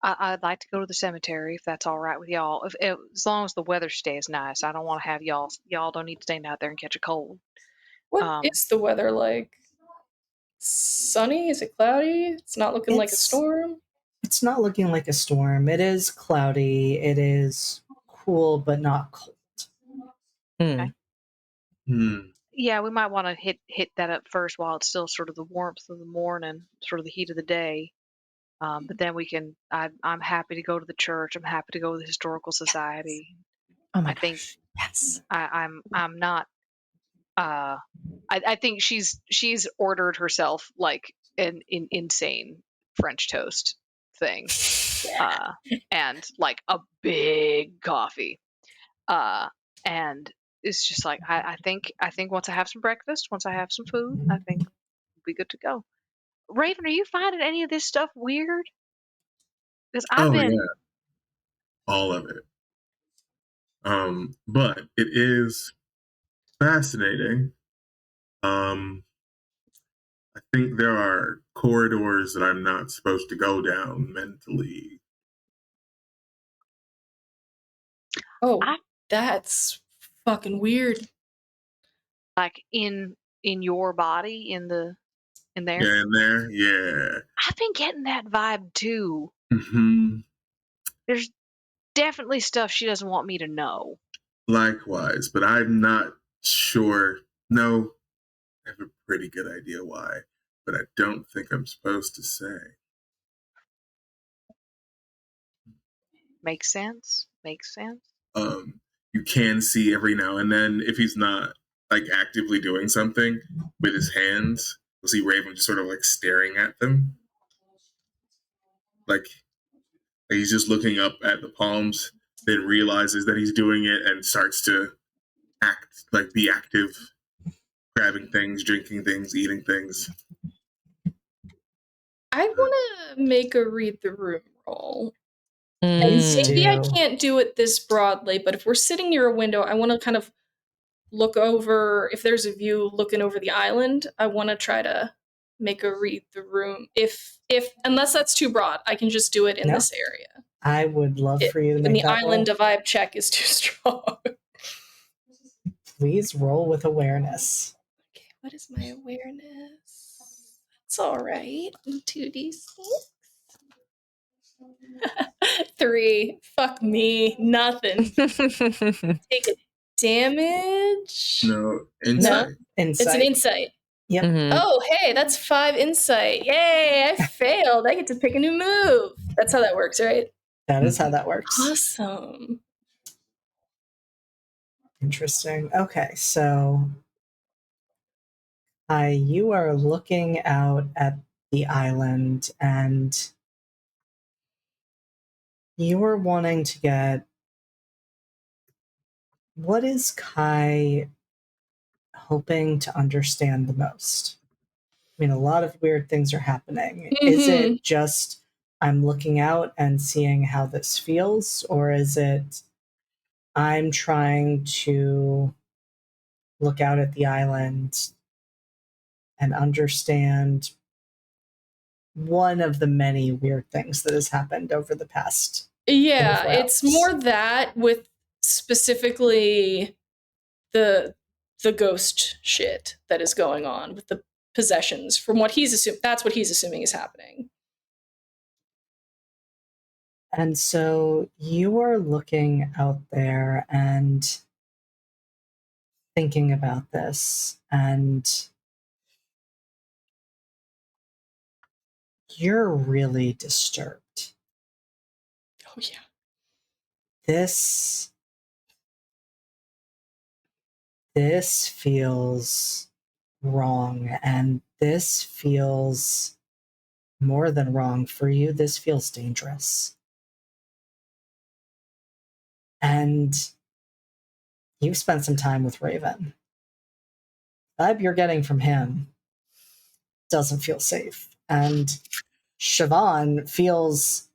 I'd like to go to the cemetery if that's all right with y'all. As long as the weather stays nice, I don't want to have y'all. Y'all don't need to stand out there and catch a cold. What is the weather like? Sunny? Is it cloudy? It's not looking like a storm. It's not looking like a storm. It is cloudy. It is cool, but not cold. Hmm. Yeah, we might want to hit that up first while it's still sort of the warmth of the morning, sort of the heat of the day. But then we can. I'm happy to go to the church. I'm happy to go to the historical society. Oh my I think gosh. Yes. I'm not. I think she's ordered herself like an insane French toast thing, and like a big coffee, and it's just like I think once I have some breakfast, once I have some food, I think we'll be good to go. Raven, are you finding any of this stuff weird? Because I've Oh been. yeah, all of it. But it is fascinating. I think there are corridors that I'm not supposed to go down mentally. Oh, I that's fucking weird. like in your body in there. Yeah, in there, yeah. I've been getting that vibe too. Hmm. There's definitely stuff she doesn't want me to know. Likewise, but I'm not sure. No, I have a pretty good idea why, but I don't think I'm supposed to say. Makes sense. Makes sense. You can see every now and then if he's not like actively doing something with his hands, you'll see Raven just sort of like staring at them, like he's just looking up at the palms, then realizes that he's doing it and starts to act, like be active, grabbing things, drinking things, eating things. I want to make a read the room roll. Please Maybe I do. can't do it this broadly, but if we're sitting near a window, I want to kind of look over, if there's a view looking over the island, I want to try to make a read the room. If unless that's too broad, I can just do it in No. this area. I would love for you to Even make the that island roll. vibe check is too strong. Please roll with awareness. Okay, what is my awareness? That's all right. 2d6. 3. Fuck me. Nothing. Take a damage. No, insight. Insight. It's an insight. Yep. Mhm. Oh, hey, that's 5 insight. Yay, I failed. I get to pick a new move. That's how that works, right? That is how that works. Awesome. Interesting. Okay, so you are looking out at the island and you are wanting to get, what is Kai hoping to understand the most? I mean, a lot of weird things are happening. Is it just I'm looking out and seeing how this feels, or is it I'm trying to look out at the island and understand one of the many weird things that has happened over the past? Yeah, 24 it's hours? more that with specifically the ghost shit that is going on with the possessions. From what he's assuming, that's what he's assuming is happening. And so you are looking out there and thinking about this, and you're really disturbed. Oh yeah. This feels wrong, and this feels more than wrong for you. This feels dangerous. And you've spent some time with Raven. The vibe you're getting from him doesn't feel safe. And Siobhan feels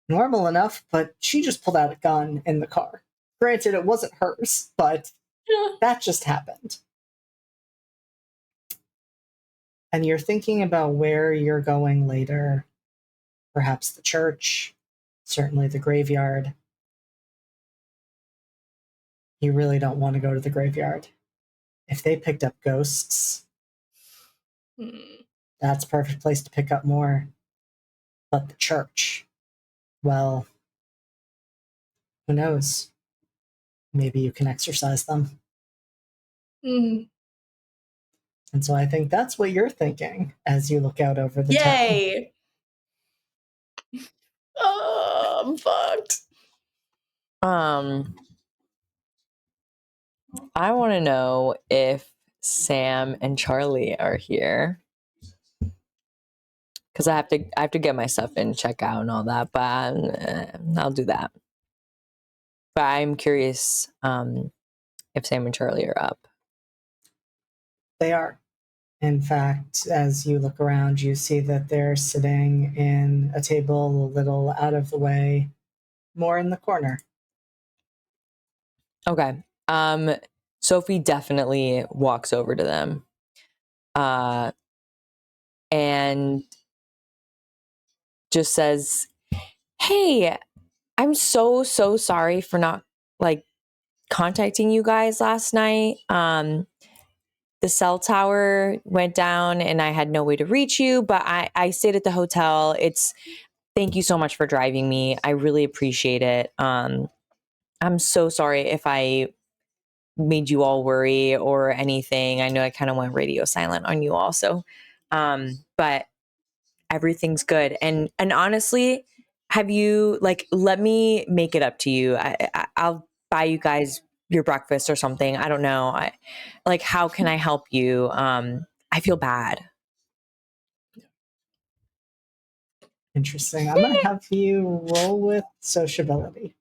normal enough, but she just pulled out a gun in the car. Granted, it wasn't hers, but that just happened. And you're thinking about where you're going later, perhaps the church, certainly the graveyard. You really don't want to go to the graveyard. If they picked up ghosts, that's a perfect place to pick up more. But the church, well, who knows? Maybe you can exorcise them. Mm. And so I think that's what you're thinking as you look out over the town. Yay! Oh, I'm fucked. I want to know if Sam and Charlie are here, because I have to get my stuff in, check out, and all that. But I'll do that. But I'm curious if Sam and Charlie are up. They are. In fact, as you look around, you see that they're sitting in a table a little out of the way, more in the corner. Okay. Sophie definitely walks over to them. And just says, "Hey, I'm so sorry for not like contacting you guys last night. The cell tower went down and I had no way to reach you, but I stayed at the hotel. Thank you so much for driving me. I really appreciate it. I'm so sorry if I made you all worry or anything. I know I kind of went radio silent on you also. But everything's good. And honestly, have you let me make it up to you. I'll buy you guys your breakfast or something. I don't know. How can I help you? I feel bad. Interesting. I'm going to have you roll with sociability.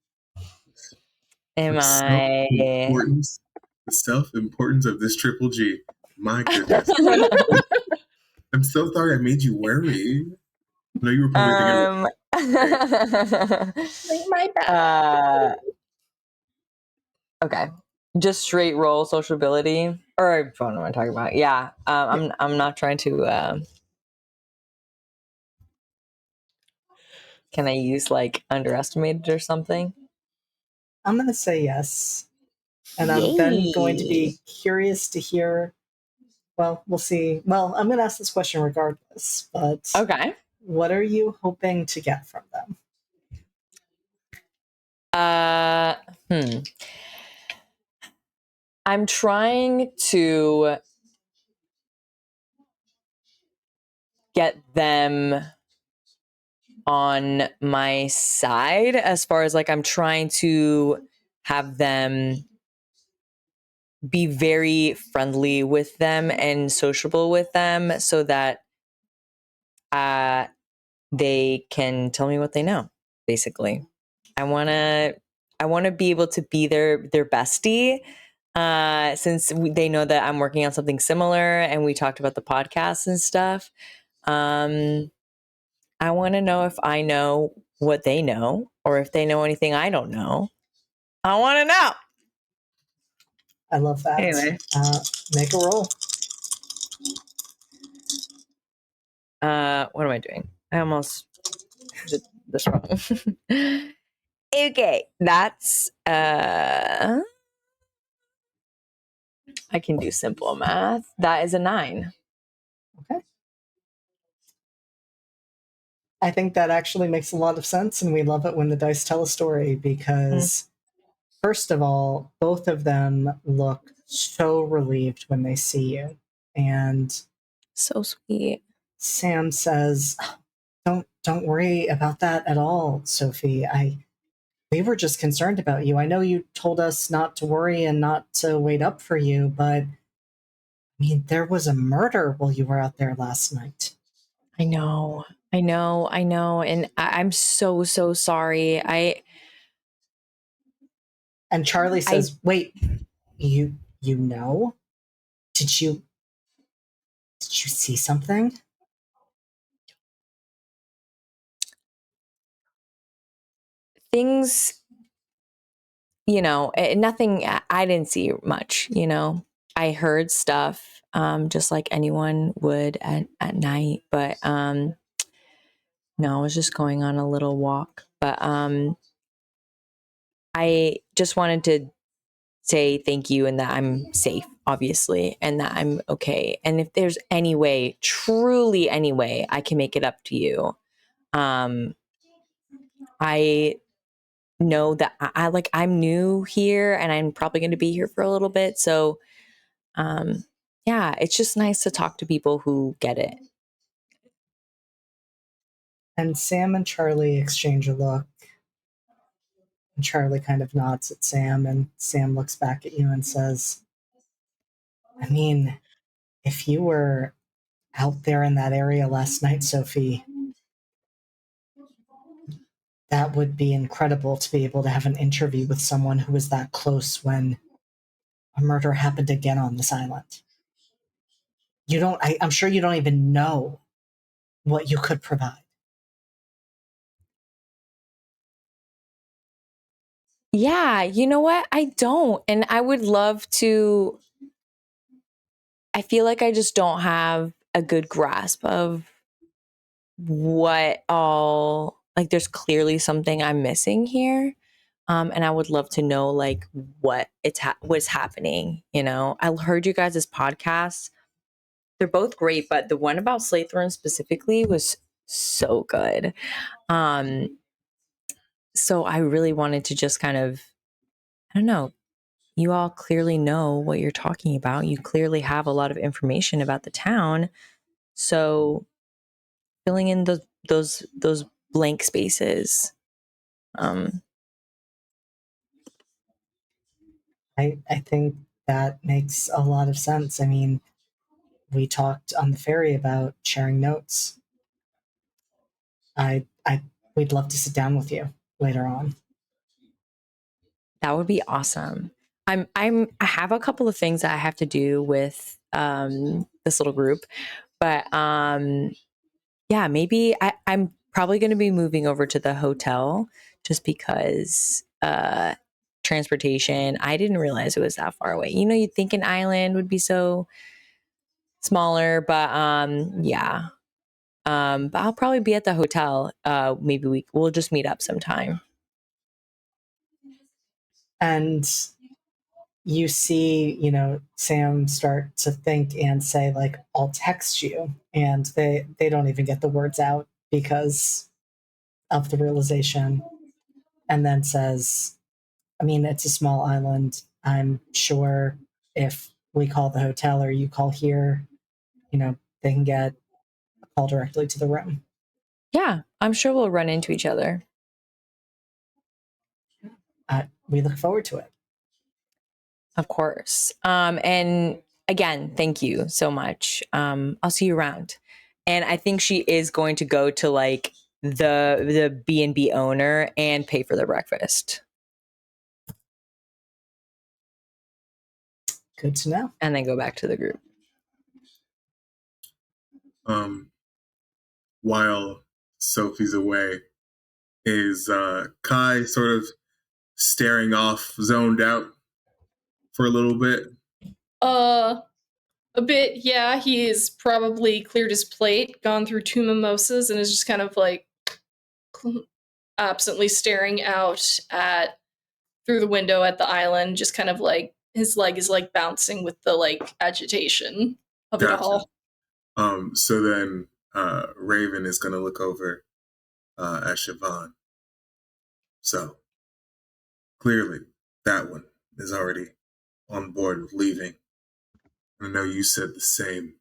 Am I? The self-importance of this triple G. My goodness. I'm so sorry I made you worry. No, you were probably thinking My bad. Okay. Just straight roll sociability. Or what am I talking about? Yeah. I'm not trying to can I use underestimated or something? I'm going to say yes. And I'm then going to be curious to hear. Well, we'll see. Well, I'm going to ask this question regardless, but okay. What are you hoping to get from them? I'm trying to get them on my side as far as I'm trying to have them be very friendly with them and sociable with them so that they can tell me what they know, basically. I want to be able to be their bestie since they know that I'm working on something similar and we talked about the podcast and stuff. I want to know if I know what they know or if they know anything I don't know. I want to know. I love that. Anyway. Make a roll. What am I doing? I almost did this wrong. Okay, that's I can do simple math. That is a 9. Okay. I think that actually makes a lot of sense, and we love it when the dice tell a story because, first of all, both of them look so relieved when they see you. And so sweet. Sam says, Don't worry about that at all, Sophie. We were just concerned about you. I know you told us not to worry and not to wait up for you, but there was a murder while you were out there last night. I know. And I'm so sorry. And Charlie says, wait, you know? Did you see something? Things, nothing, I didn't see much, I heard stuff, just like anyone would at night, but, no, I was just going on a little walk, but, I just wanted to say thank you and that I'm safe, obviously, and that I'm okay. And if there's any way, truly any way I can make it up to you, I know that I'm new here and I'm probably going to be here for a little bit. So, yeah, it's just nice to talk to people who get it. And Sam and Charlie exchange a look. And Charlie kind of nods at Sam, and Sam looks back at you and says, I mean, if you were out there in that area last night, Sophie, that would be incredible to be able to have an interview with someone who was that close when a murder happened again on this island. I'm sure you don't even know what you could provide. Yeah, you know what? I don't. And I would love to. I feel like I just don't have a good grasp of what all, like, there's clearly something I'm missing here. And I would love to know, like, what's happening. You know, I heard you guys' podcasts. They're both great, but the one about Slytherin specifically was so good. So I really wanted to just kind of, I don't know, you all clearly know what you're talking about. You clearly have a lot of information about the town. So filling in those blank spaces. I think that makes a lot of sense. I mean, we talked on the ferry about sharing notes. We'd love to sit down with you later on. That would be awesome. I have a couple of things that I have to do with this little group, but yeah, maybe I'm probably going to be moving over to the hotel just because transportation. I didn't realize it was that far away. You know, you'd think an island would be so smaller, but yeah. But I'll probably be at the hotel. Maybe we'll just meet up sometime. And you see, Sam start to think and say, like, I'll text you. And they don't even get the words out because of the realization. And then says, I mean, it's a small island. I'm sure if we call the hotel or you call here, they can get a call directly to the room. Yeah, I'm sure we'll run into each other. We look forward to it. Of course. And again, thank you so much. I'll see you around. And I think she is going to go to like the B&B owner and pay for their breakfast. Good to know. And then go back to the group. While Sophie's away, is Kai sort of staring off, zoned out for a little bit? A bit, yeah. He has probably cleared his plate, gone through 2 mimosas, and is just kind of like absently staring out through the window at the island, just kind of like his leg is like bouncing with the like agitation of it all. So then Raven is going to look over at Siobhan. So clearly that one is already on board with leaving. I know you said the same.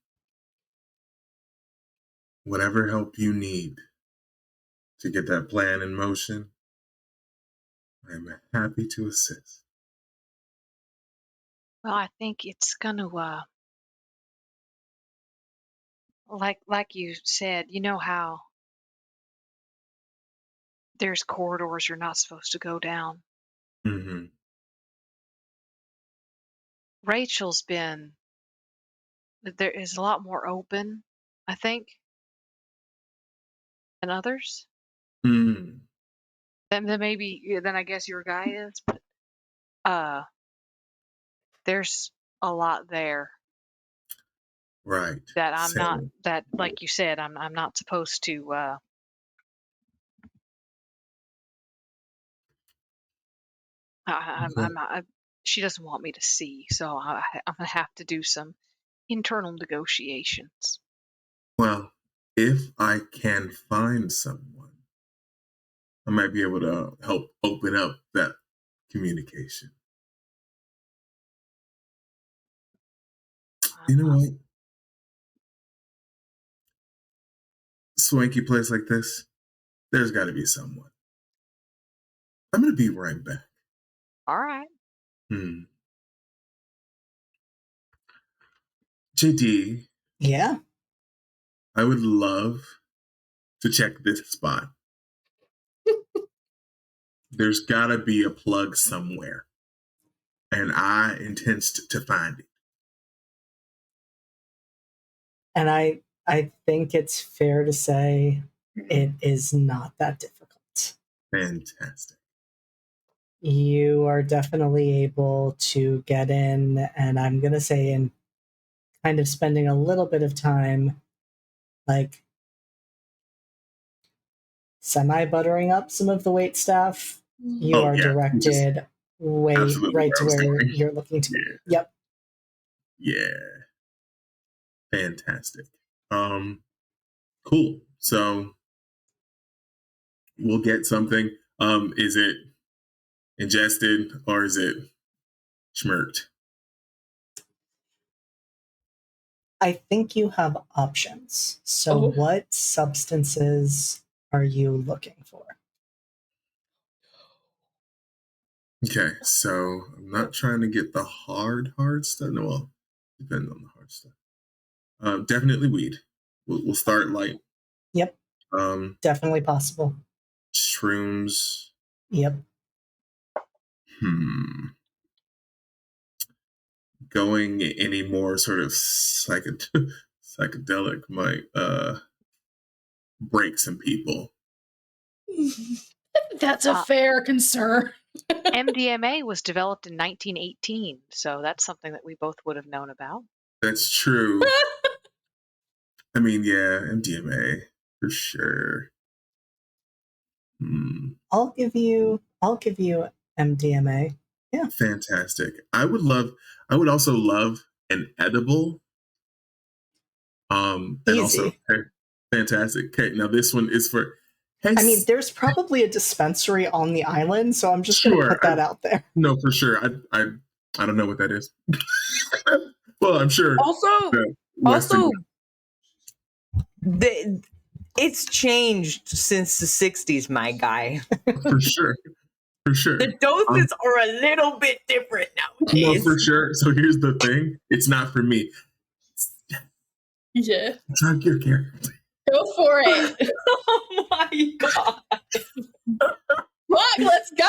Whatever help you need to get that plan in motion, I am happy to assist. Well, I think it's gonna like you said, you know how there's corridors you're not supposed to go down. Mm-hmm. Rachel's been there is a lot more open, I think, than others. Mm-hmm. Then maybe then I guess your guy is, but there's a lot there. Right. That I'm not that like you said, I'm not supposed to she doesn't want me to see, so I'm gonna have to do some internal negotiations. Well, if I can find someone I might be able to help open up that communication. You know what? Swanky place like this, there's got to be someone. I'm going to be right back. All right. JD, Yeah. I would love to check this spot. There's got to be a plug somewhere, and I intend to find it. And I think it's fair to say it is not that difficult. Fantastic. You are definitely able to get in, and I'm going to say in kind of spending a little bit of time, like semi-buttering up some of the wait staff. You are directed right to where you're looking to. Yeah. Yep. Yeah. Fantastic. Cool. So we'll get something. Is it ingested or is it schmirked? I think you have options. So what substances are you looking for? Okay, so I'm not trying to get the hard stuff. No, well, depends on the hard stuff. Definitely weed. We'll start light. Yep. Definitely possible. Shrooms. Yep. Going any more sort of psychedelic might break some people. That's a fair concern. MDMA was developed in 1918, so that's something that we both would have known about. That's true. I mean, yeah, MDMA for sure. I'll give you MDMA. Yeah. Fantastic. I would also love an edible. And Easy. also, fantastic. Okay, now this one is for. Hey, I mean, there's probably a dispensary on the island, so I'm just going to put that out there. No, for sure. I don't know what that is. Well, I'm sure. Also, it's changed since the 60s, my guy. For sure. The doses are a little bit different nowadays. No, for sure. So here's the thing. It's not for me. Yeah. Drug your character. Go for it. Oh my god. Look, let's go.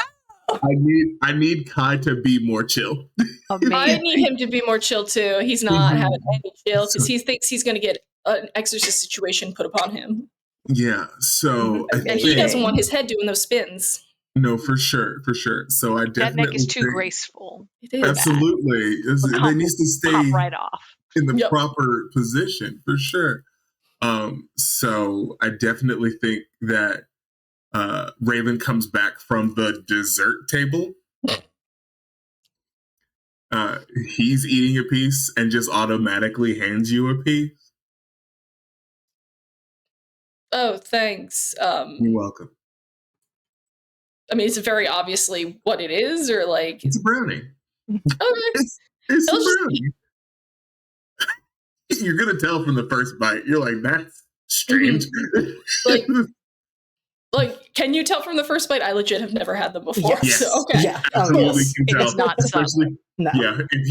I need Kai to be more chill. I need him to be more chill too. He's not having any chill because he thinks he's going to get an exorcist situation put upon him. Yeah. So and he doesn't want his head doing those spins. No, for sure. So I definitely that neck is too graceful. It is. Absolutely. It needs to stay pop right off in the proper position for sure. So I definitely think that Raven comes back from the dessert table. He's eating a piece and just automatically hands you a piece. Oh, thanks. You're welcome. I mean, it's very obviously what it is, or like it's a brownie. Okay, it's a brownie. You're gonna tell from the first bite. You're like, that's strange. Like, can you tell from the first bite? I legit have never had them before. Yes. So, okay. Yeah. Absolutely can It tell. is not Especially, no. Yeah. If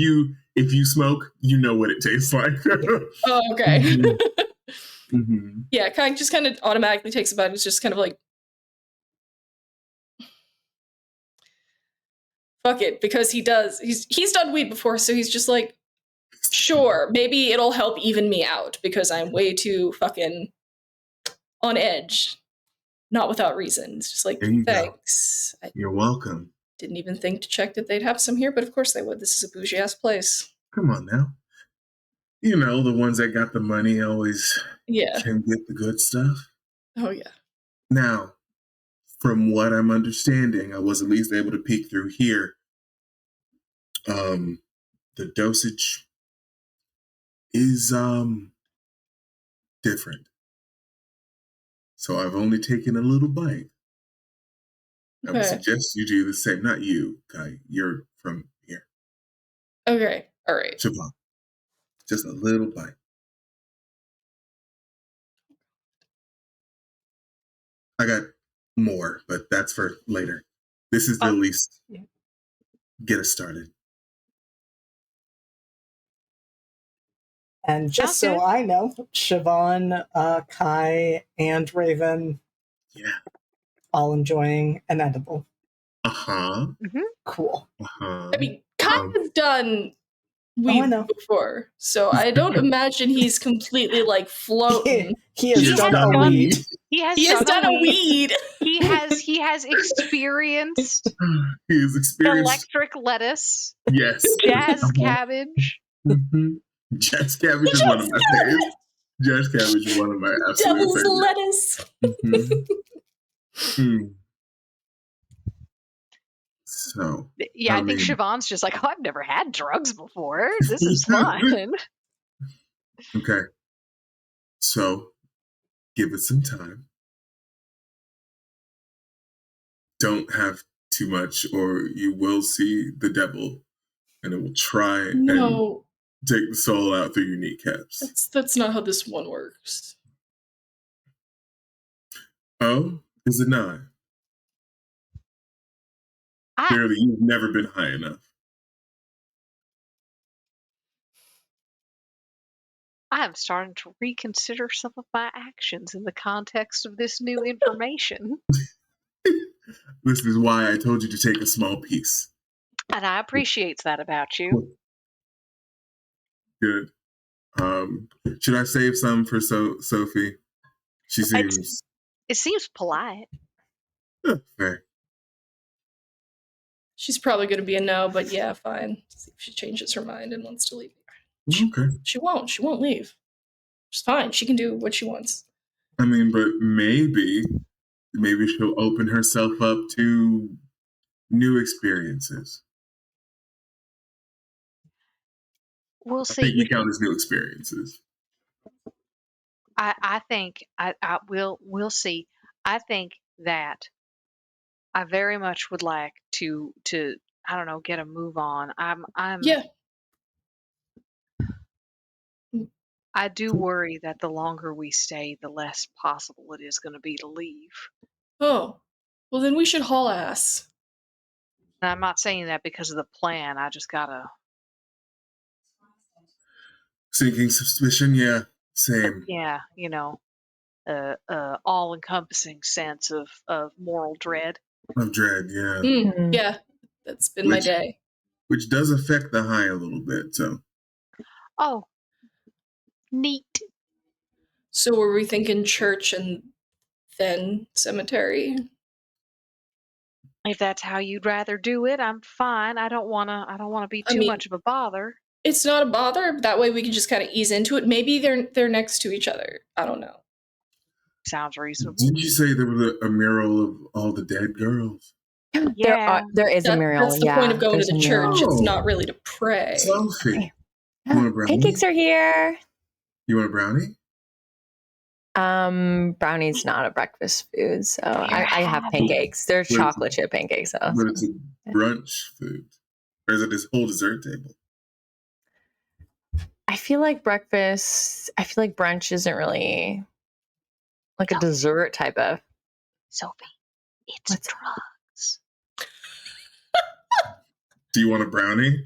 you smoke, you know what it tastes like. Oh, okay. Mm-hmm. Yeah, just kind of automatically takes a bite. It's just kind of like, fuck it, because he's done weed before, so he's just like, sure, maybe it'll help even me out because I'm way too fucking on edge. Not without reason. It's just like, thanks. You're welcome. Didn't even think to check that they'd have some here, but of course they would. This is a bougie ass place. Come on now. You know, the ones that got the money always can get the good stuff. Oh, yeah. Now, from what I'm understanding, I was at least able to peek through here. The dosage is different. So I've only taken a little bite. I would suggest you do the same. Not you, Kai. You're from here. Okay. All right. Siobhan. Just a little bite. I got more, but that's for later. This is the least. Get us started. And just so I know, Siobhan, Kai, and Raven, all enjoying an edible. Uh-huh. Mm-hmm. Cool. Uh-huh. I mean, Kai has done weed before, so I don't imagine he's completely like floating. He has done a weed. He has done a weed. He has experienced electric lettuce. Yes. Jazz cabbage. Mm-hmm. Jazz cabbage is one of my favorites. Jazz cabbage is one of my absolute Devil's favorites. lettuce. Mm-hmm. So yeah, I think Siobhan's just like, oh, I've never had drugs before. This is fun. Okay. So give it some time. Don't have too much, or you will see the devil, and it will try and take the soul out through your kneecaps. That's not how this one works. Oh, is it not? Clearly, you've never been high enough. I am starting to reconsider some of my actions in the context of this new information. This is why I told you to take a small piece. And I appreciate that about you. Good. Should I save some for Sophie? She seems... It seems polite. Fair. She's probably going to be a no, but yeah, fine. See if she changes her mind and wants to leave. She won't. She won't leave. She's fine. She can do what she wants. I mean, but maybe she'll open herself up to new experiences. We'll see. I think we count as new experiences. I think we'll see. I think that I very much would like to I don't know, get a move on. I do worry that the longer we stay, the less possible it is going to be to leave. Oh, well then we should haul ass. And I'm not saying that because of the plan. I just gotta. Sinking suspicion, yeah, same. Yeah, all-encompassing sense of moral dread. Of dread, yeah. Yeah, that's been my day. Which does affect the high a little bit, so. Oh, neat. So were we thinking church and then cemetery? If that's how you'd rather do it, I'm fine. I don't wanna be too much of a bother. It's not a bother. That way we can just kind of ease into it. Maybe they're next to each other. I don't know. Sounds reasonable. Didn't you say there was a mural of all the dead girls? Yeah, there is a mural. That's the point of going to the church. It's not really to pray. Sophie, you want a brownie? Pancakes are here. You want a brownie? Brownie's not a breakfast food, so I have pancakes. They're chocolate chip pancakes, though. But it's a brunch food. Or is it this whole dessert table? I feel like brunch isn't really like a dessert type of. Sophie, it's drugs. Do you want a brownie?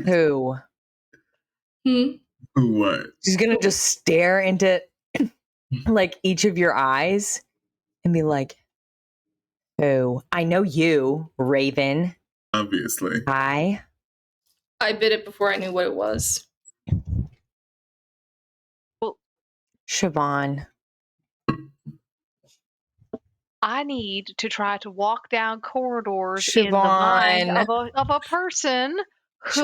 Who? Who what? She's gonna just stare into like each of your eyes and be like, who? I know you, Raven. Obviously. I bit it before I knew what it was. Well, Siobhan. I need to try to walk down corridors in the mind of a person who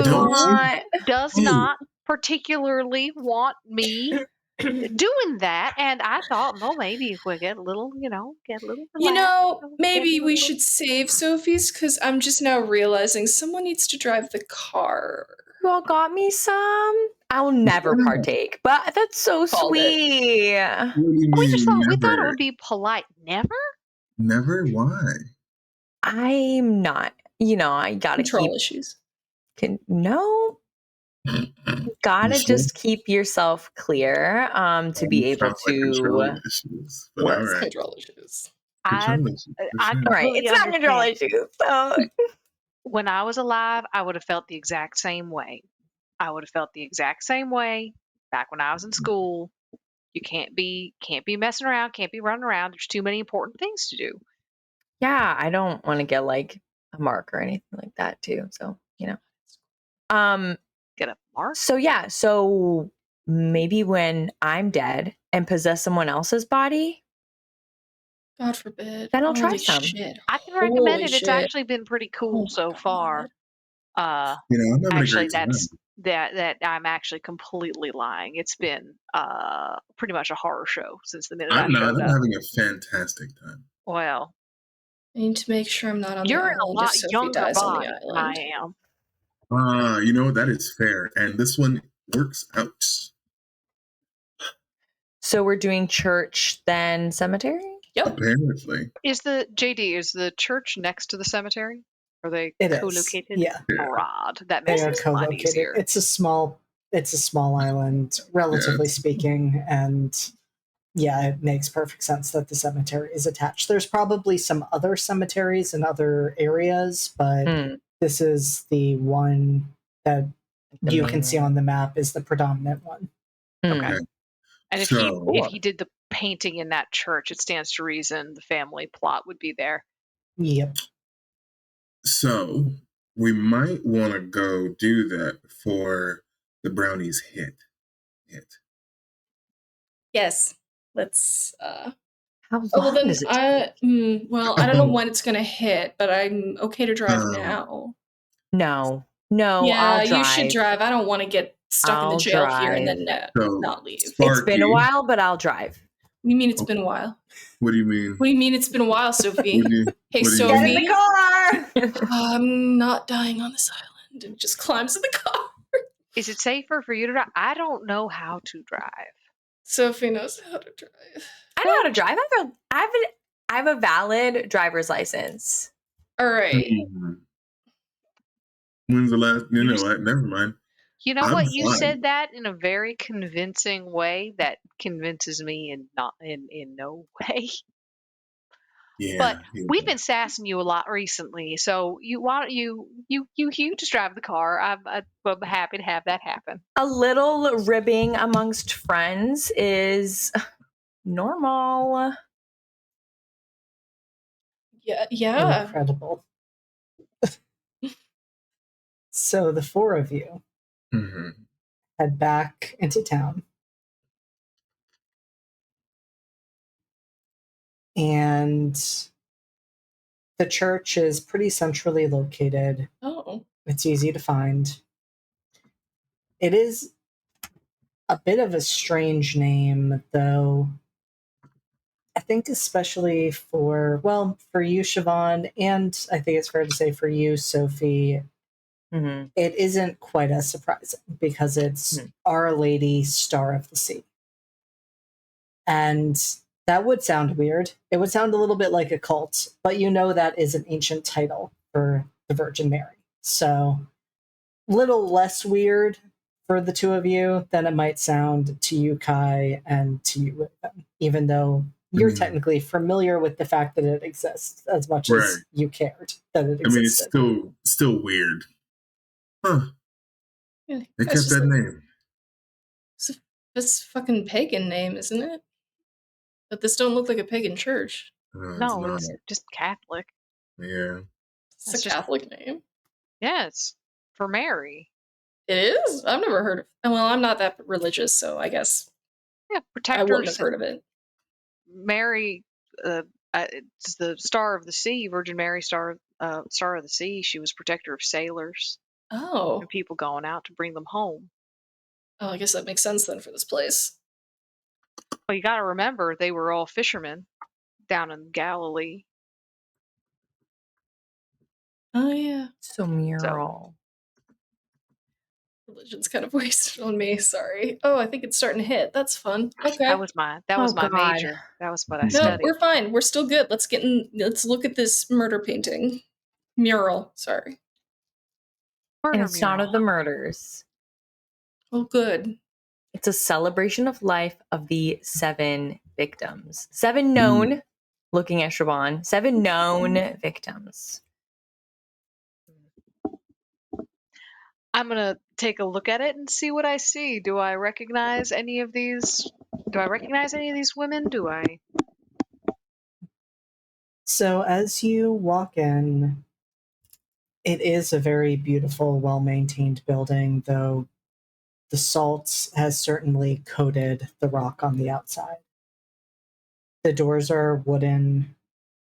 does not particularly want me doing that. And I thought, well, maybe if we get a little, relaxed, maybe we should save Sophie's, because I'm just now realizing someone needs to drive the car. You all got me some? I'll never partake, but that's so Called it. sweet. What do you We just mean thought it never? would be polite. Never? Never? Why? I'm not. I gotta Control issues. no. Gotta You sure? just keep yourself clear to be able Sounds like control to issues, but work. all right. Control issues. I Control issues, for I sure. Right. completely It's not control understand. issues. So When I was alive, I would have felt the exact same way. I would have felt the exact same way back when I was in school. You can't be messing around, can't be running around. There's too many important things to do. yeah, I don't want to get like a mark or anything like that too. So, Um Get a mark. so yeah, so maybe when I'm dead and possess someone else's body, God forbid. then I'll try Holy some. shit. I can recommend Holy it. It's shit. actually been pretty cool Oh my so far. God. I'm having Actually, a great time. that I'm actually completely lying. It's been pretty much a horror show since the minute I I'm not. showed I'm up. having a fantastic time. Well, I need to make sure I'm not on the you're in a island lot if Sophie younger dies on the body than I island. am. That is fair. And this one works out. So we're doing church then cemetery? Yep. Apparently. Is the church next to the cemetery? Are they It is. co-located? Yeah. Rod. That They makes are things a lot co-located. easier. It's a small island, relatively speaking, and yeah, it makes perfect sense that the cemetery is attached. There's probably some other cemeteries in other areas, but Hmm. this is the one that The you main can see one. on the map is the predominant one. Okay. Hmm. And if So- he did the painting in that church, it stands to reason the family plot would be there. Yep. So we might want to go do that before the brownies hit. Yes. Let's How Oh well long then does it take? I don't know when it's gonna hit, but I'm okay to drive now. No, Yeah, I'll drive. you should drive. I don't want to get stuck in the I'll jail here and then So, not leave. Sparky, It's been a while, but I'll drive. What do you mean it's been a while? What do you mean? What do you mean it's been a while, Sophie? Hey, what do you Get in Sophie. the car! I'm not dying on this island, and just climbs in the car. Is it safer for you to drive? I don't know how to drive. Sophie knows how to drive. I know how to drive. I have a valid driver's license. All right. When's the last? Never mind. You know I'm what? You fine. said that in a very convincing way that convinces me in no way. Yeah. But we've been sassing you a lot recently, so why don't you just drive the car? I'm happy to have that happen. A little ribbing amongst friends is normal. Yeah. Incredible. So the four of you head back into town. And the church is pretty centrally located. Oh. It's easy to find. It is a bit of a strange name, though. I think especially for you, Siobhan, and I think it's fair to say for you, Sophie, it isn't quite as surprising because it's Our Lady, Star of the Sea. And that would sound weird. It would sound a little bit like a cult, but that is an ancient title for the Virgin Mary. So, little less weird for the two of you than it might sound to you, Kai, and to you, Raven, even though you're technically familiar with the fact that it exists as much as you cared that it existed. I mean, it's still weird. Huh. Yeah, they kept that name. It's a fucking pagan name, isn't it? But this don't look like a pagan church. No, it's just Catholic. Yeah. It's a Catholic name. Yeah, it's for Mary. It is? I've never heard of it. Well, I'm not that religious, so I guess I wouldn't have heard of it. Mary, it's the Star of the Sea, Virgin Mary, Star of the Sea. She was protector of sailors. Oh. And people going out to bring them home. Oh, I guess that makes sense then for this place. Well, you got to remember, they were all fishermen down in Galilee. Oh, yeah. So mural. Religion's kind of wasted on me. Sorry. Oh, I think it's starting to hit. That's fun. Okay. That was my Oh, my God. major. That was what I No, studied. we're fine. We're still good. Let's look at this murder painting. Mural, sorry. And Murder it's not mural. of the murders. Oh, good. It's a celebration of life of the 7 victims. 7 known, looking at Siobhan, 7 known victims. I'm gonna take a look at it and see what I see. Do I recognize any of these? Do I recognize any of these women? Do I? So as you walk in, it is a very beautiful, well-maintained building, though the salt has certainly coated the rock on the outside. The doors are wooden.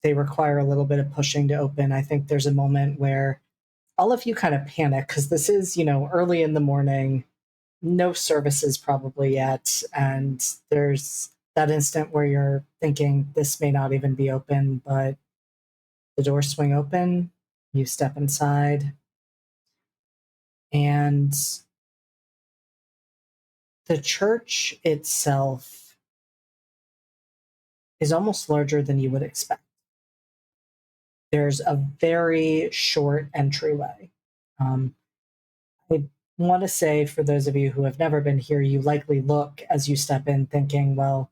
They require a little bit of pushing to open. I think there's a moment where all of you kind of panic because this is, early in the morning, no services probably yet. And there's that instant where you're thinking this may not even be open, but the doors swing open, you step inside, and the church itself is almost larger than you would expect. There's a very short entryway. I want to say, for those of you who have never been here, you likely look as you step in thinking, well,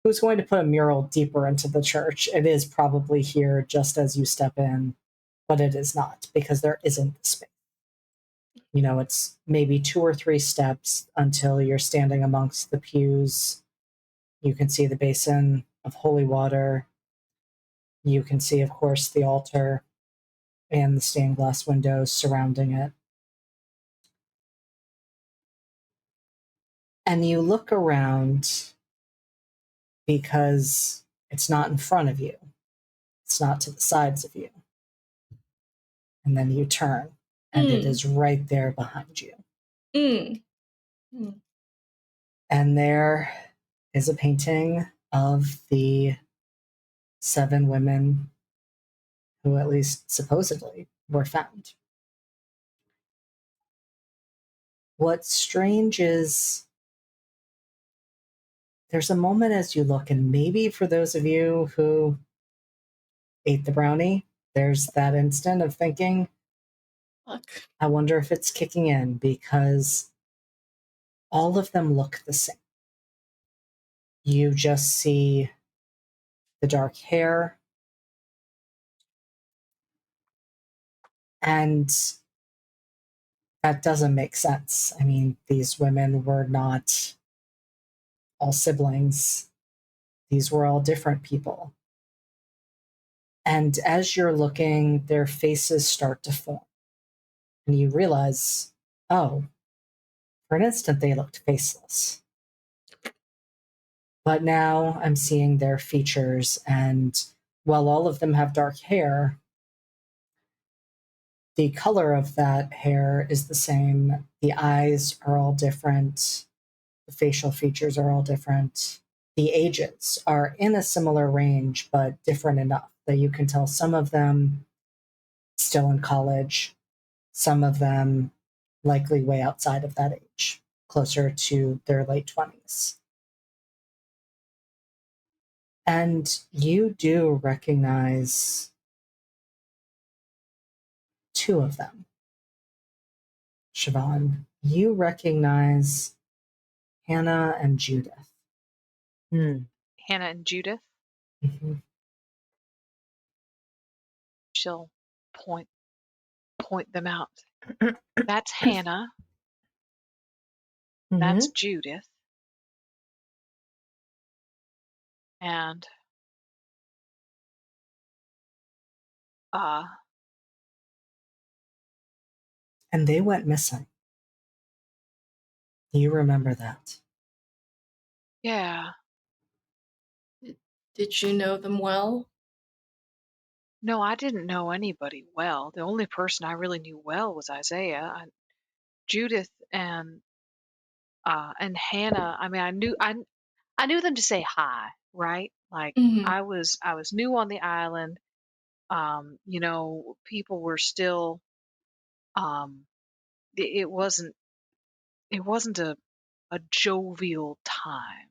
who's going to put a mural deeper into the church? It is probably here just as you step in, but it is not because there isn't the space. It's maybe 2 or 3 steps until you're standing amongst the pews. You can see the basin of holy water. You can see, of course, the altar and the stained glass windows surrounding it. And you look around because it's not in front of you. It's not to the sides of you. And then you turn, and it is right there behind you. And there is a painting of the 7 women who, at least supposedly, were found. What's strange is there's a moment as you look, and maybe for those of you who ate the brownie, there's that instant of thinking, Fuck. I wonder if it's kicking in, because all of them look the same. You just see the dark hair, and that doesn't make sense. I mean, these women were not all siblings. These were all different people. And as you're looking, their faces start to form. And you realize, oh, for an instant they looked faceless. But now I'm seeing their features, and while all of them have dark hair, the color of that hair is the same. The eyes are all different. The facial features are all different. The ages are in a similar range, but different enough that you can tell some of them still in college, some of them likely way outside of that age, closer to their late 20s. And you do recognize 2 of them. Siobhan, you recognize Hannah and Judith. Hannah and Judith. Mm-hmm. She'll point them out. That's Hannah. That's Judith. And And they went missing. Do you remember that? yeah. Did you know them well? No, I didn't know anybody well. The only person I really knew well was Isaiah. Judith and Hannah. I mean, I knew them to say hi, right? Like I was new on the island. People were still. It wasn't it wasn't a jovial time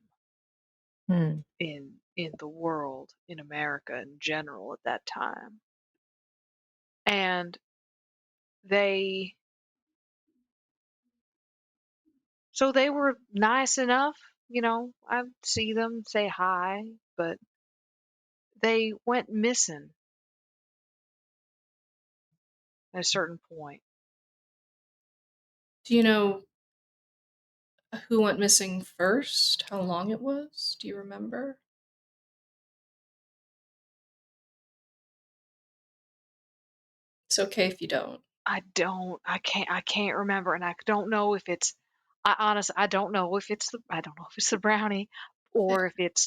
in the world, in America in general at that time. And they were nice enough, I'd see them, say hi, but they went missing at a certain point. Do you know who went missing first? How long it was? Do you remember? It's okay if you don't. I can't remember, and I don't know if it's I honestly I don't know if it's the brownie or if it's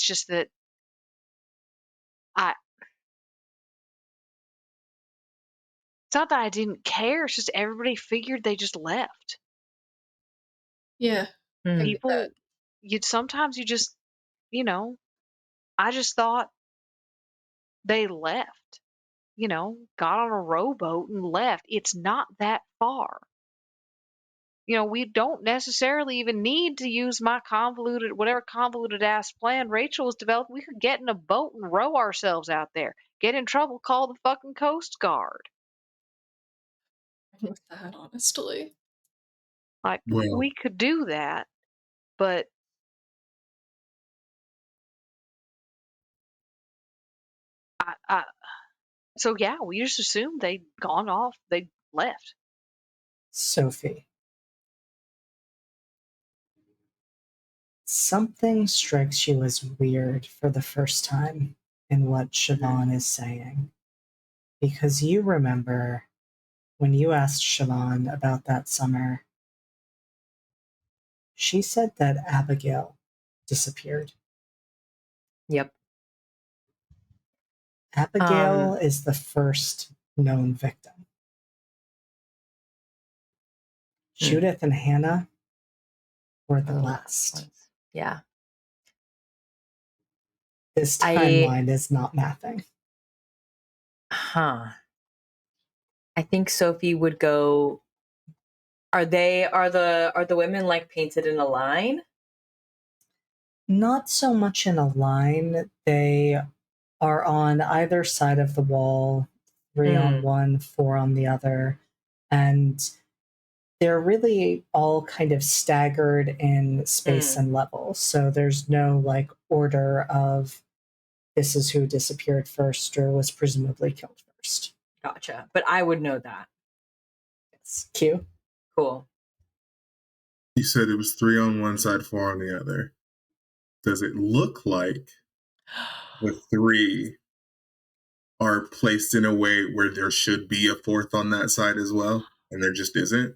just that I it's not that I didn't care, it's just everybody figured they just left. Yeah, I get that. People sometimes you just, I just thought they left, got on a rowboat and left. It's not that far. We don't necessarily even need to use my whatever convoluted ass plan Rachel has developed. We could get in a boat and row ourselves out there. Get in trouble, call the fucking Coast Guard. With that, honestly. Like, Well, we could do that, but so yeah, we just assumed they'd gone off, they left. Sophie. Something strikes you as weird for the first time in what Siobhan is saying. Because you remember when you asked Siobhan about that summer, she said that Abigail disappeared. Yep. Abigail is the first known victim. Judith and Hannah were the last. Yeah. This timeline is not mathing. I think Sophie would go. Are the women like painted in a line? Not so much in a line. They are on either side of the wall, 3 on one, 4 on the other, and they're really all kind of staggered in space and level. So there's no like order of this is who disappeared first or was presumably killed first. Gotcha. But I would know that. It's Q. Cool. You said it was 3 on one side, 4 on the other. Does it look like the 3 are placed in a way where there should be a 4th on that side as well, and there just isn't?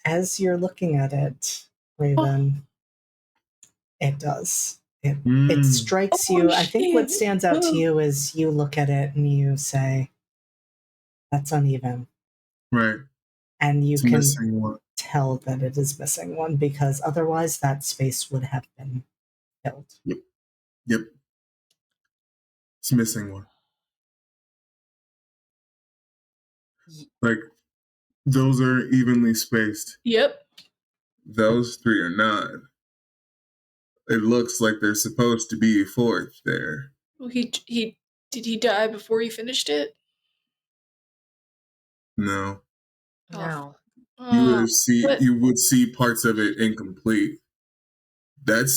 As you're looking at it, Raven, it does. It strikes you. I think what stands out to you is you look at it and you say, that's uneven. Right. And you can tell that it is missing one because otherwise that space would have been filled. Yep. It's missing one. Like, those are evenly spaced. Yep. Those 3 are not. It looks like there's supposed to be a 4th there. Well, did he die before he finished it? No. No. You would see parts of it incomplete. That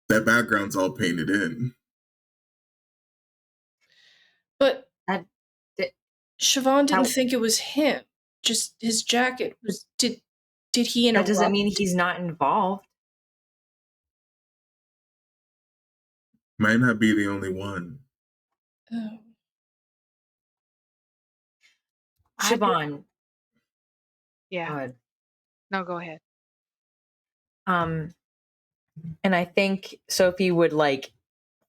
background's all painted in. But Siobhan didn't think it was him. Just his jacket was. Did he interrupt? That doesn't mean he's not involved. Might not be the only one. Oh. Siobhan. Yeah. Go ahead. No, go ahead. And I think Sophie would like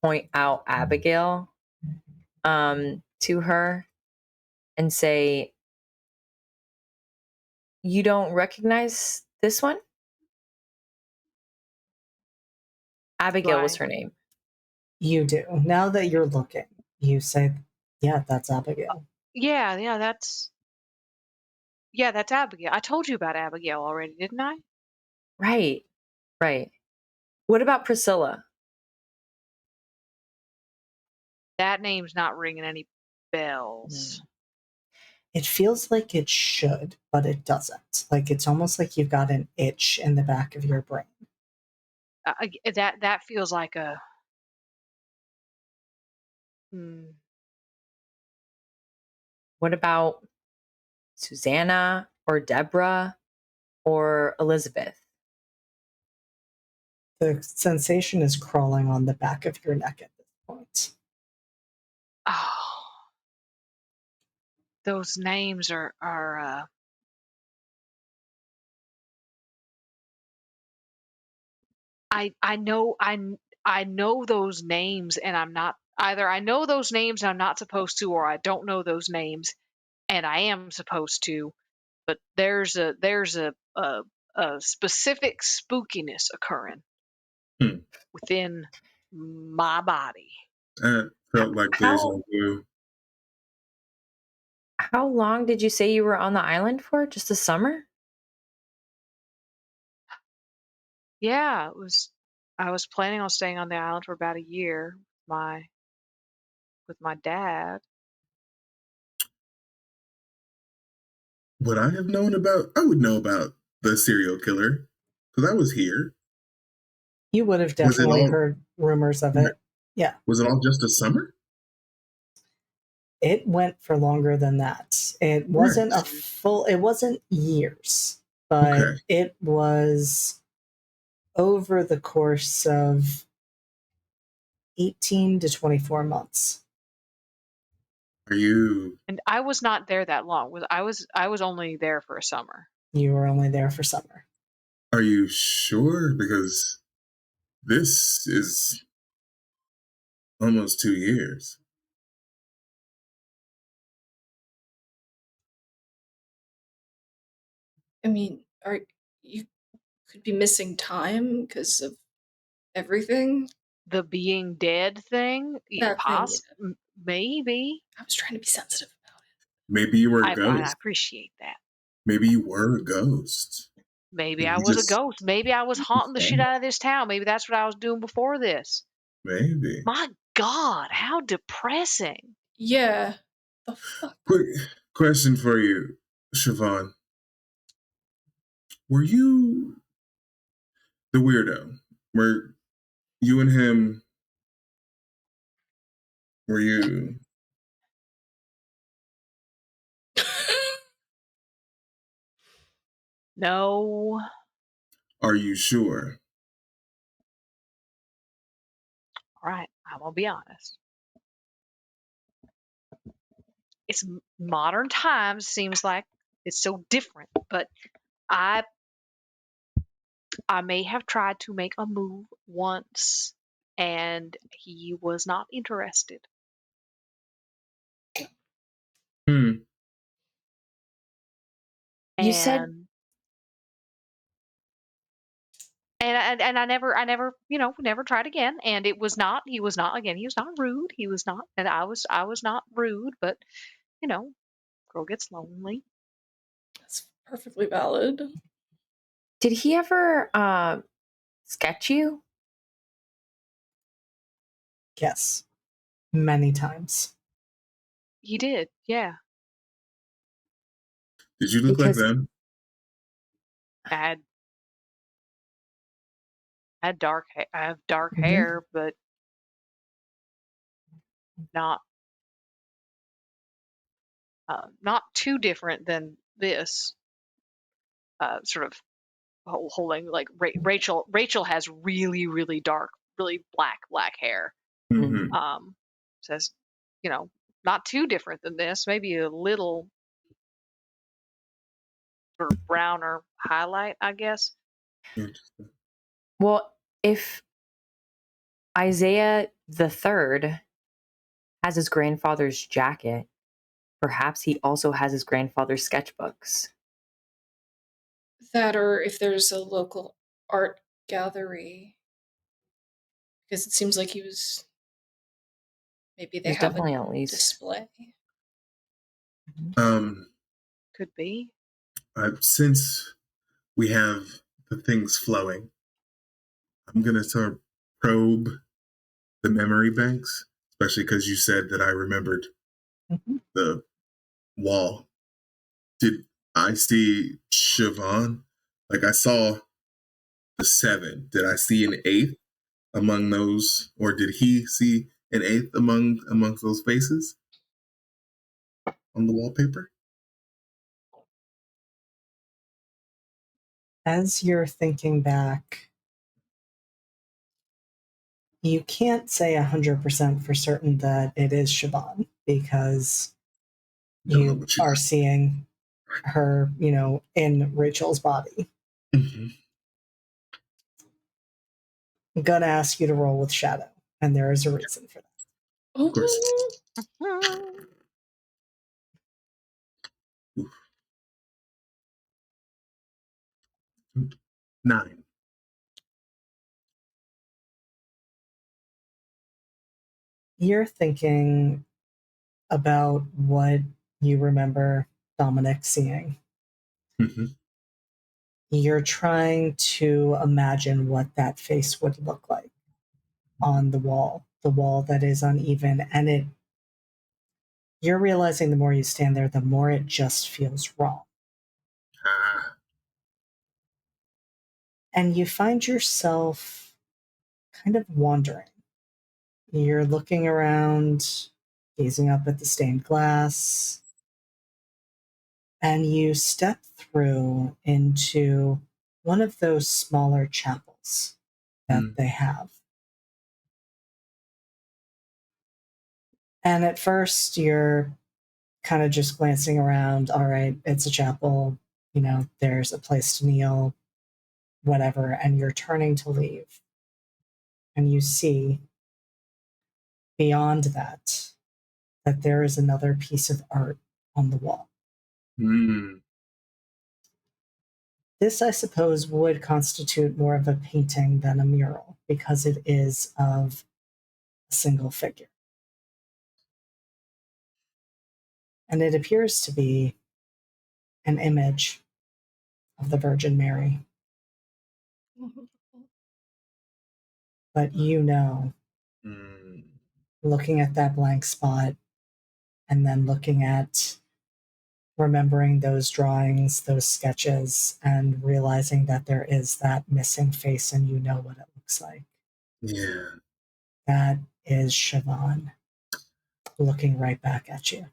point out Abigail to her and say, you don't recognize this one? Abigail was her name. You do. Now that you're looking, you say, yeah, that's Abigail. Yeah, that's Abigail. I told you about Abigail already, didn't I? Right. Right. What about Priscilla? That name's not ringing any bells. It feels like it should, but it doesn't. Like it's almost like you've got an itch in the back of your brain. That feels like a. What about Susanna or Deborah or Elizabeth? The sensation is crawling on the back of your neck at this point. Oh, those names are I know those names, and I'm not either. I know those names and I'm not supposed to, or I don't know those names and I am supposed to. But there's a specific spookiness occurring within my body. That felt like deja vu. How long did you say you were on the island for? Just a summer? Yeah, I was planning on staying on the island for about a year with my dad. Would I have known about? I would know about the serial killer because I was here. You would have Was it definitely all? heard rumors of it. Yeah. Was it all just a summer? It went for longer than that. It wasn't a full, it wasn't years, but Okay. it was over the course of 18 to 24 months. Are you? And I was not there that long. I was only there for a summer. You were only there for summer. Are you sure? Because this is almost 2 years. I mean, you could be missing time because of everything? The being dead thing? That thing, yeah. Maybe. I was trying to be sensitive about it. Maybe you were a I ghost. appreciate that. Maybe you were a ghost. Maybe And I you was a just ghost. Maybe I was haunting the shit out of this town. Maybe that's what I was doing before this. maybe. My God, how depressing. Yeah. The fuck? Quick question for you, Siobhan. Were you the weirdo? Were you and him? Were you? No. Are you sure? All right, I'm gonna be honest. It's modern times, seems like it's so different, but I may have tried to make a move once and he was not interested. You And said and I never, never tried again. And he was not rude. He was not, and I was not rude, but girl gets lonely. That's perfectly valid. did he ever sketch you? Yes. Many times. He did, yeah. Did you look Because- like them? I had dark I have dark Mhm. hair, but not too different than this. Sort of holding like Rachel. Rachel has really, really dark, really black hair. Mm-hmm. Says, not too different than this. Maybe a little sort of browner highlight, I guess. Interesting. Well, if Isaiah the Third has his grandfather's jacket, perhaps he also has his grandfather's sketchbooks. That, or if there's a local art gallery. Because it seems like he was. Maybe they There's have definitely a at least display. Could be. Since we have the things flowing, I'm gonna sort of probe the memory banks, especially because you said that I remembered the wall. Did I see Siobhan? Like, I saw the 7. Did I see an 8th among those, or did he see an 8th amongst those faces on the wallpaper? As you're thinking back, you can't say 100% for certain that it is Siobhan because you are seeing her, in Rachel's body. Mm-hmm. I'm gonna ask you to roll with Shadow, and there is a reason for that. Of course. 9. You're thinking about what you remember Dominic seeing. Mm-hmm. You're trying to imagine what that face would look like on the wall that is uneven, and you're realizing the more you stand there, the more it just feels wrong. And you find yourself kind of wandering. You're looking around, gazing up at the stained glass, and you step through into one of those smaller chapels that they have. And at first, you're kind of just glancing around. All right, it's a chapel. There's a place to kneel, whatever. And you're turning to leave. And you see beyond that there is another piece of art on the wall. This, I suppose, would constitute more of a painting than a mural because it is of a single figure. And it appears to be an image of the Virgin Mary. But looking at that blank spot and then looking at remembering those drawings, those sketches, and realizing that there is that missing face and you know what it looks like. Yeah. That is Siobhan looking right back at you.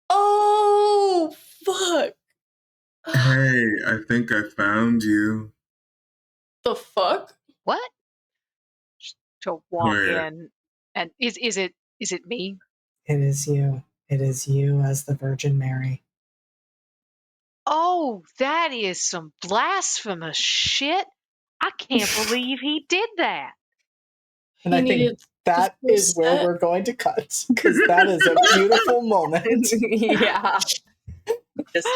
Oh, fuck. Hey, I think I found you. The fuck? What? To walk in, and is it me? It is you. It is you as the Virgin Mary. Oh, that is some blasphemous shit. I can't believe he did that. And I think that is where we're going to cut, because that is a beautiful moment. Yeah. Just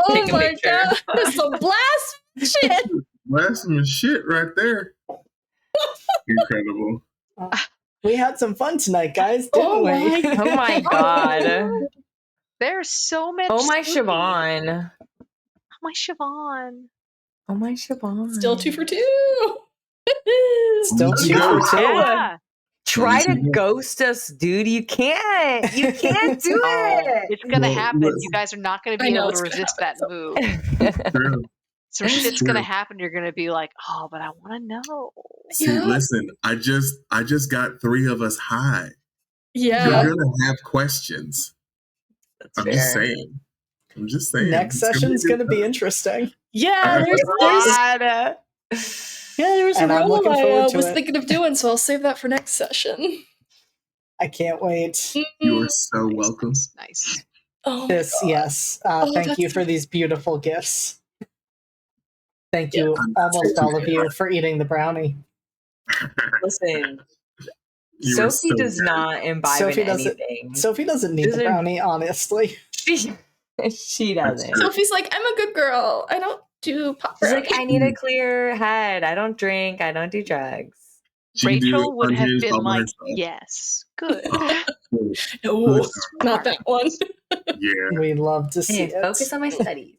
oh my god, there's some blasphemous shit. Blasphemous shit right there. Incredible. We had some fun tonight, guys, didn't we? Oh my god. There's so much. Oh my Siobhan. Oh my Siobhan. Oh my Siobhan. Still 2 for 2. Still 2 for 2. Yeah. Try to ghost us, dude. You can't. You can't do it. It's gonna happen. You guys are not gonna be able to resist that move. Some shit's gonna happen. You're gonna be like, oh, but I want to know. See, listen, I just got 3 of us high. Yeah. You're gonna have questions. I'm just saying. Next session's gonna be interesting. Yeah, there was a role I was thinking of doing, so I'll save that for next session. I can't wait. You are so welcome. Nice. Oh, yes. Thank you for these beautiful gifts. Thank you, almost all of you, for eating the brownie. Listen, Sophie does not imbibe in anything. Sophie doesn't need the brownie, honestly. She doesn't. Sophie's like, I'm a good girl. I don't do pop She's brownie. like, I need a clear head. I don't drink. I don't do drugs. Rachel would have been like, yes, good. No, not that one. Yeah. We love to see it. Focus on my studies.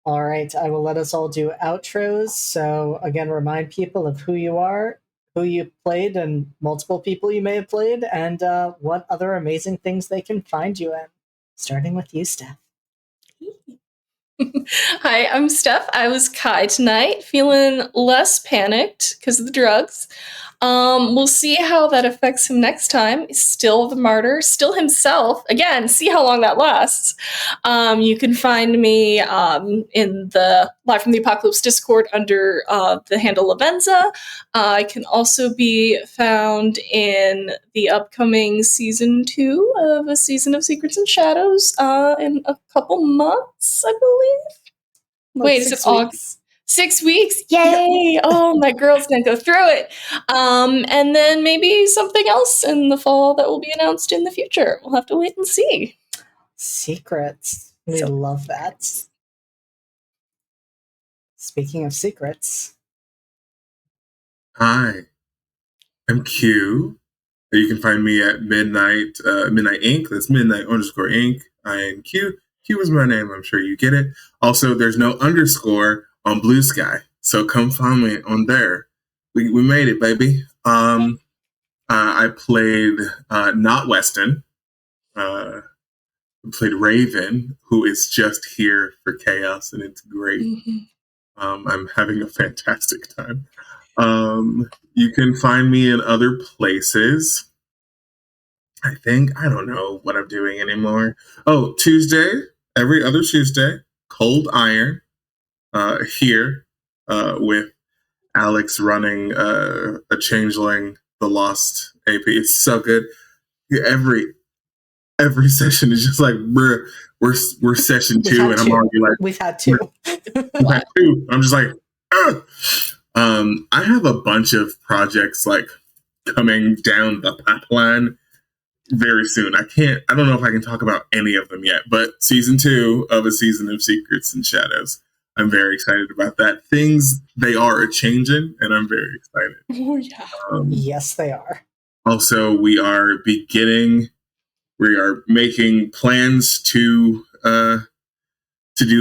All right, I will let us all do outros. So, again, remind people of who you are, who you played, and multiple people you may have played, and what other amazing things they can find you in. Starting with you, Steph. Hi, I'm Steph. I was Kai tonight, feeling less panicked because of the drugs. We'll see how that affects him next time. He's still the martyr, still himself. Again, see how long that lasts. You can find me in the Live from the Apocalypse Discord under the handle Lavenza. I can also be found in the upcoming season 2 of A Season of Secrets and Shadows in a couple months, I believe. Wait, is it August? 6 weeks? Yay! Oh, my girl's gonna go through it. And then maybe something else in the fall that will be announced in the future. We'll have to wait and see. Secrets. We love that. Speaking of secrets. Hi, I'm Q. You can find me at Midnight Inc. That's Midnight_Inc. I am Q. Q is my name. I'm sure you get it. Also, there's no underscore on Blue Sky, so come find me on there. We made it, baby. I played not Weston. I played Raven, who is just here for chaos, and it's great. I'm having a fantastic time. You can find me in other places. I don't know what I'm doing anymore. Oh, Tuesday, every other Tuesday, Cold Iron, here, with Alex running a Changeling, the Lost AP. It's so good. Every session is just like, we're session 2, and I'm already like, we've had 2. We've had 2. I'm just like, ugh. I have a bunch of projects like coming down the pipeline very soon. I don't know if I can talk about any of them yet, but season 2 of A Season of Secrets and Shadows, I'm very excited about that. Things, they are changing, and I'm very excited. Oh, yeah. Yes, they are. Also, we are making plans to do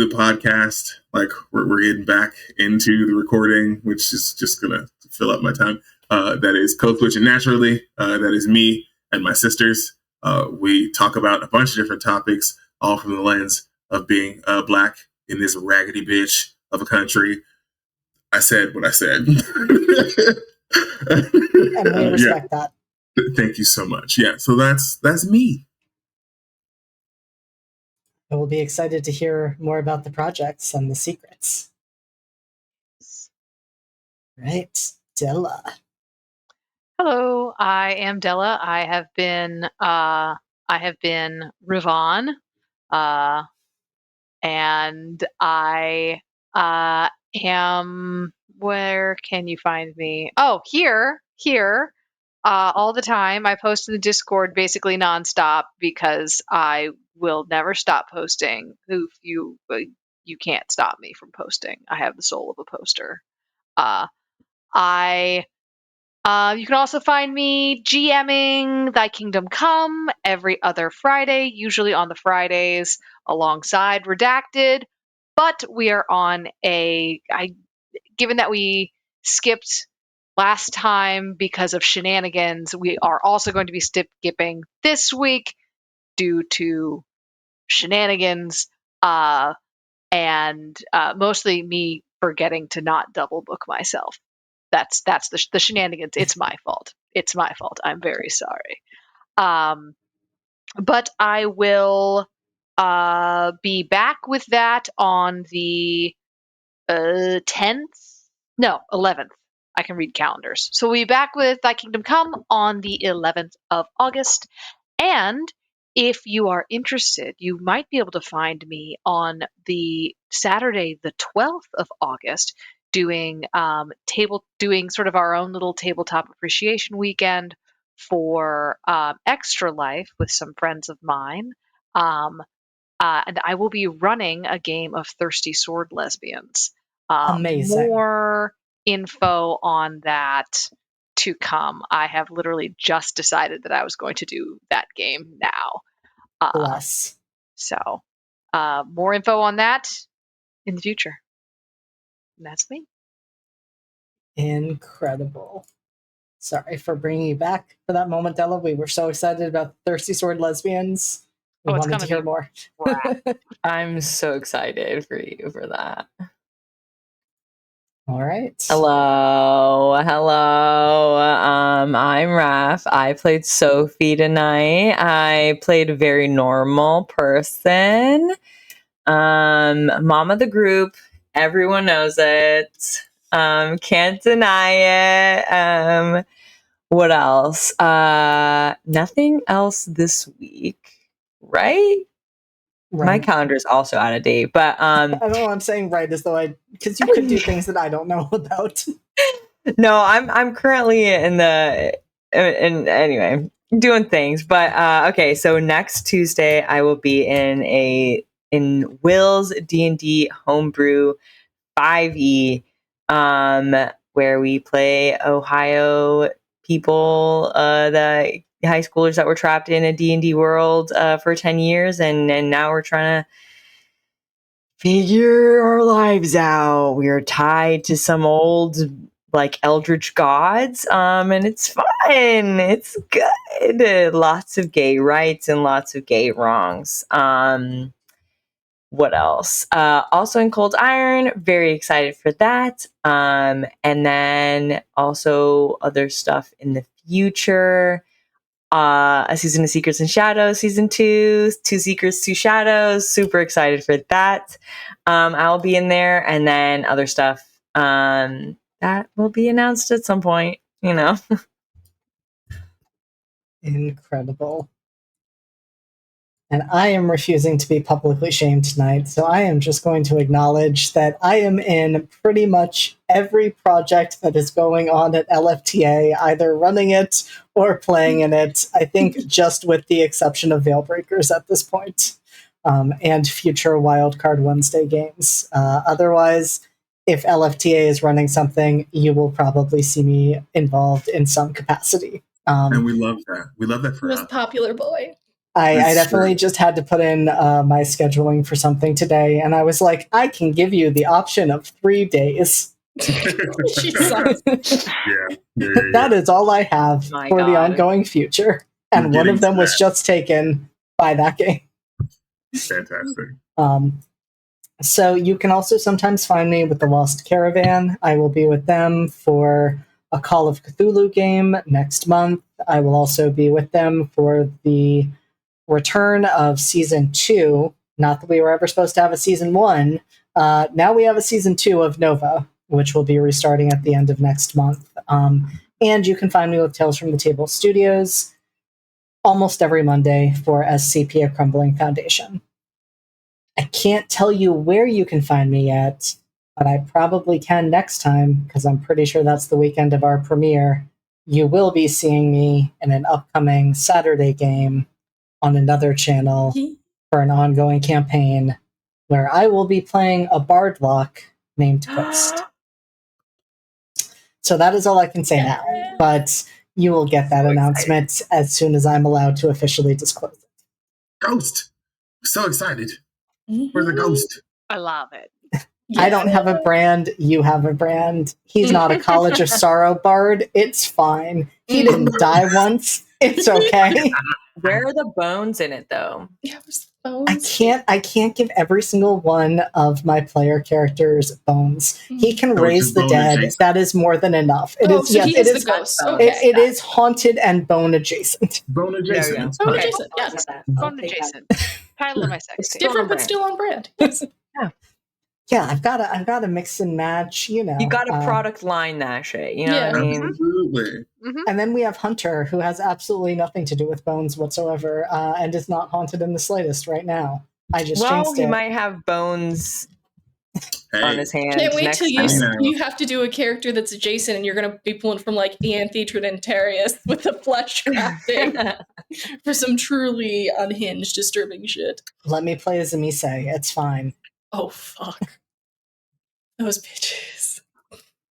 the podcast. Like, we're getting back into the recording, which is just gonna fill up my time. That is Code Switch and Naturally. That is me and my sisters. We talk about a bunch of different topics, all from the lens of being Black in this raggedy bitch of a country. I said what I said. And we respect that. Thank you so much. Yeah, so that's me. I will be excited to hear more about the projects and the secrets. Right, Della. Hello, I am Della. I have been Rivon, and I am. Where can you find me? Oh, here, all the time. I post in the Discord basically nonstop because I will never stop posting. You can't stop me from posting. I have the soul of a poster. You can also find me GMing Thy Kingdom Come every other Friday, usually on the Fridays alongside Redacted. But we are on given that we skipped last time because of shenanigans, we are also going to be skipping this week due to shenanigans, and mostly me forgetting to not double book myself. That's the shenanigans. It's my fault. I'm very sorry. But I will be back with that on the 10th? No, 11th. I can read calendars. So we'll be back with Thy Kingdom Come on the 11th of August. And if you are interested, you might be able to find me on the Saturday, the 12th of August, doing sort of our own little tabletop appreciation weekend for Extra Life with some friends of mine. And I will be running a game of Thirsty Sword Lesbians. Amazing. More info on that to come. I have literally just decided that I was going to do that game now. Bless. So, more info on that in the future. And that's me. Incredible. Sorry for bringing you back for that moment, Della. We were so excited about Thirsty Sword Lesbians. We Oh, it's wanted to gonna hear be more. I'm so excited for you for that. All right. Hello. I'm Raph. I played Sophie tonight. I played a very normal person. Mom of the group. Everyone knows it. Can't deny it. What else? Nothing else this week, right? My calendar is also out of date, but I don't know. I'm saying right as though because you could do things that I don't know about. No, I'm currently in anyway doing things, but okay. So next Tuesday I will be in Will's D&D homebrew 5e, where we play Ohio people, the high schoolers that were trapped in a D&D world for 10 years, and now we're trying to figure our lives out. We are tied to some old like eldritch gods, and it's fun. It's good. Lots of gay rights and lots of gay wrongs. What else? Also in Cold Iron, very excited for that. And then also other stuff in the future. A season of Secrets and Shadows, season 2, 2 Secrets, 2 Shadows. Super excited for that. I'll be in there, and then other stuff that will be announced at some point, Incredible. And I am refusing to be publicly shamed tonight, so I am just going to acknowledge that I am in pretty much every project that is going on at LFTA, either running it or playing in it, I think just with the exception of Veilbreakers at this point, and future Wildcard Wednesday games. Otherwise, if LFTA is running something, you will probably see me involved in some capacity. And we love that. We love that for Most us. popular boy. I definitely just had to put in my scheduling for something today, and I was like, I can give you the option of 3 days. She sucks. That is all I have My for the God. ongoing future. And We're one of getting them to was that. just taken by that game. Fantastic. So you can also sometimes find me with the Lost Caravan. I will be with them for a Call of Cthulhu game next month. I will also be with them for the return of season 2. Not that we were ever supposed to have a season 1. Now we have a season 2 of Nova, which will be restarting at the end of next month. And you can find me with Tales from the Table Studios almost every Monday for SCP: A Crumbling Foundation. I can't tell you where you can find me yet, but I probably can next time, because I'm pretty sure that's the weekend of our premiere. You will be seeing me in an upcoming Saturday game on another channel for an ongoing campaign where I will be playing a bardlock named Ghost. So that is all I can say now, but you will get that announcement as soon as I'm allowed to officially disclose it. Ghost. So excited for the ghost. I love it. I don't have a brand, you have a brand. He's not a College of Sorrow bard. It's fine. He didn't die once. It's okay. Where are the bones in it, though? Yeah, there's bones. I can't give every single one of my player characters bones. He can raise the dead. adjacent. That is more than enough. It is. So Yes, he it is is. the ghost. Okay. It is haunted and bone adjacent. Bone adjacent. There It's Bone fine. adjacent, yes. Fun adjacent. Title of my sex tape. Different, on but brand. still on brand. Yes. Yeah, I've got to mix and match. You know, You got a product line that shit. You know Yeah. what I mean? Absolutely. And then we have Hunter, who has absolutely nothing to do with bones whatsoever, and is not haunted in the slightest right now. I just jinxed He it. might have bones on Hey, his hands. Can't wait next till time. you have to do a character that's adjacent and you're going to be pulling from like Ianthe Tridentarius with the flesh crafting for some truly unhinged, disturbing shit. Let me play as a Mise. It's fine. Oh, fuck. Those bitches.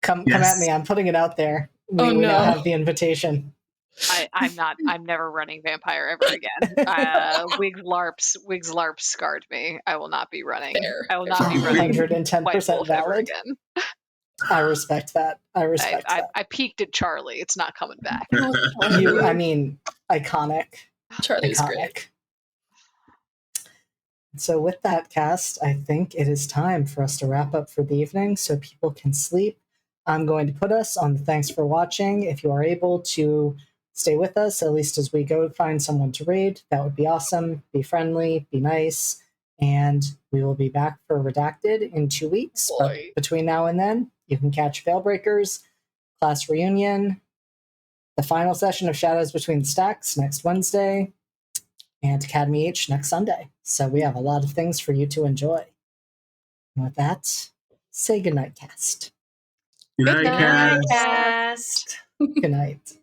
Come at me. I'm putting it out there. We now have the invitation. I'm never running vampire ever again. Wigs LARPs scarred me. I will not be running. Fair. I will not be running 110% White Wolf ever valid. again. I respect that. I respect that. I peaked at Charlie. It's not coming back. I mean, iconic. Charlie's Iconic. great. So with that, cast, I think it is time for us to wrap up for the evening so people can sleep. I'm going to put us on the thanks for watching. If you are able to stay with us, at least as we go find someone to raid, that would be awesome. Be friendly, be nice, and we will be back for Redacted in 2 weeks. Boy. But between now and then, you can catch Veilbreakers, Class Reunion, the final session of Shadows Between the Stacks next Wednesday, and Academy H next Sunday. So we have a lot of things for you to enjoy. And with that, say goodnight, cast. Good night, night, cast. Cast. Good night.